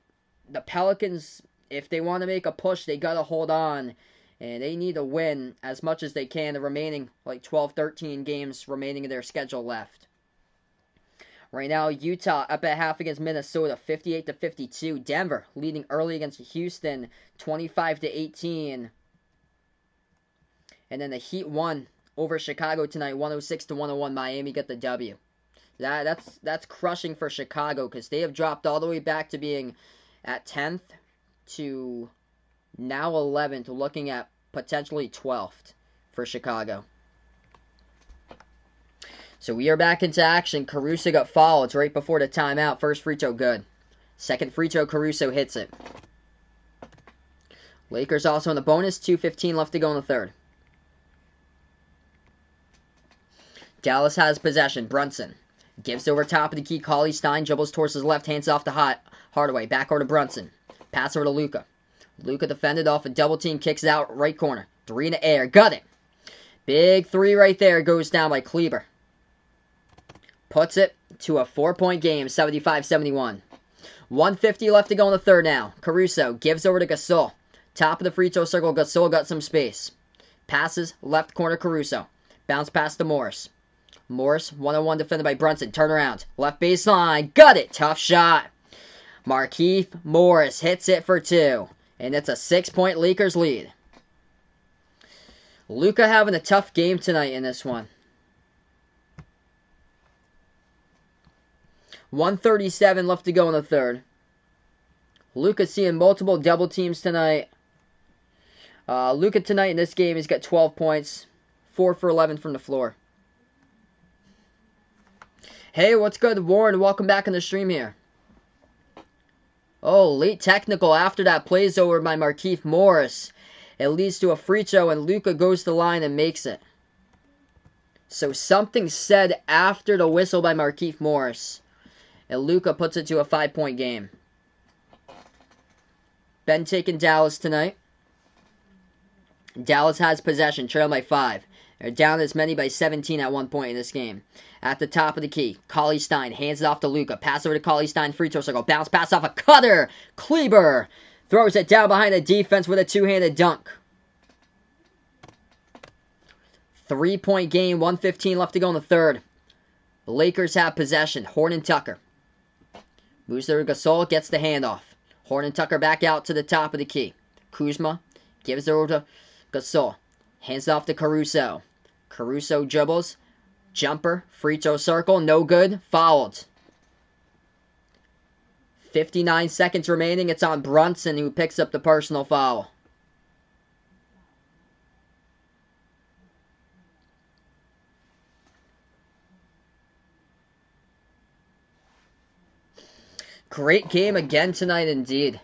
the Pelicans, if they want to make a push, they got to hold on. And they need to win as much as they can, the remaining 12, 13 games remaining in their schedule left. Right now, Utah up at half against Minnesota, 58-52. Denver leading early against Houston, 25-18. And then the Heat won over Chicago tonight, 106-101. Miami got the W. That's crushing for Chicago, because they have dropped all the way back to being at 10th to now 11th, looking at potentially 12th for Chicago. So we are back into action. Caruso got fouled right before the timeout. First free throw good. Second free throw, Caruso hits it. Lakers also in the bonus. 2:15 left to go in the third. Dallas has possession. Brunson gives over top of the key. Cauley-Stein dribbles towards his left, hands off to Hardaway. Backcourt to Brunson. Pass over to Luka. Luka defended off a double team, kicks it out right corner. 3 in the air. Got it. Big 3 right there. Goes down by Kleber. Puts it to a 4-point game, 75-71. 1:50 left to go in the third now. Caruso gives over to Gasol. Top of the free throw circle. Gasol got some space. Passes left corner Caruso. Bounce pass to Morris. Morris, 1-on-1 defended by Brunson. Turn around. Left baseline. Got it. Tough shot. Markieff Morris hits it for 2. And it's a 6-point Lakers lead. Luka having a tough game tonight in this one. 1:37 left to go in the third. Luka seeing multiple double teams tonight. Luka tonight in this game, he's got 12 points. 4 for 11 from the floor. Hey, what's good, Warren? Welcome back on the stream here. Oh, late technical after that plays over by Markieff Morris. It leads to a free throw, and Luka goes to the line and makes it. So something said after the whistle by Markieff Morris. And Luka puts it to a 5-point game. Ben taking Dallas tonight. Dallas has possession, trailing by 5. They're down as many by 17 at one point in this game. At the top of the key, Cauley-Stein hands it off to Luka. Pass over to Cauley-Stein, free throw circle. Bounce pass off a cutter. Kleber throws it down behind the defense with a two-handed dunk. 3-point game, 1:15 left to go in the third. The Lakers have possession. Horton Tucker. Moves to Gasol, gets the handoff. Horton Tucker back out to the top of the key. Kuzma gives it over to Gasol. Hands it off to Caruso. Caruso dribbles. Jumper. Free throw circle. No good. Fouled. 59 seconds remaining. It's on Brunson, who picks up the personal foul. Great game again tonight indeed.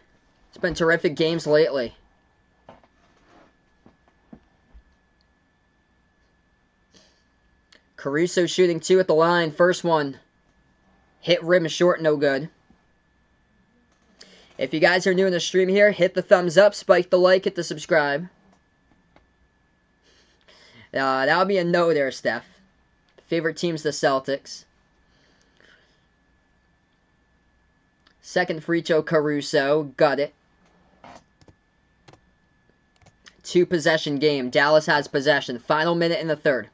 It's been terrific games lately. Caruso shooting 2 at the line. First one hit rim short, no good. If you guys are new in the stream here, hit the thumbs up, spike the like, hit the subscribe. That'll be a no there, Steph. Favorite team's the Celtics. Second free throw, Caruso. Got it. 2-possession game. Dallas has possession. Final minute in the third.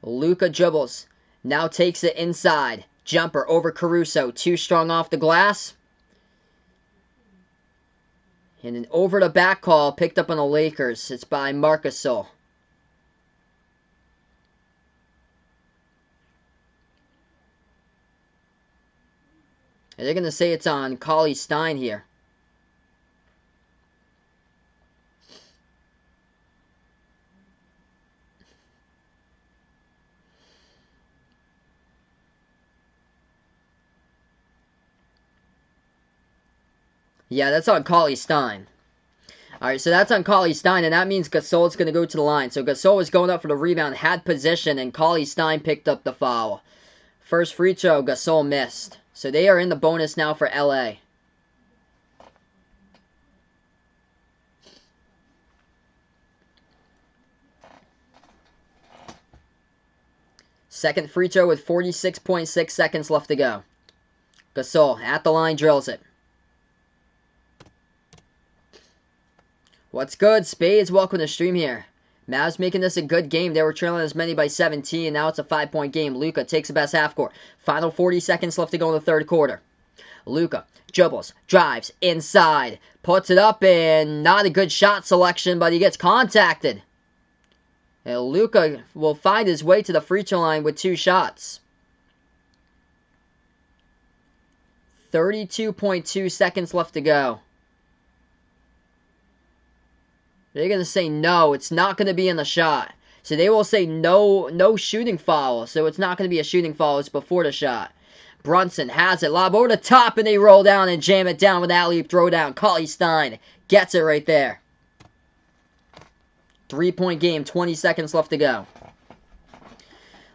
Luka dribbles. Now takes it inside. Jumper over Caruso. Too strong off the glass. And an over the back call picked up on the Lakers. It's by Marc Gasol. They're going to say it's on Cauley-Stein here. Yeah, that's on Cauley-Stein. Alright, so that's on Cauley-Stein, and that means Gasol's going to go to the line. So Gasol was going up for the rebound, had position, and Cauley-Stein picked up the foul. First free throw, Gasol missed. So they are in the bonus now for LA. Second free throw with 46.6 seconds left to go. Gasol at the line, drills it. What's good, Spades? Welcome to the stream here. Mavs making this a good game. They were trailing as many by 17. Now it's a 5-point game. Luka takes the best half court. Final 40 seconds left to go in the third quarter. Luka dribbles, drives, inside, puts it up, and not a good shot selection, but he gets contacted. And Luka will find his way to the free throw line with 2 shots. 32.2 seconds left to go. They're going to say no, it's not going to be in the shot. So they will say no shooting foul. So it's not going to be a shooting foul, it's before the shot. Brunson has it, lob over the top, and they roll down and jam it down with an alley-oop throwdown. Cauley-Stein gets it right there. 3-point game, 20 seconds left to go.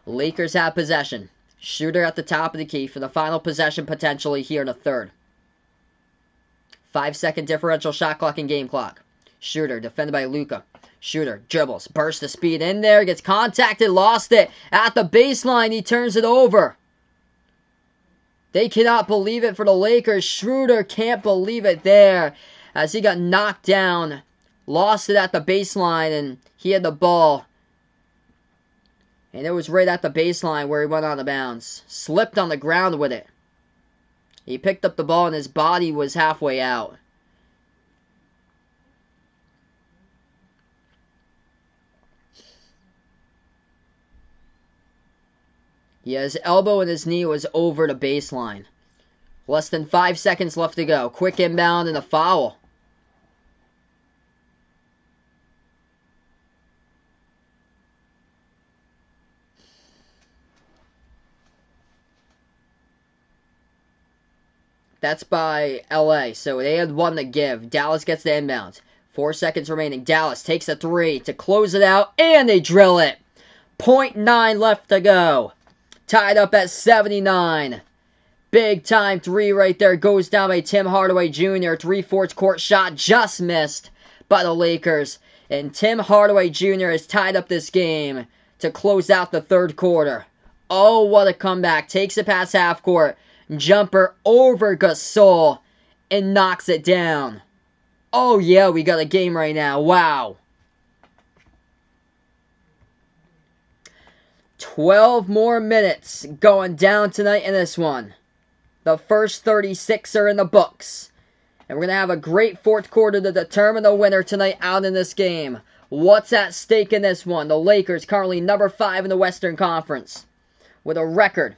Lakers have possession. Shooter at the top of the key for the final possession potentially here in the third. 5-second differential shot clock and game clock. Shooter, defended by Luka. Shooter, dribbles, bursts the speed in there, gets contacted, lost it. At the baseline, he turns it over. They cannot believe it for the Lakers. Schroeder can't believe it there as he got knocked down. Lost it at the baseline, and he had the ball. And it was right at the baseline where he went out of bounds. Slipped on the ground with it. He picked up the ball and his body was halfway out. Yeah, his elbow and his knee was over the baseline. Less than 5 seconds left to go. Quick inbound and a foul. That's by LA, so they had one to give. Dallas gets the inbound. 4 seconds remaining. Dallas takes a three to close it out, and they drill it. 0.9 left to go. Tied up at 79. Big time three right there. Goes down by Tim Hardaway Jr. 3/4 court shot just missed by the Lakers. And Tim Hardaway Jr. has tied up this game to close out the third quarter. Oh, what a comeback. Takes it past half court. Jumper over Gasol and knocks it down. Oh yeah, we got a game right now. Wow. 12 more minutes going down tonight in this one. The first 36 are in the books. And we're going to have a great fourth quarter to determine the winner tonight out in this game. What's at stake in this one? The Lakers currently number 5 in the Western Conference with a record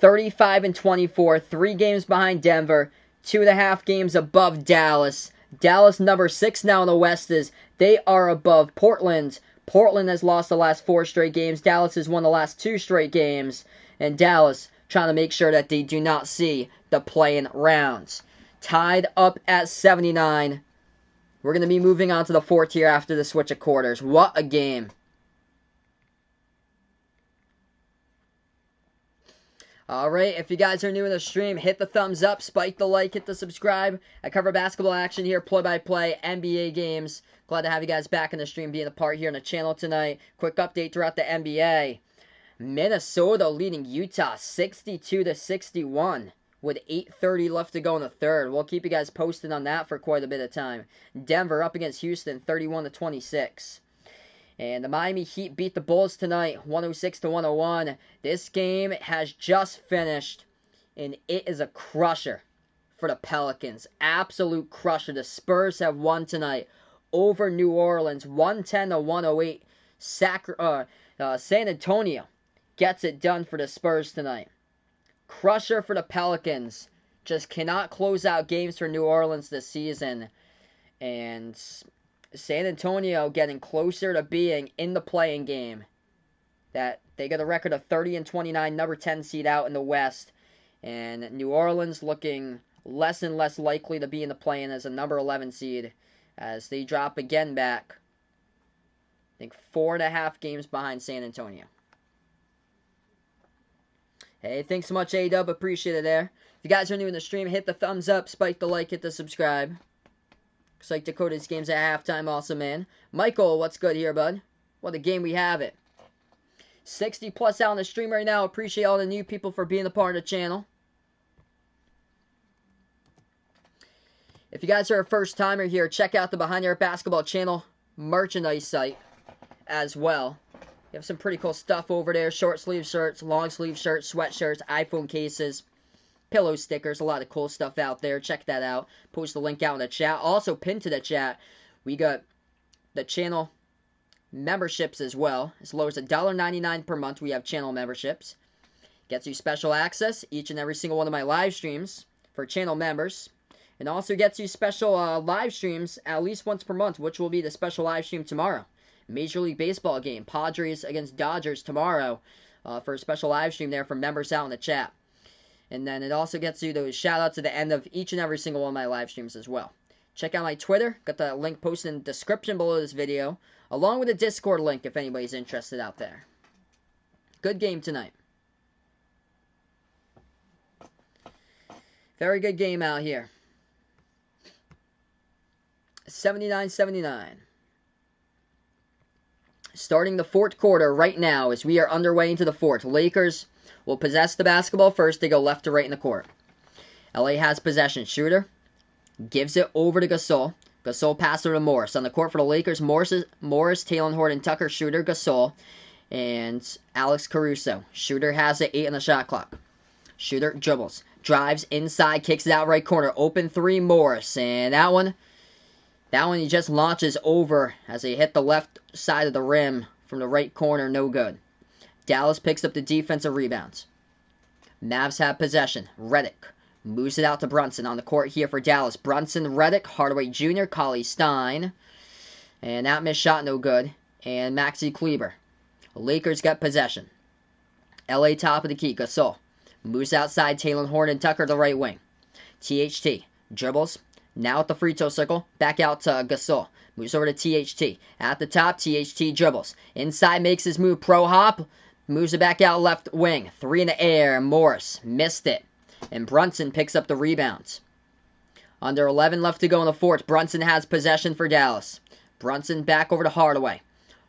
35-24, 3 games behind Denver, 2.5 games above Dallas. Dallas number 6 now in the West is they are above Portland. Portland has lost the last 4 straight games. Dallas has won the last 2 straight games. And Dallas trying to make sure that they do not see the play-in rounds. Tied up at 79. We're going to be moving on to the fourth here after the switch of quarters. What a game. Alright, if you guys are new in the stream, hit the thumbs up, spike the like, hit the subscribe. I cover basketball action here, play-by-play, NBA games. Glad to have you guys back in the stream, being a part here on the channel tonight. Quick update throughout the NBA. Minnesota leading Utah 62-61 with 8:30 left to go in the third. We'll keep you guys posted on that for quite a bit of time. Denver up against Houston 31-26. And the Miami Heat beat the Bulls tonight, 106-101. This game has just finished, and it is a crusher for the Pelicans. Absolute crusher. The Spurs have won tonight over New Orleans, 110-108. San Antonio gets it done for the Spurs tonight. Crusher for the Pelicans. Just cannot close out games for New Orleans this season. And San Antonio getting closer to being in the play-in game. That they got a record of 30-29, number 10 seed out in the West. And New Orleans looking less and less likely to be in the play-in as a number 11 seed as they drop again back. I think 4.5 games behind San Antonio. Hey, thanks so much, A-Dub. Appreciate it there. If you guys are new in the stream, hit the thumbs up, spike the like, hit the subscribe. Looks like Dakota's game's at halftime also, man. Michael, what's good here, bud? What a game we have it. 60 plus out on the stream right now. Appreciate all the new people for being a part of the channel. If you guys are a first timer here, check out the Behind Your Basketball channel merchandise site as well. You have some pretty cool stuff over there. Short sleeve shirts, long sleeve shirts, sweatshirts, iPhone cases, pillow stickers, a lot of cool stuff out there. Check that out. Post the link out in the chat. Also, pinned to the chat, we got the channel memberships as well. As low as $1.99 per month, we have channel memberships. Gets you special access each and every single one of my live streams for channel members. And also gets you special live streams at least once per month, which will be the special live stream tomorrow. Major League Baseball game, Padres against Dodgers tomorrow for a special live stream there for members out in the chat. And then it also gets you those shout-outs at the end of each and every single one of my live streams as well. Check out my Twitter. Got the link posted in the description below this video, along with a Discord link if anybody's interested out there. Good game tonight. Very good game out here. 79-79. Starting the fourth quarter right now as we are underway into the fourth. Lakers will possess the basketball first. They go left to right in the court. LA has possession. Schroeder gives it over to Gasol. Gasol passes to Morris. On the court for the Lakers, Morris, Talen Horton, Tucker, Schroeder, Gasol, and Alex Caruso. Schroeder has it 8 on the shot clock. Schroeder dribbles. Drives inside, kicks it out right corner. Open three, Morris. And that one he just launches over as he hit the left side of the rim from the right corner. No good. Dallas picks up the defensive rebounds. Mavs have possession. Redick moves it out to Brunson on the court here for Dallas. Brunson, Redick, Hardaway Jr., Cauley Stein. And that missed shot, no good. And Maxi Kleber. Lakers got possession. LA top of the key. Gasol moves outside. Talen Horton Tucker to the right wing. THT dribbles. Now at the free throw circle. Back out to Gasol. Moves over to THT. At the top, THT dribbles. Inside makes his move. Pro hop. Moves it back out left wing. Three in the air. Morris missed it. And Brunson picks up the rebounds. Under 11 left to go in the fourth. Brunson has possession for Dallas. Brunson back over to Hardaway.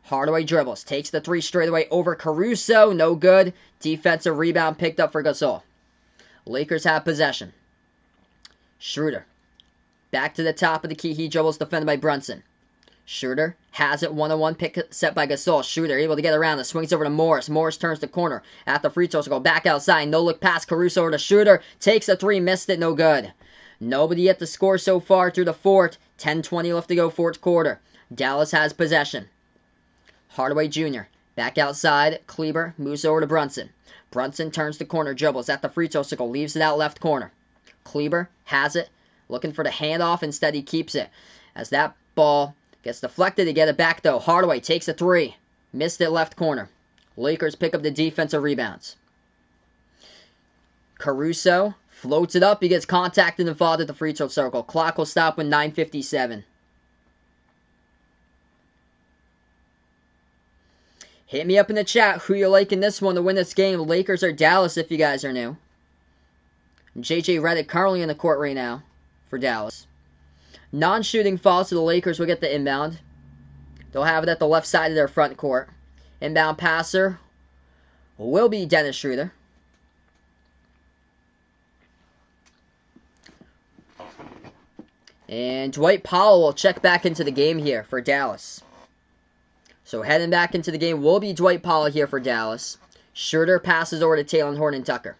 Hardaway dribbles. Takes the three straight away over Caruso. No good. Defensive rebound picked up for Gasol. Lakers have possession. Schroeder. Back to the top of the key. He dribbles defended by Brunson. Schroeder has it 1-on-1 pick set by Gasol. Schroeder able to get around it. Swings over to Morris. Morris turns the corner at the free throw circle. Back outside. No look pass. Caruso over to Schroeder. Takes a three. Missed it. No good. Nobody yet to score so far through the fourth. 10:20 left to go fourth quarter. Dallas has possession. Hardaway Jr. Back outside. Kleber moves over to Brunson. Brunson turns the corner. Dribbles at the free throw circle. Leaves it out left corner. Kleber has it. Looking for the handoff. Instead he keeps it. As that ball gets deflected to get it back though. Hardaway takes a three. Missed it left corner. Lakers pick up the defensive rebounds. Caruso floats it up. He gets contacted and fouled at the free throw circle. Clock will stop with 9:57. Hit me up in the chat who you like in this one to win this game. Lakers or Dallas if you guys are new. JJ Redick currently in the court right now for Dallas. Non-shooting foul, so the Lakers will get the inbound. They'll have it at the left side of their front court. Inbound passer will be Dennis Schroeder. And Dwight Powell will check back into the game here for Dallas. So heading back into the game will be Dwight Powell here for Dallas. Schroeder passes over to Talen Horton Tucker.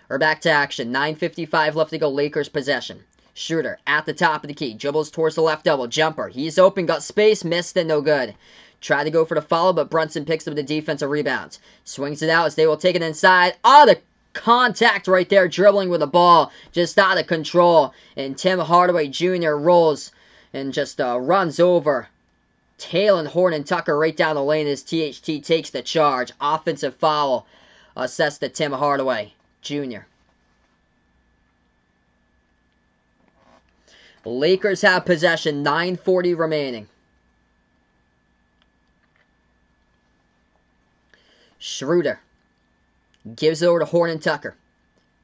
We're back to action. 9:55 left to go. Lakers possession. Schroeder at the top of the key. Dribbles towards the left double. Jumper. He's open. Got space. Missed it. No good. Tried to go for the follow, but Brunson picks up the defensive rebounds. Swings it out as they will take it inside. Oh, the contact right there. Dribbling with the ball. Just out of control. And Tim Hardaway Jr. rolls and just runs over Talen Horton Tucker right down the lane as THT takes the charge. Offensive foul assessed to Tim Hardaway Jr. Lakers have possession. 9:40 remaining. Schroeder gives it over to Horton Tucker.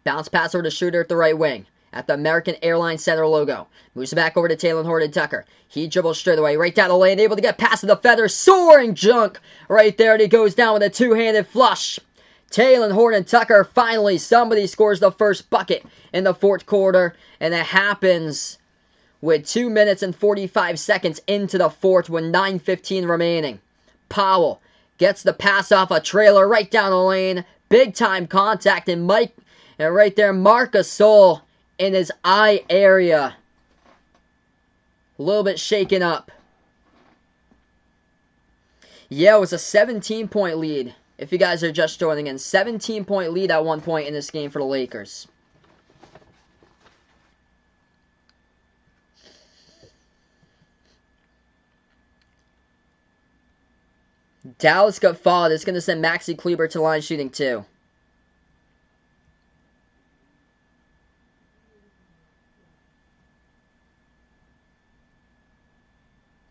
Bounce pass over to Schroeder at the right wing. At the American Airlines Center logo. Moves it back over to Talen Horton Tucker. He dribbles straight away. Right down the lane. Able to get past the defender. Soaring junk. Right there. And he goes down with a two-handed flush. Talen Horton Tucker. Finally, somebody scores the first bucket in the fourth quarter. And it happens with 2 minutes and 45 seconds into the fourth with 9:15 remaining. Powell gets the pass off a trailer right down the lane. Big time contact and right there Marc Gasol in his eye area. A little bit shaken up. Yeah, it was a 17-point lead. If you guys are just joining in. 17-point lead at one point in this game for the Lakers. Dallas got fouled. It's going to send Maxi Kleber to the line shooting 2.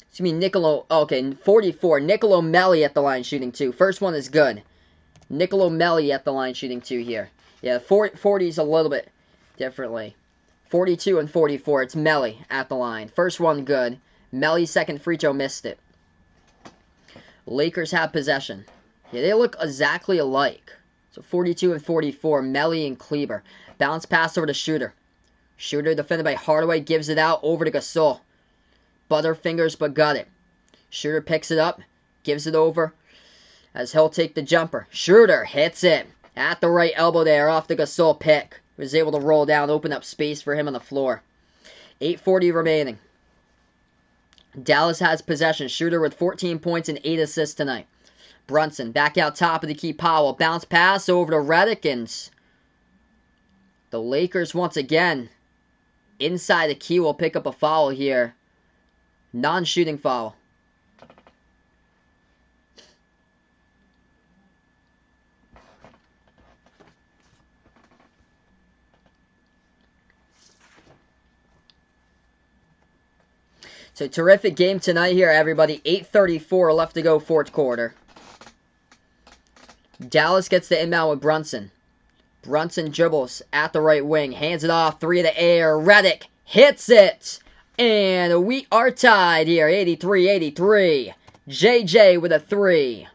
Excuse me, Nicolo. Okay, 44. Nicolo Melli at the line shooting 2. First one is good. Nicolo Melli at the line shooting 2 here. Yeah, 40 is a little bit differently. 42 and 44. It's Melli at the line. First one good. Melly's second free throw missed it. Lakers have possession. Yeah, they look exactly alike. So 42 and 44, Melly and Kleber. Bounce pass over to Shooter. Shooter defended by Hardaway, gives it out over to Gasol. Butterfingers but got it. Shooter picks it up, gives it over as he'll take the jumper. Shooter hits it at the right elbow there off the Gasol pick. Was able to roll down, open up space for him on the floor. 8:40 remaining. Dallas has possession. Shooter with 14 points and 8 assists tonight. Brunson back out top of the key. Powell bounce pass over to Redick, and the Lakers once again inside the key will pick up a foul here. Non-shooting foul. So terrific game tonight here, everybody. 8:34 left to go, fourth quarter. Dallas gets the inbound with Brunson. Brunson dribbles at the right wing, hands it off, three in the air. Redick hits it, and we are tied here, 83-83. JJ with a three.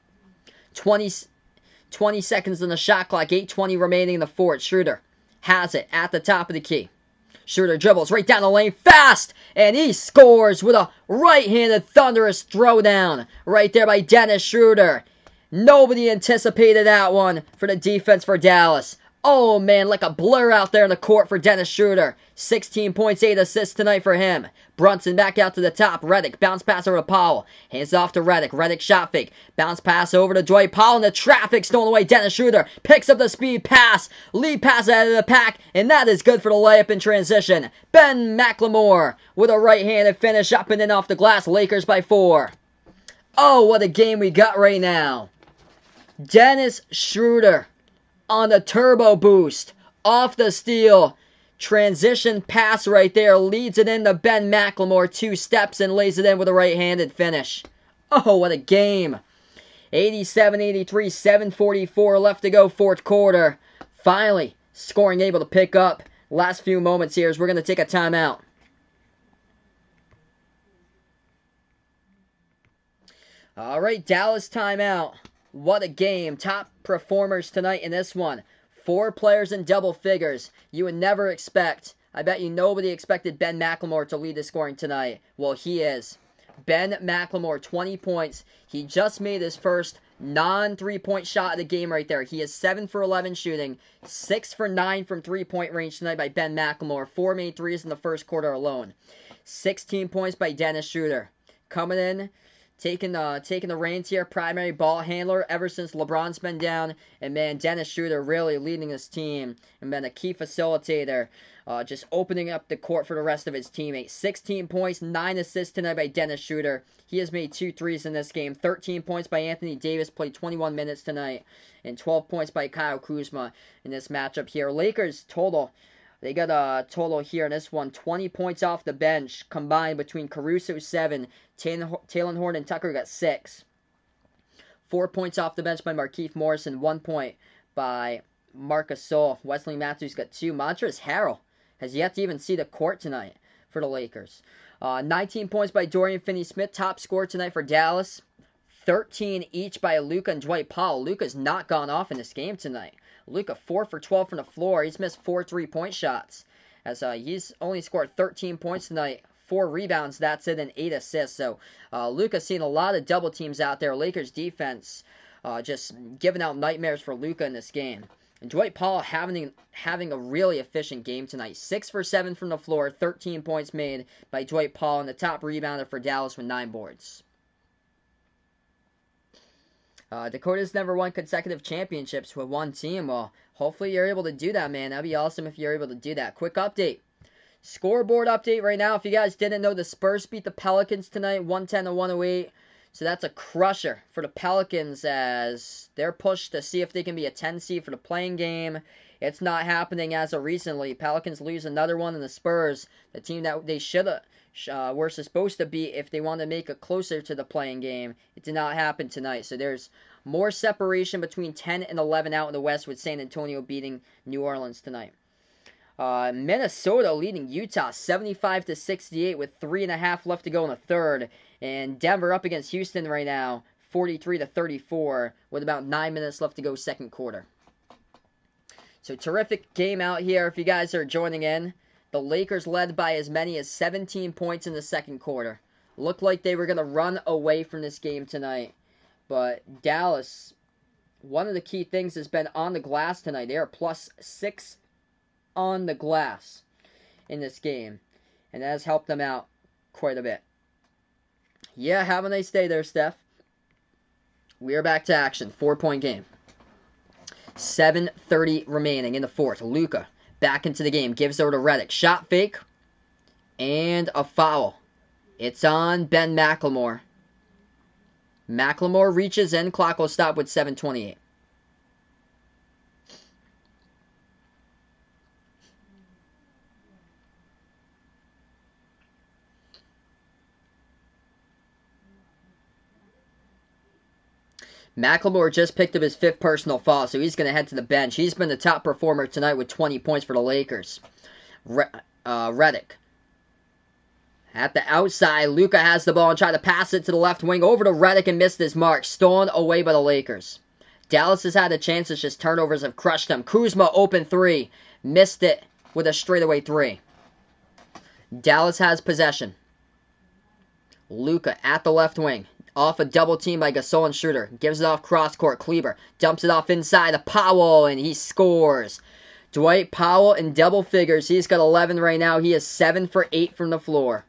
20 seconds on the shot clock, 8:20 remaining in the fourth. Schroeder has it at the top of the key. Schroeder dribbles right down the lane fast, and he scores with a right-handed thunderous throwdown right there by Dennis Schroeder. Nobody anticipated that one for the defense for Dallas. Oh man, like a blur out there in the court for Dennis Schroeder. 16 points, 8 assists tonight for him. Brunson back out to the top. Redick, bounce pass over to Powell. Hands off to Redick. Redick shot fake. Bounce pass over to Dwight Powell, and the traffic stolen away. Dennis Schroeder picks up the speed pass. Lead pass out of the pack, and that is good for the layup in transition. Ben McLemore with a right-handed finish up and in off the glass. Lakers by 4. Oh, what a game we got right now. Dennis Schroeder on the turbo boost, off the steal, transition pass right there, leads it into Ben McLemore, 2 steps and lays it in with a right-handed finish. Oh, what a game. 87-83, 7:44 left to go, fourth quarter. Finally, scoring able to pick up. Last few moments here as we're going to take a timeout. All right, Dallas timeout. What a game. Top performers tonight in this one. 4 players in double figures. You would never expect. I bet you nobody expected Ben McLemore to lead the scoring tonight. Well, he is. Ben McLemore, 20 points. He just made his first non-3-point shot of the game right there. He is 7 for 11 shooting. 6 for 9 from 3-point range tonight by Ben McLemore. 4 made threes in the first quarter alone. 16 points by Dennis Schroeder. Coming in, taking the reins here, primary ball handler ever since LeBron's been down. And man, Dennis Schroeder really leading his team and been a key facilitator, just opening up the court for the rest of his teammates. 16 points, 9 assists tonight by Dennis Schroeder. He has made 2 threes in this game. 13 points by Anthony Davis, played 21 minutes tonight. And 12 points by Kyle Kuzma in this matchup here. Lakers total. They got a total here in this one, 20 points off the bench combined between Caruso 7, Talen Horton and Tucker got 6. 4 points off the bench by Markieff Morris and 1 point by Marc Gasol. Wesley Matthews got 2. Montrezl Harrell has yet to even see the court tonight for the Lakers. 19 points by Dorian Finney-Smith, top scorer tonight for Dallas. 13 each by Luka and Dwight Powell. Luka's not gone off in this game tonight. Luka 4 for 12 from the floor. He's missed 4 3-point shots. As he's only scored 13 points tonight, 4 rebounds, that's it, and 8 assists. So Luka's seen a lot of double teams out there. Lakers defense just giving out nightmares for Luka in this game. And Dwight Powell having a really efficient game tonight. 6 for 7 from the floor, 13 points made by Dwight Powell, and the top rebounder for Dallas with 9 boards. Dakota's never won consecutive championships with one team. Well, hopefully you're able to do that, man. That'd be awesome if you're able to do that. Quick update. Scoreboard update right now. If you guys didn't know, the Spurs beat the Pelicans tonight, 110-108. So that's a crusher for the Pelicans as they're pushed to see if they can be a 10 seed for the playing game. It's not happening as of recently. Pelicans lose another one, and the Spurs, the team that they were supposed to beat if they want to make it closer to the playing game. It did not happen tonight. So there's more separation between 10 and 11 out in the West with San Antonio beating New Orleans tonight. Minnesota leading Utah 75-68 with 3.5 left to go in the third. And Denver up against Houston right now 43-34 with about 9 minutes left to go second quarter. So terrific game out here if you guys are joining in. The Lakers led by as many as 17 points in the second quarter. Looked like they were going to run away from this game tonight. But Dallas, one of the key things has been on the glass tonight. They are +6 on the glass in this game. And that has helped them out quite a bit. Yeah, have a nice day there, Steph. We are back to action. 4-point game. 7:30 remaining in the fourth. Luka back into the game. Gives over to Redick. Shot fake. And a foul. It's on Ben McLemore. McLemore reaches in. Clock will stop with 7:28. McLemore just picked up his 5th personal foul, so he's going to head to the bench. He's been the top performer tonight with 20 points for the Lakers. Redick. At the outside, Luka has the ball and tried to pass it to the left wing over to Redick and missed his mark. Stolen away by the Lakers. Dallas has had a chance, it's just turnovers have crushed them. Kuzma open 3. Missed it with a straightaway 3. Dallas has possession. Luka at the left wing. Off a double team by Gasol and Schroeder. Gives it off cross court. Kleber dumps it off inside to Powell, and he scores. Dwight Powell in double figures. He's got 11 right now. He is 7 for 8 from the floor.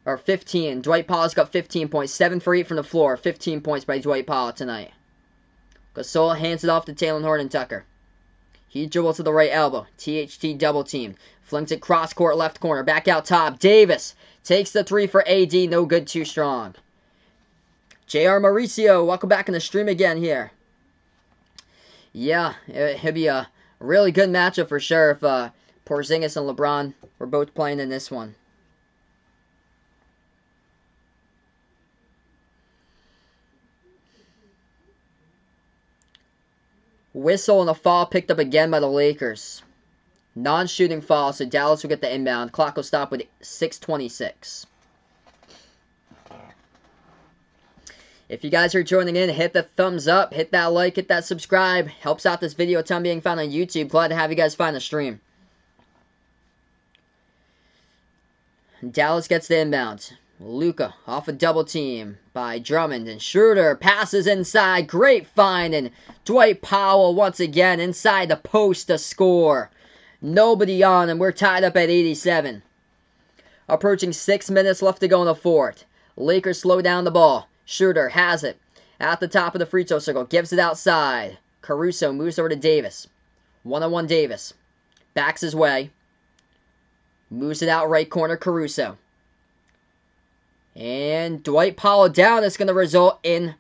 15. Dwight Powell's got 15 points. 7 for 8 from the floor. 15 points by Dwight Powell tonight. Gasol hands it off to Talen Horton-Tucker. He dribbles to the right elbow. THT double team. Flings it cross court left corner. Back out top. Davis takes the 3 for AD. No good, too strong. JR Mauricio, welcome back in the stream again here. Yeah, it'd be a really good matchup for sure if Porzingis and LeBron were both playing in this one. Whistle and a foul picked up again by the Lakers. Non-shooting foul, so Dallas will get the inbound. Clock will stop with 6:26. If you guys are joining in, hit the thumbs up, hit that like, hit that subscribe. Helps out this video a ton being found on YouTube. Glad to have you guys find the stream. Dallas gets the inbound. Luka off a double team by Drummond, and Schroeder passes inside. Great find, and Dwight Powell once again inside the post to score. Nobody on, and we're tied up at 87. Approaching 6 minutes left to go in the fourth. Lakers slow down the ball. Schroeder has it at the top of the free throw circle. Gives it outside. Caruso moves over to Davis. One-on-one Davis. Backs his way. Moves it out right corner, Caruso. And Dwight Powell down. It's going to result in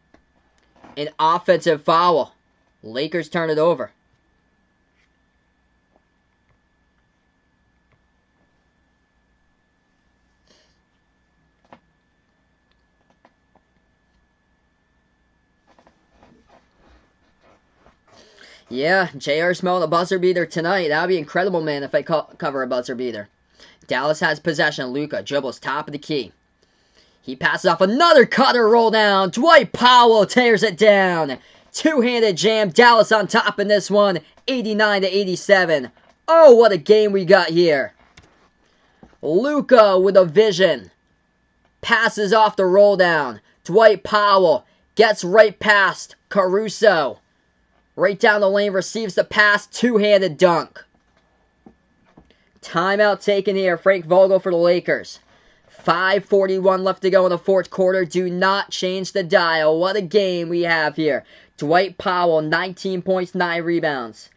an offensive foul. Lakers turn it over. Yeah, JR smelling a buzzer beater tonight. That would be incredible, man, if I cover a buzzer beater. Dallas has possession. Luka dribbles top of the key. He passes off another cutter roll down. Dwight Powell tears it down. Two-handed jam. Dallas on top in this one. 89-87. Oh, what a game we got here. Luka with a vision. Passes off the roll down. Dwight Powell gets right past Caruso. Right down the lane, receives the pass, two-handed dunk. Timeout taken here. Frank Vogel for the Lakers. 5:41 left to go in the fourth quarter. Do not change the dial. What a game we have here. Dwight Powell, 19 points, 9 rebounds.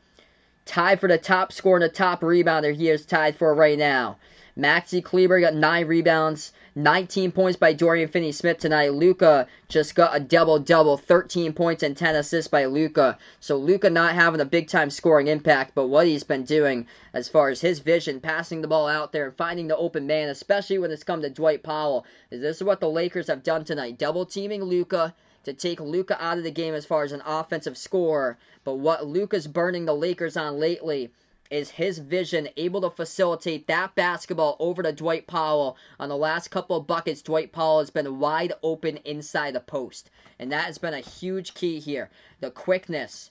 Tied for the top scorer and the top rebounder he is tied for right now. Maxi Kleber got 9 rebounds, 19 points by Dorian Finney-Smith tonight. Luka just got a double-double, 13 points and 10 assists by Luka. So Luka not having a big-time scoring impact, but what he's been doing as far as his vision, passing the ball out there and finding the open man, especially when it's come to Dwight Powell. This is what the Lakers have done tonight. Double-teaming Luka, to take Luka out of the game as far as an offensive scorer. But what Luka's burning the Lakers on lately is his vision, able to facilitate that basketball over to Dwight Powell. On the last couple of buckets, Dwight Powell has been wide open inside the post. And that has been a huge key here. The quickness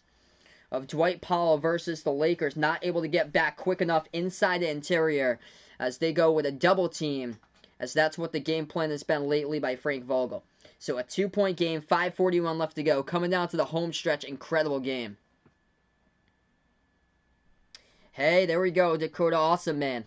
of Dwight Powell versus the Lakers, not able to get back quick enough inside the interior as they go with a double team, as that's what the game plan has been lately by Frank Vogel. So a 2-point game, 5:41 left to go, coming down to the home stretch, incredible game. Hey, there we go, Dakota, awesome, man.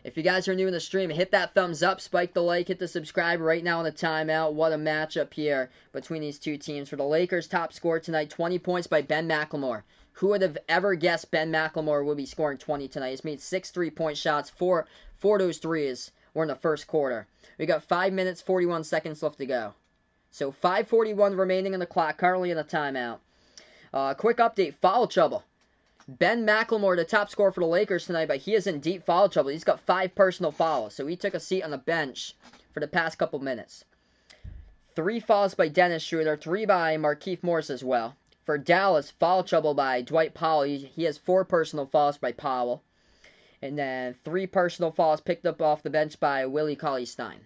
If you guys are new in the stream, hit that thumbs up, spike the like, hit the subscribe right now on the timeout. What a matchup here between these two teams. For the Lakers, top scorer tonight, 20 points by Ben McLemore. Who would have ever guessed Ben McLemore would be scoring 20 tonight? He's made 6 3-point shots, four of those threes were in the first quarter. We got 5 minutes, 41 seconds left to go. So 5:41 remaining in the clock, currently in a timeout. Quick update, foul trouble. Ben McLemore, the top scorer for the Lakers tonight, but he is in deep foul trouble. He's got 5 personal fouls, so he took a seat on the bench for the past couple minutes. 3 fouls by Dennis Schroeder, 3 by Markieff Morris as well. For Dallas, foul trouble by Dwight Powell. He has 4 personal fouls by Powell. And then 3 personal fouls picked up off the bench by Willie Cauley-Stein.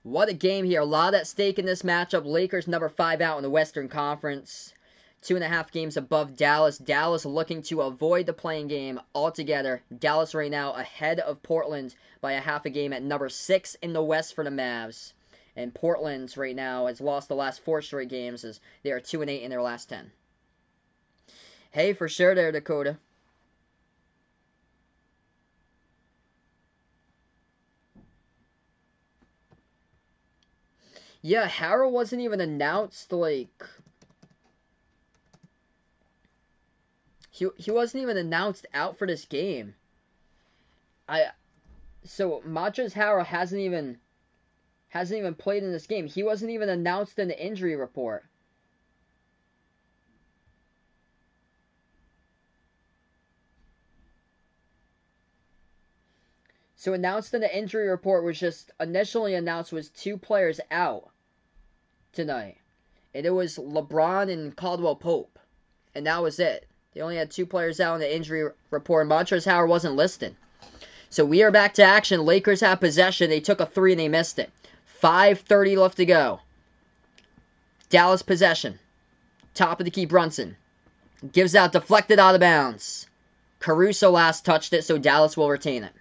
What a game here. A lot at stake in this matchup. Lakers number 5 out in the Western Conference. 2.5 games above Dallas. Dallas looking to avoid the play-in game altogether. Dallas right now ahead of Portland by a half a game at number 6 in the West for the Mavs. And Portland right now has lost the last 4 straight games as they are 2-8 in their last 10. Hey, for sure there, Dakota. Yeah, Harrell wasn't even announced, like... He wasn't even announced out for this game. So, Montrezl Harrell hasn't even played in this game. He wasn't even announced in the injury report. So announced in the injury report was just initially announced was 2 players out tonight. And it was LeBron and Caldwell Pope. And that was it. They only had 2 players out in the injury report. Montrezl Harrell wasn't listed. So we are back to action. Lakers have possession. They took a 3 and they missed it. 5:30 left to go. Dallas possession. Top of the key, Brunson. Gives out, deflected out of bounds. Caruso last touched it, so Dallas will retain it.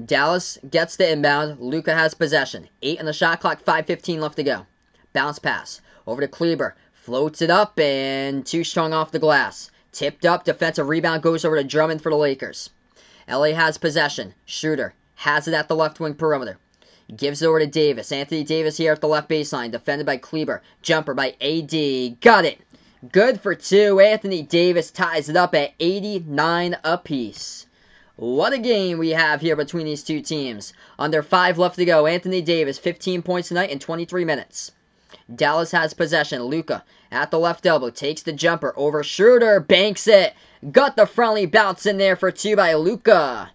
Dallas gets the inbound. Luka has possession. 8 on the shot clock, 5:15 left to go. Bounce pass. Over to Kleber. Floats it up and too strong off the glass. Tipped up. Defensive rebound goes over to Drummond for the Lakers. LA has possession. Schroeder has it at the left wing perimeter. Gives it over to Davis. Anthony Davis here at the left baseline. Defended by Kleber. Jumper by AD. Got it. Good for 2. Anthony Davis ties it up at 89 apiece. What a game we have here between these two teams. Under 5 left to go. Anthony Davis, 15 points tonight in 23 minutes. Dallas has possession. Luka at the left elbow. Takes the jumper over Schroeder. Banks it. Got the friendly bounce in there for 2 by Luka.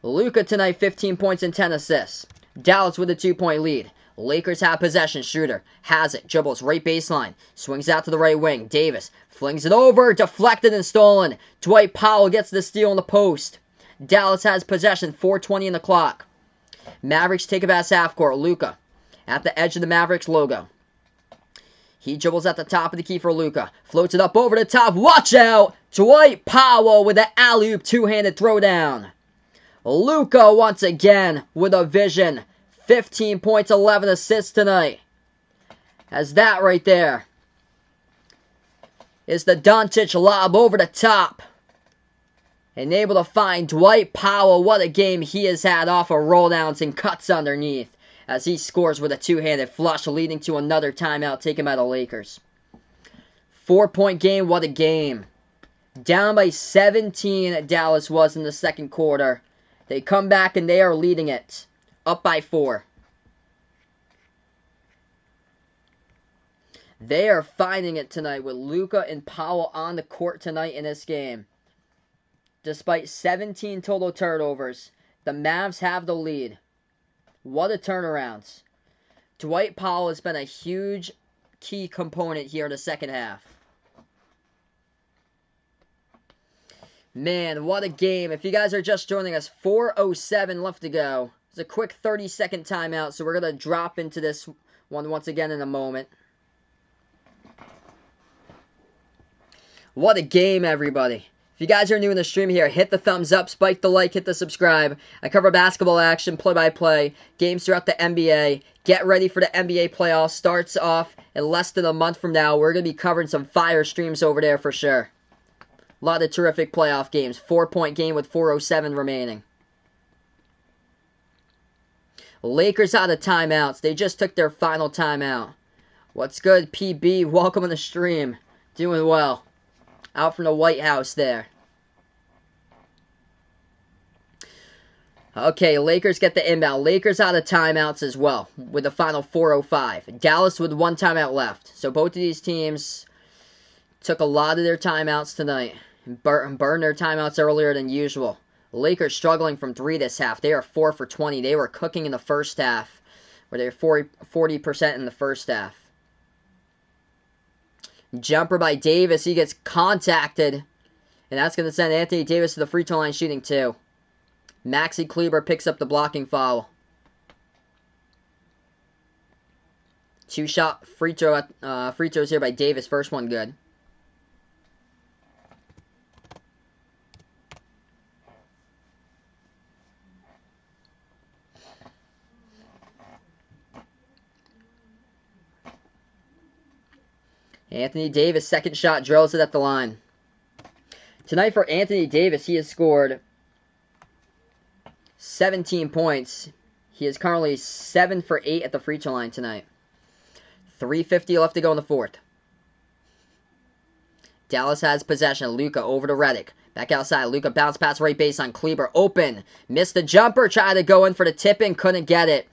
Luka tonight, 15 points and 10 assists. Dallas with a 2-point lead. Lakers have possession. Schroeder has it. Dribbles right baseline. Swings out to the right wing. Davis flings it over. Deflected and stolen. Dwight Powell gets the steal in the post. Dallas has possession. 4:20 in the clock. Mavericks take it past half court. Luka at the edge of the Mavericks logo. He dribbles at the top of the key for Luka. Floats it up over the top. Watch out! Dwight Powell with an alley-oop 2-handed throwdown. Luka once again with a vision. 15 points, 11 assists tonight. As that right there is the Doncic lob over the top. And able to find Dwight Powell. What a game he has had off of rolldowns and cuts underneath. As he scores with a 2-handed flush, leading to another timeout taken by the Lakers. 4-point game, what a game. Down by 17, Dallas was in the second quarter. They come back and they are leading it. Up by 4. They are finding it tonight with Luka and Powell on the court tonight in this game. Despite 17 total turnovers, the Mavs have the lead. What a turnaround. Dwight Powell has been a huge key component here in the second half. Man, what a game. If you guys are just joining us, 4:07 left to go. It's a quick 30-second timeout, so we're going to drop into this one once again in a moment. What a game, everybody. If you guys are new in the stream here, hit the thumbs up, spike the like, hit the subscribe. I cover basketball action, play-by-play, games throughout the NBA. Get ready for the NBA playoffs. Starts off in less than a month from now. We're going to be covering some fire streams over there for sure. A lot of terrific playoff games. 4-point game with 4:07 remaining. Lakers out of timeouts. They just took their final timeout. What's good, PB? Welcome on the stream. Doing well. Out from the White House there. Okay, Lakers get the inbound. Lakers out of timeouts as well with the final 4:05. Dallas with 1 timeout left. So both of these teams took a lot of their timeouts tonight and burned their timeouts earlier than usual. Lakers struggling from 3 this half. They are 4 for 20. They were cooking in the first half, where they were 40% in the first half. Jumper by Davis. He gets contacted, and that's going to send Anthony Davis to the free throw line shooting 2. Maxi Kleber picks up the blocking foul. 2-shot free throws here by Davis. First one good. Anthony Davis, second shot, drills it at the line. Tonight for Anthony Davis, he has scored 17 points. He is currently 7 for 8 at the free throw line tonight. 3:50 left to go in the fourth. Dallas has possession. Luka over to Redick. Back outside. Luka bounce pass right baseline. Kleber open. Missed the jumper. Tried to go in for the tip-in. Couldn't get it.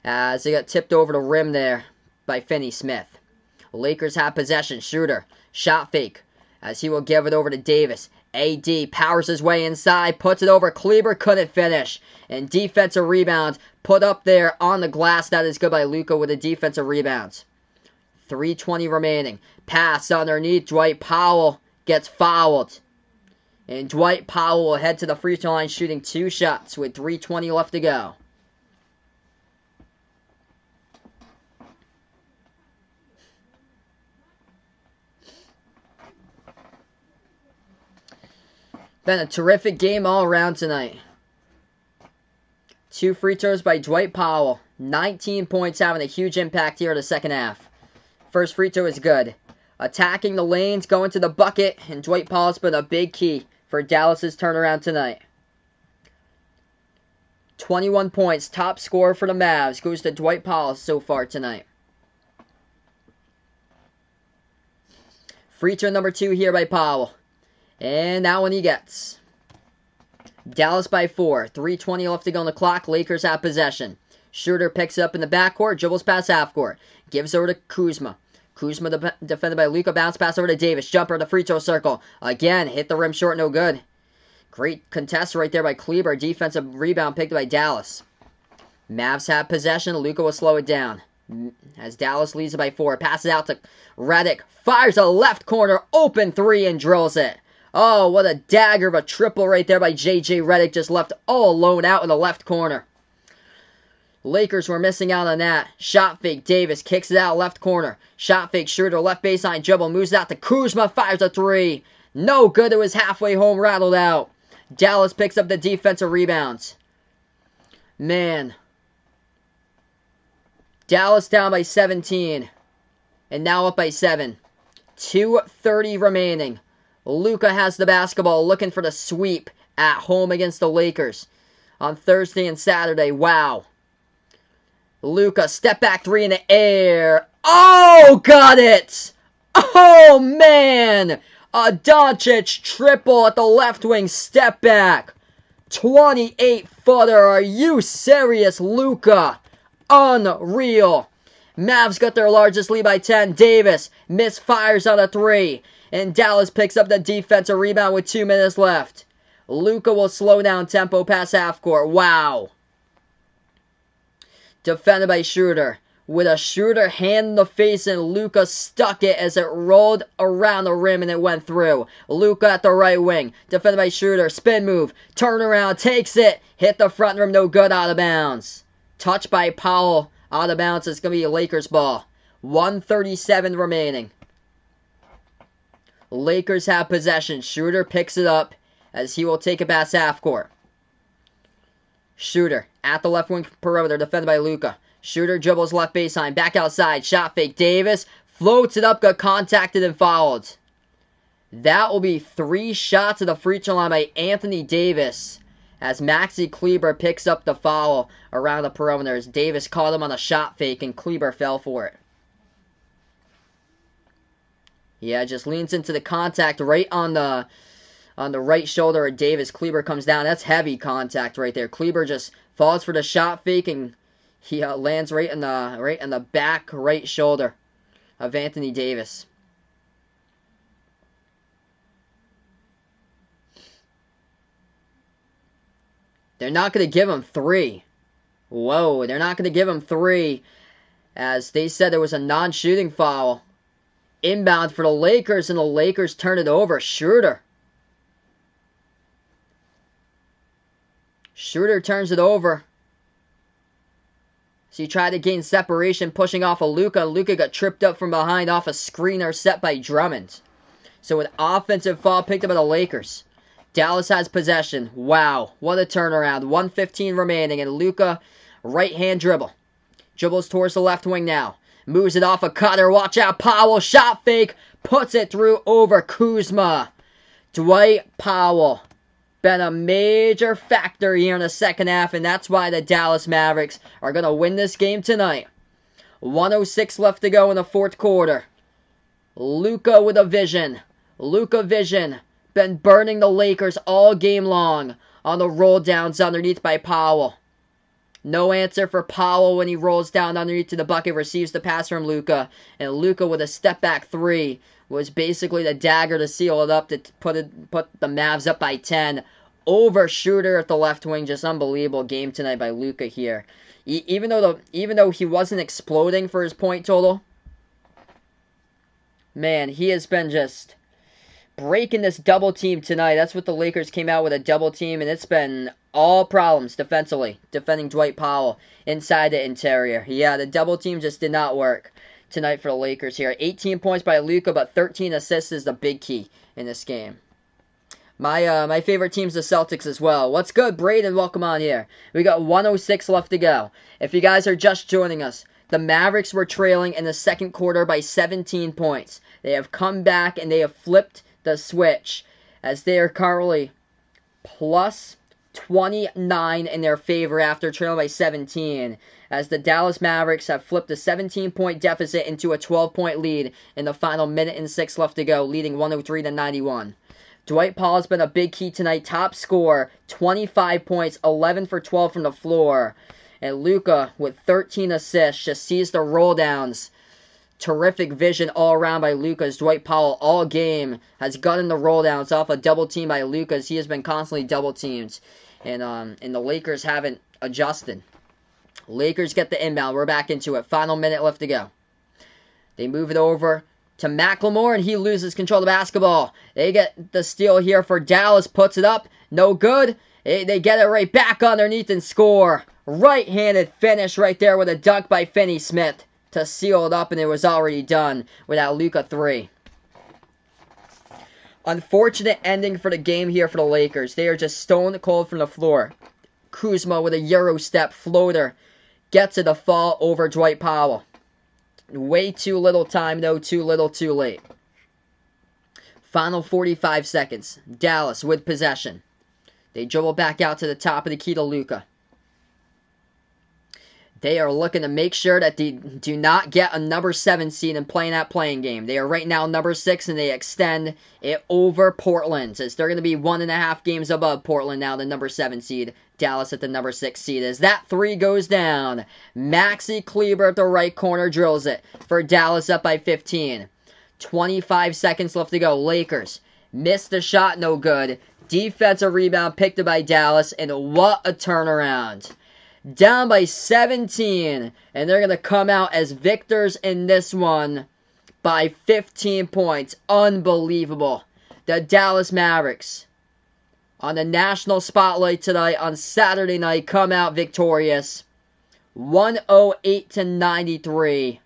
As he got tipped over the rim there by Finney-Smith. Lakers have possession. Schroeder. Shot fake. As he will give it over to Davis. AD powers his way inside. Puts it over. Kleber couldn't finish. And defensive rebound put up there on the glass. That is good by Luka with a defensive rebound. 3:20 remaining. Pass underneath. Dwight Powell gets fouled. And Dwight Powell will head to the free throw line shooting 2 shots with 3:20 left to go. Been a terrific game all around tonight. 2 free throws by Dwight Powell. 19 points, having a huge impact here in the second half. First free throw is good. Attacking the lanes, going to the bucket, and Dwight Powell's been a big key for Dallas's turnaround tonight. 21 points, top scorer for the Mavs, goes to Dwight Powell so far tonight. Free throw number 2 here by Powell. And that one he gets. Dallas by 4. 3:20 left to go on the clock. Lakers have possession. Schroeder picks it up in the backcourt. Dribbles past half court. Gives over to Kuzma. Kuzma defended by Luka. Bounce pass over to Davis. Jumper at the free throw circle. Again, hit the rim short. No good. Great contest right there by Kleber. Defensive rebound picked by Dallas. Mavs have possession. Luka will slow it down. As Dallas leads it by 4. Passes out to Redick. Fires a left corner. Open 3 and drills it. Oh, what a dagger of a triple right there by J.J. Redick. Just left all alone out in the left corner. Lakers were missing out on that. Shot fake. Davis kicks it out left corner. Shot fake. Schroeder left baseline dribble. Moves out to Kuzma. Fires a 3. No good. It was halfway home. Rattled out. Dallas picks up the defensive rebounds. Man. Dallas down by 17. And now up by 7. 2:30 remaining. Luka has the basketball, looking for the sweep at home against the Lakers on Thursday and Saturday. Wow. Luka, step back 3 in the air. Oh, got it! Oh, man! A Doncic triple at the left wing, step back. 28-footer. Are you serious, Luka? Unreal. Mavs got their largest lead by 10. Davis misfires on a 3. And Dallas picks up the defensive rebound with 2 minutes left. Luka will slow down tempo past half court. Wow. Defended by Schroeder. With a Schroeder hand in the face, and Luka stuck it as it rolled around the rim and it went through. Luka at the right wing. Defended by Schroeder. Spin move. Turn around. Takes it. Hit the front rim. No good. Out of bounds. Touched by Powell. Out of bounds. It's going to be a Lakers ball. 1:37 remaining. Lakers have possession. Schroeder picks it up as he will take it past half court. Schroeder at the left wing perimeter, defended by Luka. Schroeder dribbles left baseline, back outside, shot fake. Davis floats it up, got contacted and fouled. That will be 3 shots at the free throw line by Anthony Davis as Maxi Kleber picks up the foul around the perimeter as Davis caught him on a shot fake and Kleber fell for it. Yeah, just leans into the contact right on the right shoulder of Davis. Kleber comes down. That's heavy contact right there. Kleber just falls for the shot fake and he lands right in the back right shoulder of Anthony Davis. They're not going to give him 3. Whoa, they're not going to give him 3 as they said there was a non-shooting foul. Inbound for the Lakers, and the Lakers turn it over. Schroeder turns it over. So he tried to gain separation, pushing off of Luka. Luka got tripped up from behind off a screener set by Drummond. So an offensive foul picked up by the Lakers. Dallas has possession. Wow, what a turnaround. 1:15 remaining, and Luka, right-hand dribble. Dribbles towards the left wing now. Moves it off a cutter. Watch out. Powell. Shot fake. Puts it through over Kuzma. Dwight Powell. Been a major factor here in the second half, and that's why the Dallas Mavericks are going to win this game tonight. 1:06 left to go in the fourth quarter. Luka with a vision. Luka vision. Been burning the Lakers all game long on the roll downs underneath by Powell. No answer for Powell when he rolls down underneath to the bucket, receives the pass from Luka, and Luka with a step back 3 was basically the dagger to seal it up to put the Mavs up by 10 over Schroeder at the left wing. Just unbelievable game tonight by Luka here. Even though he wasn't exploding for his point total, man, he has been just breaking this double team tonight. That's what the Lakers came out with, a double team, and it's been all problems defensively, defending Dwight Powell inside the interior. Yeah, the double team just did not work tonight for the Lakers here. 18 points by Luka, but 13 assists is the big key in this game. My favorite team's the Celtics as well. What's good, Braden? Welcome on here. We got 1:06 left to go. If you guys are just joining us, the Mavericks were trailing in the second quarter by 17 points. They have come back and they have flipped the switch as they are currently plus 29 in their favor after trailing by 17, as the Dallas Mavericks have flipped a 17-point deficit into a 12-point lead in the final minute and 6 left to go, leading 103-91. Dwight Powell has been a big key tonight, top scorer, 25 points, 11 for 12 from the floor, and Luka with 13 assists just sees the roll downs. Terrific vision all around by Luka's. Dwight Powell all game has gotten the roll downs off a double team by Luka's. He has been constantly double teamed. And the Lakers haven't adjusted. Lakers get the inbound. We're back into it. Final minute left to go. They move it over to McLemore, and he loses control of the basketball. They get the steal here for Dallas. Puts it up. No good. They get it right back underneath and score. Right-handed finish right there with a dunk by Finney-Smith to seal it up, and it was already done with that Luka 3. Unfortunate ending for the game here for the Lakers. They are just stone cold from the floor. Kuzma with a Euro step floater gets it to fall over Dwight Powell. Way too little time though, too little too late. Final 45 seconds. Dallas with possession. They dribble back out to the top of the key to Luka. They are looking to make sure that they do not get a number 7 seed and play in that playing game. They are right now number 6, and they extend it over Portland, as they're going to be 1.5 games above Portland now, the number 7 seed. Dallas at the number 6 seed. As that 3 goes down, Maxi Kleber at the right corner drills it for Dallas, up by 15. 25 seconds left to go. Lakers missed the shot, no good. Defensive rebound picked up by Dallas, and what a turnaround. Down by 17, and they're going to come out as victors in this one by 15 points. Unbelievable. The Dallas Mavericks, on the national spotlight tonight on Saturday night, come out victorious. 108-93.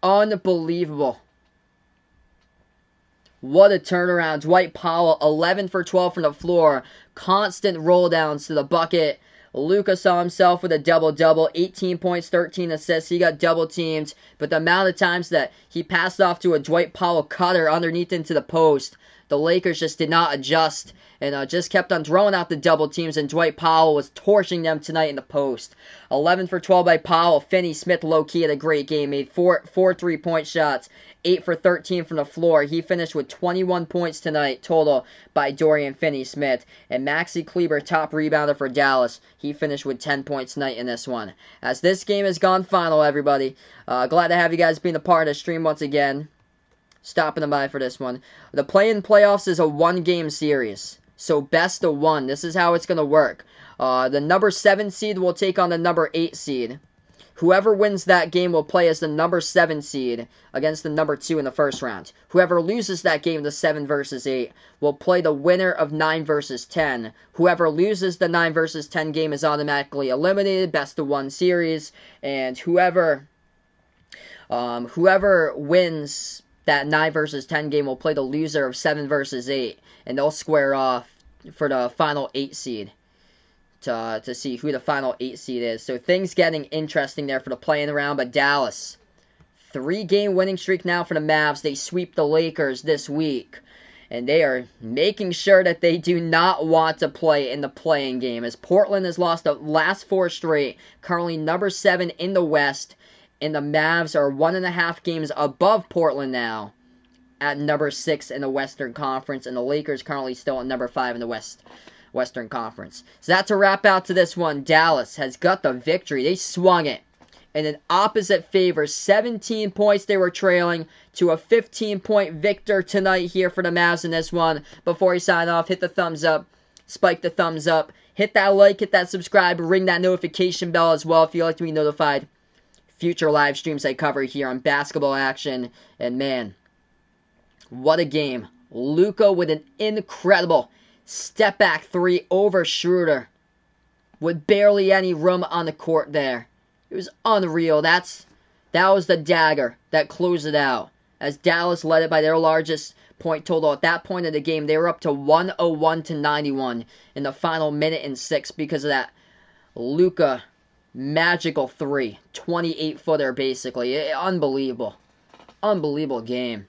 Unbelievable. What a turnaround. Dwight Powell, 11 for 12 from the floor. Constant roll downs to the bucket. Luka saw himself with a double-double, 18 points, 13 assists. He got double-teamed, but the amount of times that he passed off to a Dwight Powell cutter underneath into the post, the Lakers just did not adjust and just kept on throwing out the double teams, and Dwight Powell was torching them tonight in the post. 11 for 12 by Powell. Finney-Smith low-key had a great game, made four three-point shots, 8 for 13 from the floor. He finished with 21 points tonight total by Dorian Finney-Smith. And Maxi Kleber, top rebounder for Dallas. He finished with 10 points tonight in this one. As this game has gone final, everybody. Glad to have you guys being a part of the stream once again. Stopping by for this one. The play-in playoffs is a one-game series. So best of one. This is how it's going to work. The number 7 seed will take on the number 8 seed. Whoever wins that game will play as the number 7 seed against the number 2 in the first round. Whoever loses that game, the 7 versus 8, will play the winner of 9 versus 10. Whoever loses the 9 versus 10 game is automatically eliminated. Best of one series. And whoever wins that 9 versus 10 game will play the loser of 7 versus 8. And they'll square off for the final 8 seed. To see who the final 8 seed is. So things getting interesting there for the play-in round. But Dallas, 3-game winning streak now for the Mavs. They sweep the Lakers this week. And they are making sure that they do not want to play in the play-in game. As Portland has lost the last 4 straight. Currently number 7 in the West. And the Mavs are 1.5 games above Portland now. At number 6 in the Western Conference. And the Lakers currently still at number 5 in the Western Conference. So that's a wrap out to this one. Dallas has got the victory. They swung it in an opposite favor. 17 points they were trailing to a 15-point victor tonight here for the Mavs in this one. Before you sign off, hit the thumbs up. Spike the thumbs up. Hit that like, hit that subscribe, ring that notification bell as well if you'd like to be notified. Future live streams I cover here on Basketball Action. And man, what a game. Luka with an incredible step back 3 over Schroeder with barely any room on the court there. It was unreal. That was the dagger that closed it out. As Dallas led it by their largest point total. At that point of the game, they were up to 101-91 in the final minute and 6 because of that Luka magical 3. 28-footer basically. Unbelievable. Unbelievable game.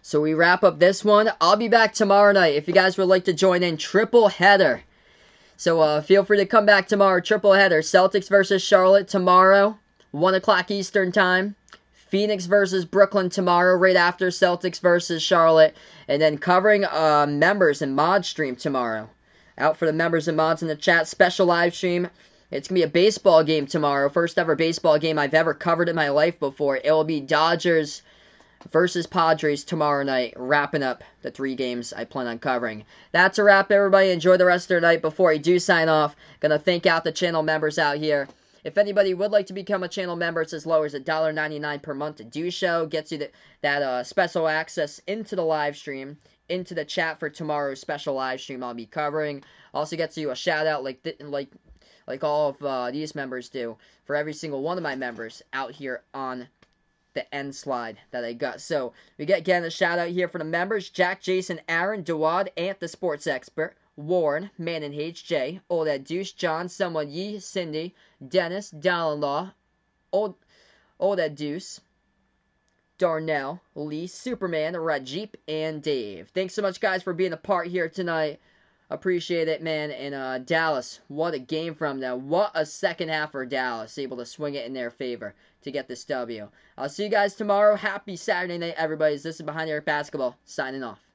So we wrap up this one. I'll be back tomorrow night if you guys would like to join in. Triple header. So feel free to come back tomorrow. Triple header. Celtics versus Charlotte tomorrow. 1 o'clock Eastern time. Phoenix versus Brooklyn tomorrow right after Celtics versus Charlotte. And then covering members and mod stream tomorrow. Out for the members and mods in the chat. Special live stream. It's going to be a baseball game tomorrow. First ever baseball game I've ever covered in my life before. It will be Dodgers versus Padres tomorrow night, wrapping up the 3 games I plan on covering. That's a wrap, everybody. Enjoy the rest of their night. Before I do sign off, gonna thank out the channel members out here. If anybody would like to become a channel member, it's as low as $1.99 per month to do so. Gets you that special access into the live stream, into the chat for tomorrow's special live stream I'll be covering. Also gets you a shout out like all of these members do for every single one of my members out here on the end slide that I got. So we get again a shout out here for the members: Jack, Jason, Aaron, Dawad, Ant the Sports Expert, Warren, Man and HJ, Old Ed Deuce, John, Someone Ye, Cindy, Dennis, Dallin Old Ed Deuce, Darnell, Lee, Superman, Rajip, and Dave. Thanks so much, guys, for being a part here tonight. Appreciate it, man. And Dallas, what a game from them. What a second half for Dallas. Able to swing it in their favor to get this W. I'll see you guys tomorrow. Happy Saturday night, everybody. This is Behind the Arc Basketball, signing off.